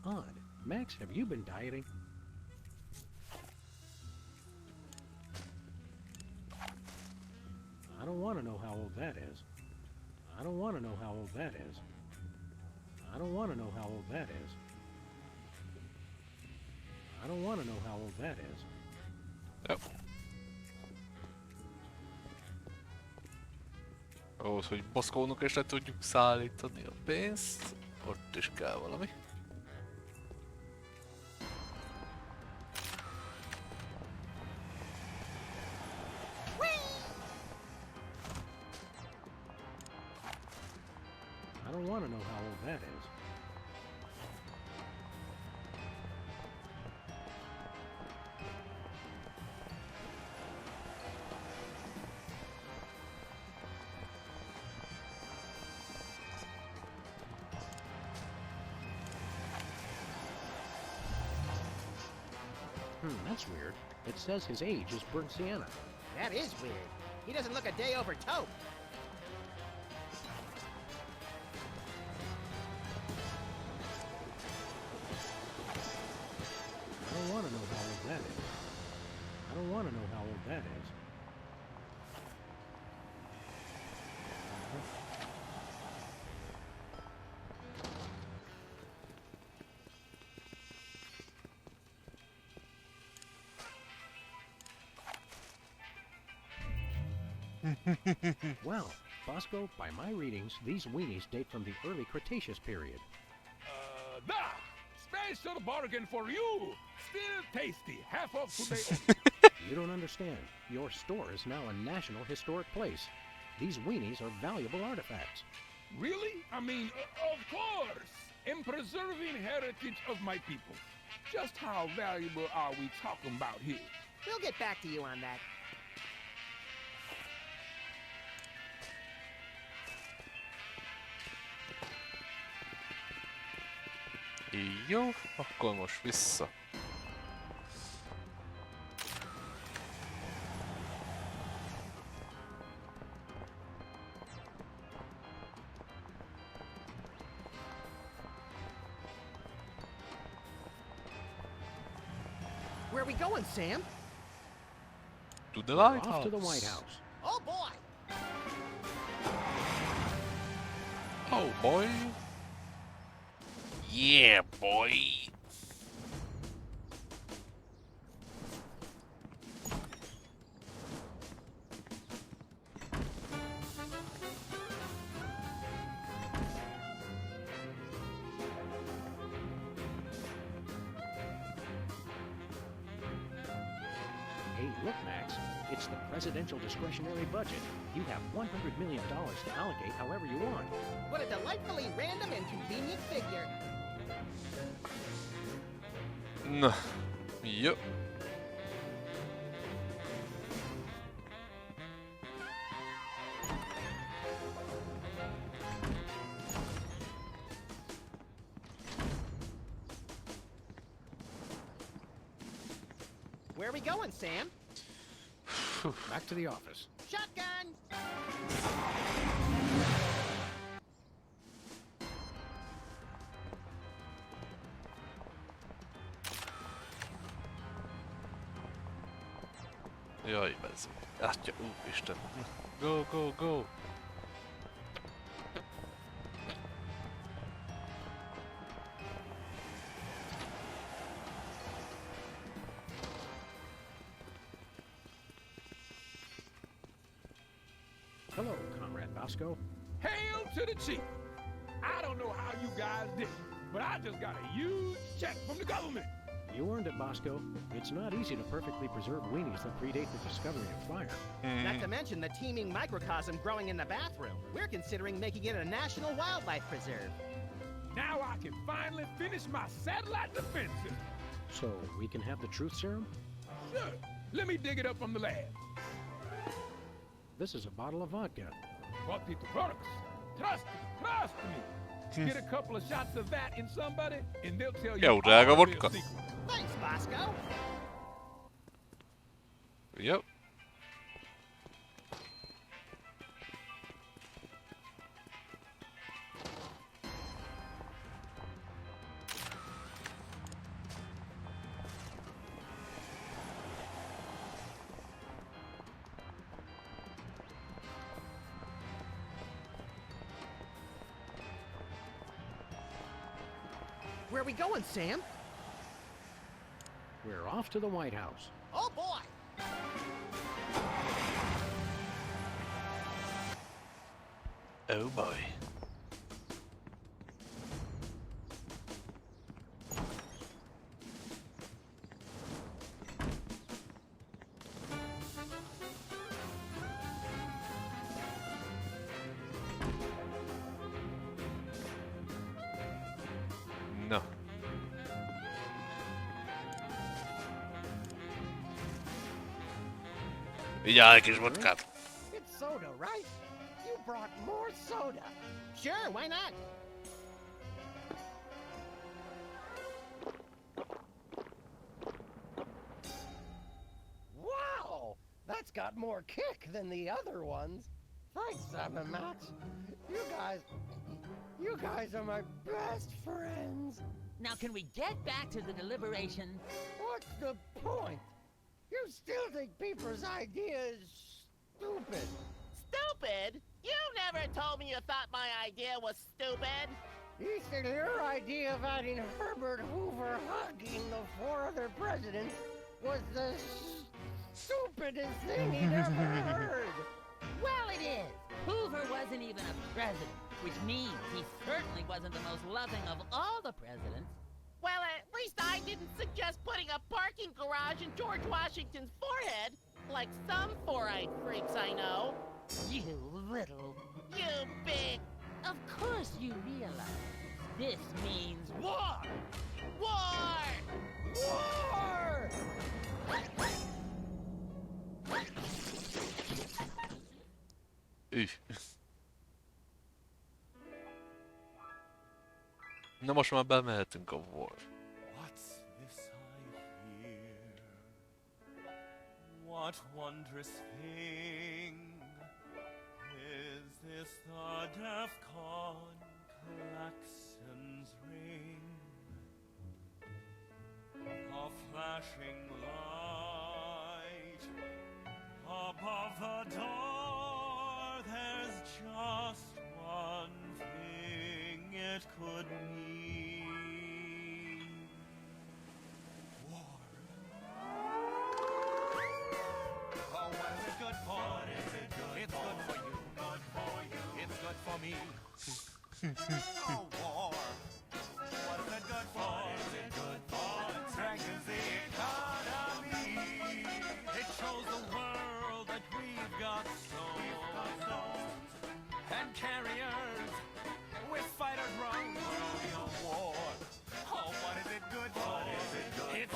Speaker 3: Odd. Max, have you been dieting? I don't want to know how old that is. I don't want to know how old that is. I don't want to know how old that is. I don't want to know how old that is.
Speaker 1: Jó. Ahhoz, hogy Moszkónak is le tudjuk szállítani a pénzt, ott is kell valami.
Speaker 3: I don't want to know how old that is. That's weird. It says his age is burnt sienna.
Speaker 4: That is weird. He doesn't look a day over taupe.
Speaker 3: I don't want to know how old that is. I don't want to know how old that is. Well, Bosco, by my readings, these weenies date from the early Cretaceous period.
Speaker 7: Da! Special bargain for you! Still tasty, half of today.
Speaker 3: You don't understand. Your store is now a national historic place. These weenies are valuable artifacts.
Speaker 7: Really? I mean, of course! In preserving heritage of my people. Just how valuable are we talking about here?
Speaker 4: We'll get back to you on that.
Speaker 1: Jó, akkor most vissza.
Speaker 4: Where are we going, Sam?
Speaker 1: To the lighthouse.
Speaker 3: Off to the White House.
Speaker 4: Oh, boy!
Speaker 1: Oh boy. Yeah, boy.
Speaker 3: Hey, look, Max. It's the presidential discretionary budget. You have $100 million to allocate however you want.
Speaker 4: What a delightfully random and convenient figure.
Speaker 1: Na, jó.
Speaker 4: Where are we going, Sam?
Speaker 3: Back to the office.
Speaker 4: Shotgun!
Speaker 1: Jaj, ez. Atya, úristen. Go, go, go!
Speaker 3: Hello, Comrade Bosco.
Speaker 7: Hail to the chief! I don't know how you guys did it, but I just got a huge check from the government.
Speaker 3: You earned it, Bosco. It's not easy to perfectly preserve weenies that predate the discovery of fire.
Speaker 4: Not to mention the teeming microcosm growing in the bathroom. We're considering making it a national wildlife preserve.
Speaker 7: Now I can finally finish my satellite defense system.
Speaker 3: So, we can have the truth serum?
Speaker 7: Sure. Let me dig it up from the lab.
Speaker 3: This is a bottle of vodka.
Speaker 7: What the products? Trust me. Get a couple of shots of that in somebody, and they'll tell you
Speaker 1: Jó, drága
Speaker 7: all
Speaker 1: vodka.
Speaker 7: their secrets.
Speaker 4: Thanks, Bosco.
Speaker 1: Jó.
Speaker 4: Where are we going, Sam?
Speaker 3: We're off to the White House.
Speaker 4: Oh, boy!
Speaker 1: Oh boy. Na. Vigyázz, kis vodkát!
Speaker 11: It's soda, right? You brought more soda.
Speaker 4: Sure, why not?
Speaker 11: Wow! That's got more kick than the other ones. Thanks, Sam and Max. You guys are my best friends.
Speaker 16: Now, can we get back to the deliberation?
Speaker 11: What's the point? You still think Peeper's idea is stupid.
Speaker 4: Stupid? You never told me you thought my idea was stupid.
Speaker 11: He said your idea of having Herbert Hoover hugging the four other presidents was the stupidest thing he'd ever heard.
Speaker 16: Well, it is. Hoover wasn't even a president, which means he certainly wasn't the most loving of all the presidents.
Speaker 4: Well, at least I didn't suggest putting a parking garage in George Washington's forehead, like some four-eyed freaks I know.
Speaker 16: You little...
Speaker 4: You big...
Speaker 16: Of course you realize this means war!
Speaker 4: War!
Speaker 11: War!
Speaker 1: Na most már bemehetünk a War.
Speaker 17: What's this I hear? What wondrous thing is this? The DEFCON klaxons ring, a flashing light above the door. There's just one thing it could mean. War. Oh, what is it good for? What is it good it's for? Good for you. Good for you. It's good for me. Oh, war. What is it good for? What is it good for? It strengthens the economy. It shows the world that we've got stones and carriers with fighter drones. Oh, war. Oh, what is it good for? What is it good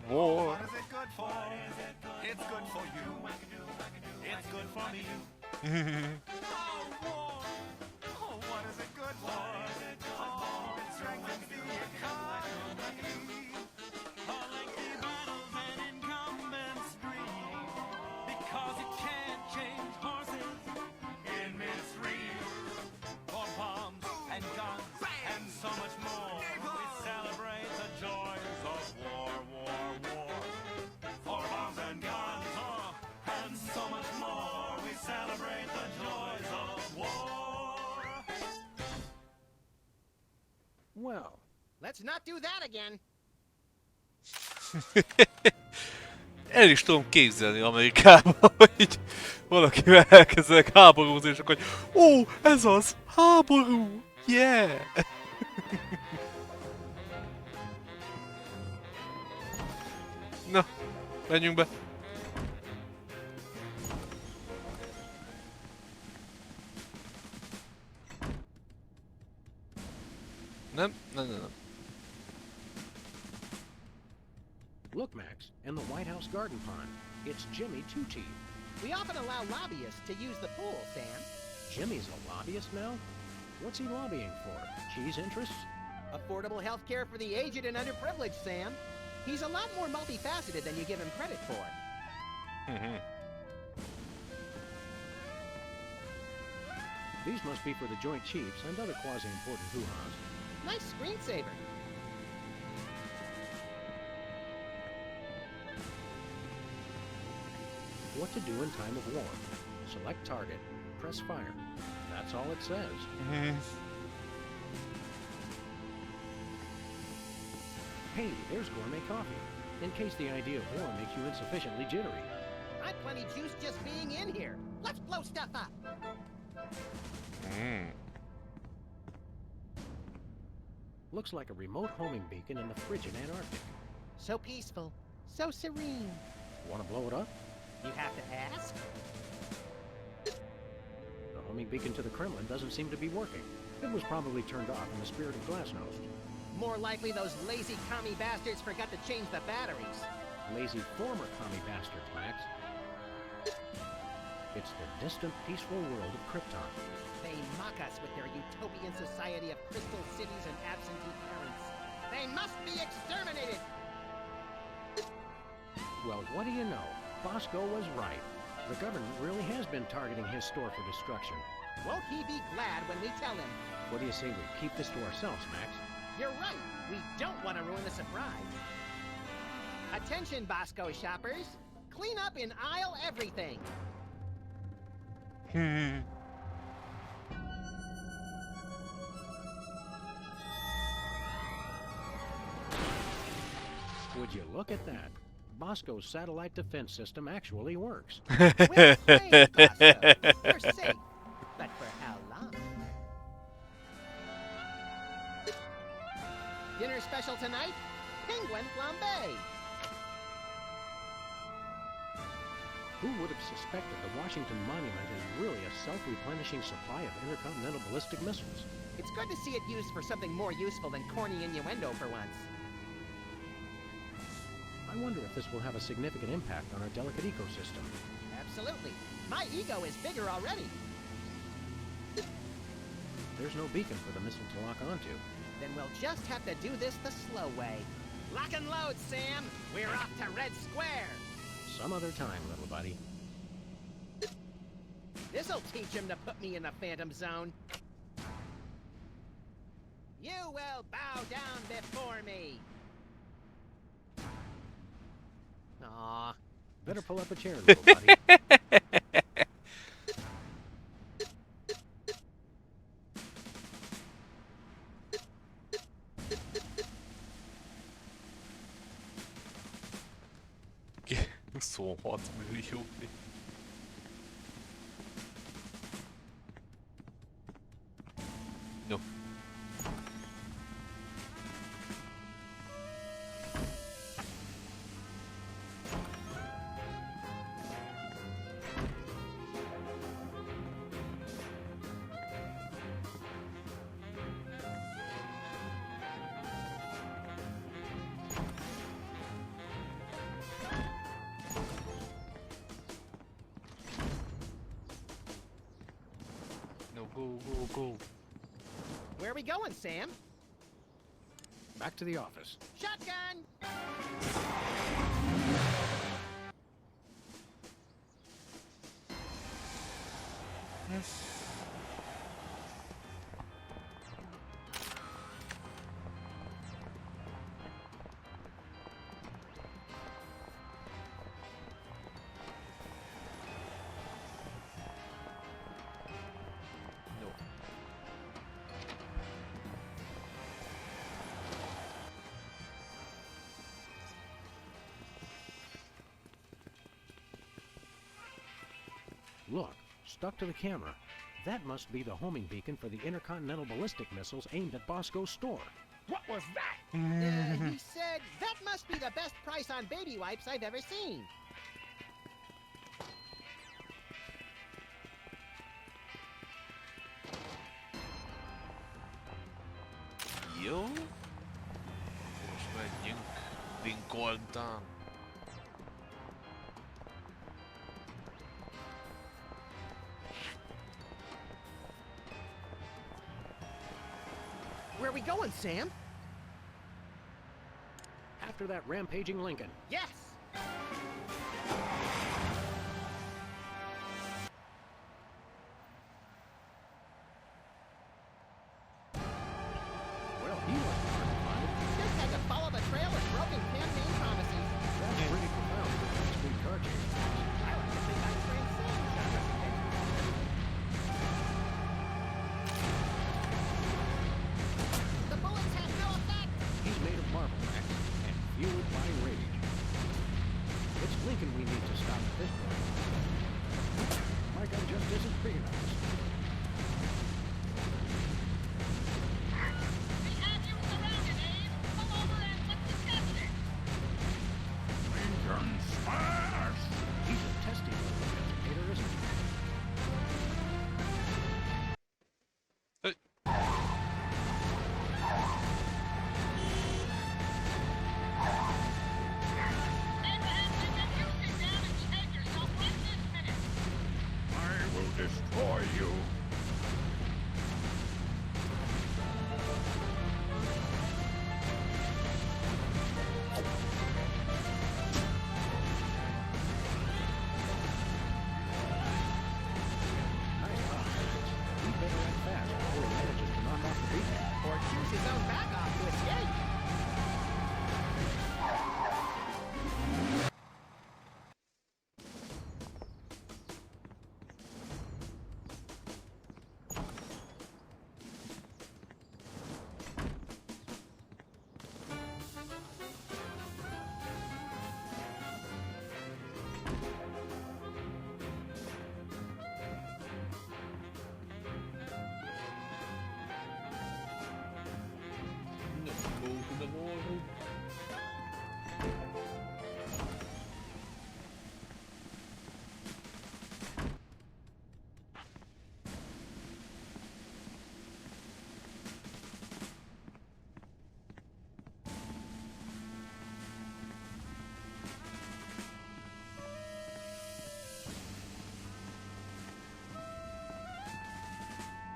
Speaker 1: War.
Speaker 17: What is it good for? It's good for you. It's good for me. Oh, war. Oh, what is it good for? Oh, it strengthens the economy. All lengthy battles and incumbents breed, because it can't change horses in midstream. For bombs and guns and so much more, we celebrate the joys of war, war, war. For bombs and guns, and so much more, we celebrate the joys of war.
Speaker 3: Well,
Speaker 4: Let's not do that again.
Speaker 1: El is tudom képzelni Amerikában, hogy így valakivel elkezdenek háborúzni, és akkor hogy ó, ez az, háború, yeah! Na, menjünk be. Nem.
Speaker 3: look, Max, in the White House garden pond. It's Jimmy Two-Teeth.
Speaker 4: We often allow lobbyists to use the pool, Sam.
Speaker 3: Jimmy's a lobbyist now? What's he lobbying for? Cheese interests?
Speaker 4: Affordable health care for the aged and underprivileged, Sam. He's a lot more multifaceted than you give him credit for.
Speaker 3: These must be for the Joint Chiefs and other quasi-important hoo-has.
Speaker 4: Nice screensaver.
Speaker 3: What to do in time of war. Select target, press fire. That's all it says. Hey, there's gourmet coffee. In case the idea of war makes you insufficiently jittery.
Speaker 4: I'm plenty juiced just being in here. Let's blow stuff up.
Speaker 3: Looks like a remote homing beacon in the frigid Antarctic.
Speaker 4: So peaceful, so serene.
Speaker 3: Want to blow it up?
Speaker 4: You have to ask?
Speaker 3: The homing beacon to the Kremlin doesn't seem to be working. It was probably turned off in the spirit of Glasnost.
Speaker 4: More likely those lazy commie bastards forgot to change the batteries.
Speaker 3: Lazy former commie bastards, Max. It's the distant, peaceful world of Krypton.
Speaker 4: They mock us with their utopian society of crystal cities and absentee parents. They must be exterminated!
Speaker 3: Well, what do you know? Bosco was right. The government really has been targeting his store for destruction.
Speaker 4: Won't he be glad when we tell him?
Speaker 3: What do you say we keep this to ourselves, Max?
Speaker 4: You're right. We don't want to ruin the surprise. Attention, Bosco shoppers. Clean up in aisle everything. Would you look at that? Bosco's satellite defense system actually works. Well played, Bosco. You're safe. But for how long? Dinner special tonight? Penguin flambe.
Speaker 3: Who would have suspected the Washington Monument is really a self-replenishing supply of intercontinental ballistic missiles?
Speaker 4: It's good to see it used for something more useful than corny innuendo for once.
Speaker 3: I wonder if this will have a significant impact on our delicate ecosystem.
Speaker 4: Absolutely. My ego is bigger already.
Speaker 3: There's no beacon for the missile to lock onto.
Speaker 4: Then we'll just have to do this the slow way. Lock and load, Sam! We're off to Red Square!
Speaker 3: Some other time, little buddy.
Speaker 4: This'll teach him to put me in the Phantom Zone. You will bow down before me! Aw.
Speaker 3: Better pull up a chair, little buddy.
Speaker 1: So hot, millió. No. go.
Speaker 4: Where are we going, Sam?
Speaker 3: Back to the office.
Speaker 4: Shotgun!
Speaker 3: Look, stuck to the camera. That must be the homing beacon for the intercontinental ballistic missiles aimed at Bosco's store.
Speaker 7: What was that?
Speaker 4: He said, that must be the best price on baby wipes I've ever seen.
Speaker 1: Jó. Most menjünk Lincolntán.
Speaker 4: Where are we going, Sam?
Speaker 3: After that rampaging Lincoln.
Speaker 4: Yes!
Speaker 3: Well, he was hard to find.
Speaker 4: Just had to follow the trail of broken campaign promises.
Speaker 3: That's pretty profound for a street car chase.
Speaker 4: I like to think I trained Sam with that reputation. The bullets have no effect!
Speaker 3: He's made of marble, Max, and fueled by rage. It's Lincoln we need to stop at this point. My gun just isn't big enough.
Speaker 8: We have you surrounded, Abe. Come over and let's discuss it.
Speaker 13: Lincoln smash!
Speaker 3: He's a testy little agitator, isn't he?
Speaker 8: Abraham Lincoln, you sit down and behave yourself right this minute.
Speaker 13: I will destroy you.
Speaker 3: Nice job, Max. He better act fast before he manages to knock off the beacon.
Speaker 4: Or choose his own back off to escape.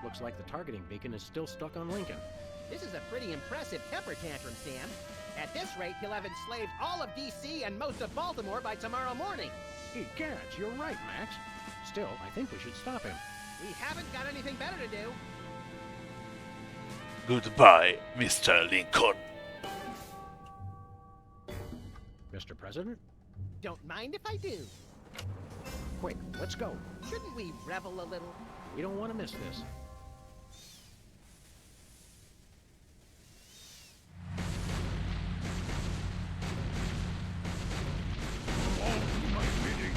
Speaker 3: Looks like the targeting beacon is still stuck on Lincoln.
Speaker 4: This is a pretty impressive temper tantrum, Sam. At this rate, he'll have enslaved all of D.C. and most of Baltimore by tomorrow morning.
Speaker 3: Egads, you're right, Max. Still, I think we should stop him.
Speaker 4: We haven't got anything better to do.
Speaker 1: Goodbye, Mr. Lincoln.
Speaker 3: Mr. President?
Speaker 4: Don't mind if I do.
Speaker 3: Quick, let's go.
Speaker 4: Shouldn't we revel a little?
Speaker 3: We don't want to miss this.
Speaker 13: My meeting.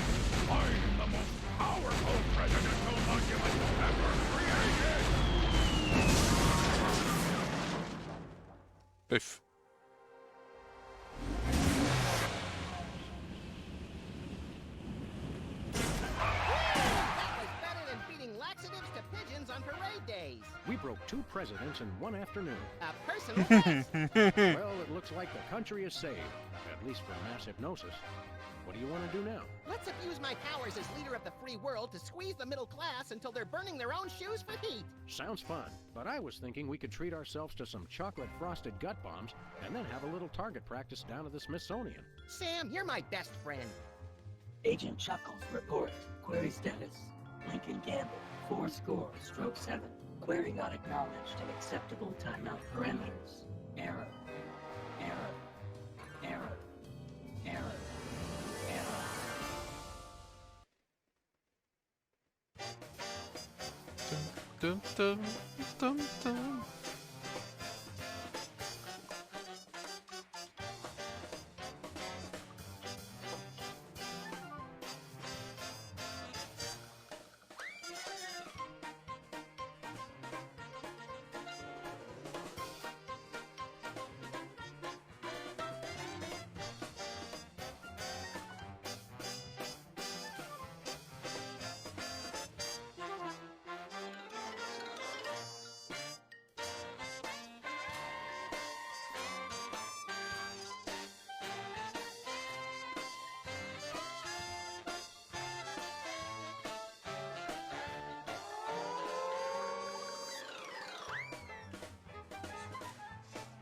Speaker 13: I am the most powerful presidential monument ever created.
Speaker 1: Püff.
Speaker 4: That was better than feeding laxatives to pigeons on parade days.
Speaker 3: We broke 2 presidents in 1 afternoon.
Speaker 4: A personal best.
Speaker 3: Well, it looks like the country is saved, at least from mass hypnosis. What do you want to do now?
Speaker 4: Let's abuse my powers as leader of the free world to squeeze the middle class until they're burning their own shoes for heat.
Speaker 3: Sounds fun, but I was thinking we could treat ourselves to some chocolate-frosted gut bombs and then have a little target practice down at the Smithsonian.
Speaker 4: Sam, you're my best friend.
Speaker 18: Agent Chuckles, report. Query status. Lincoln Gamble, 4-7. Query not acknowledged in acceptable timeout parameters. Error. Error. Error. Error. Error.
Speaker 1: Dum dum dum dum.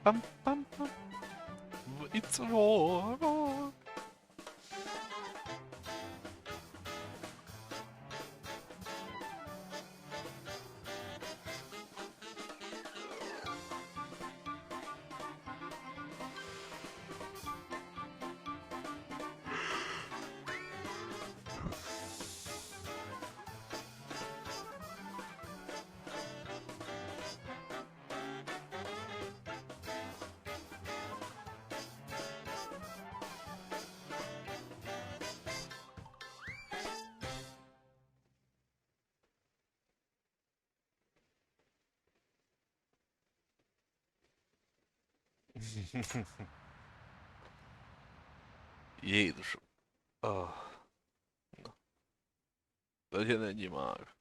Speaker 1: Bum, bum, bum. It's war. Jézusom. Na. Legyen ennyi már.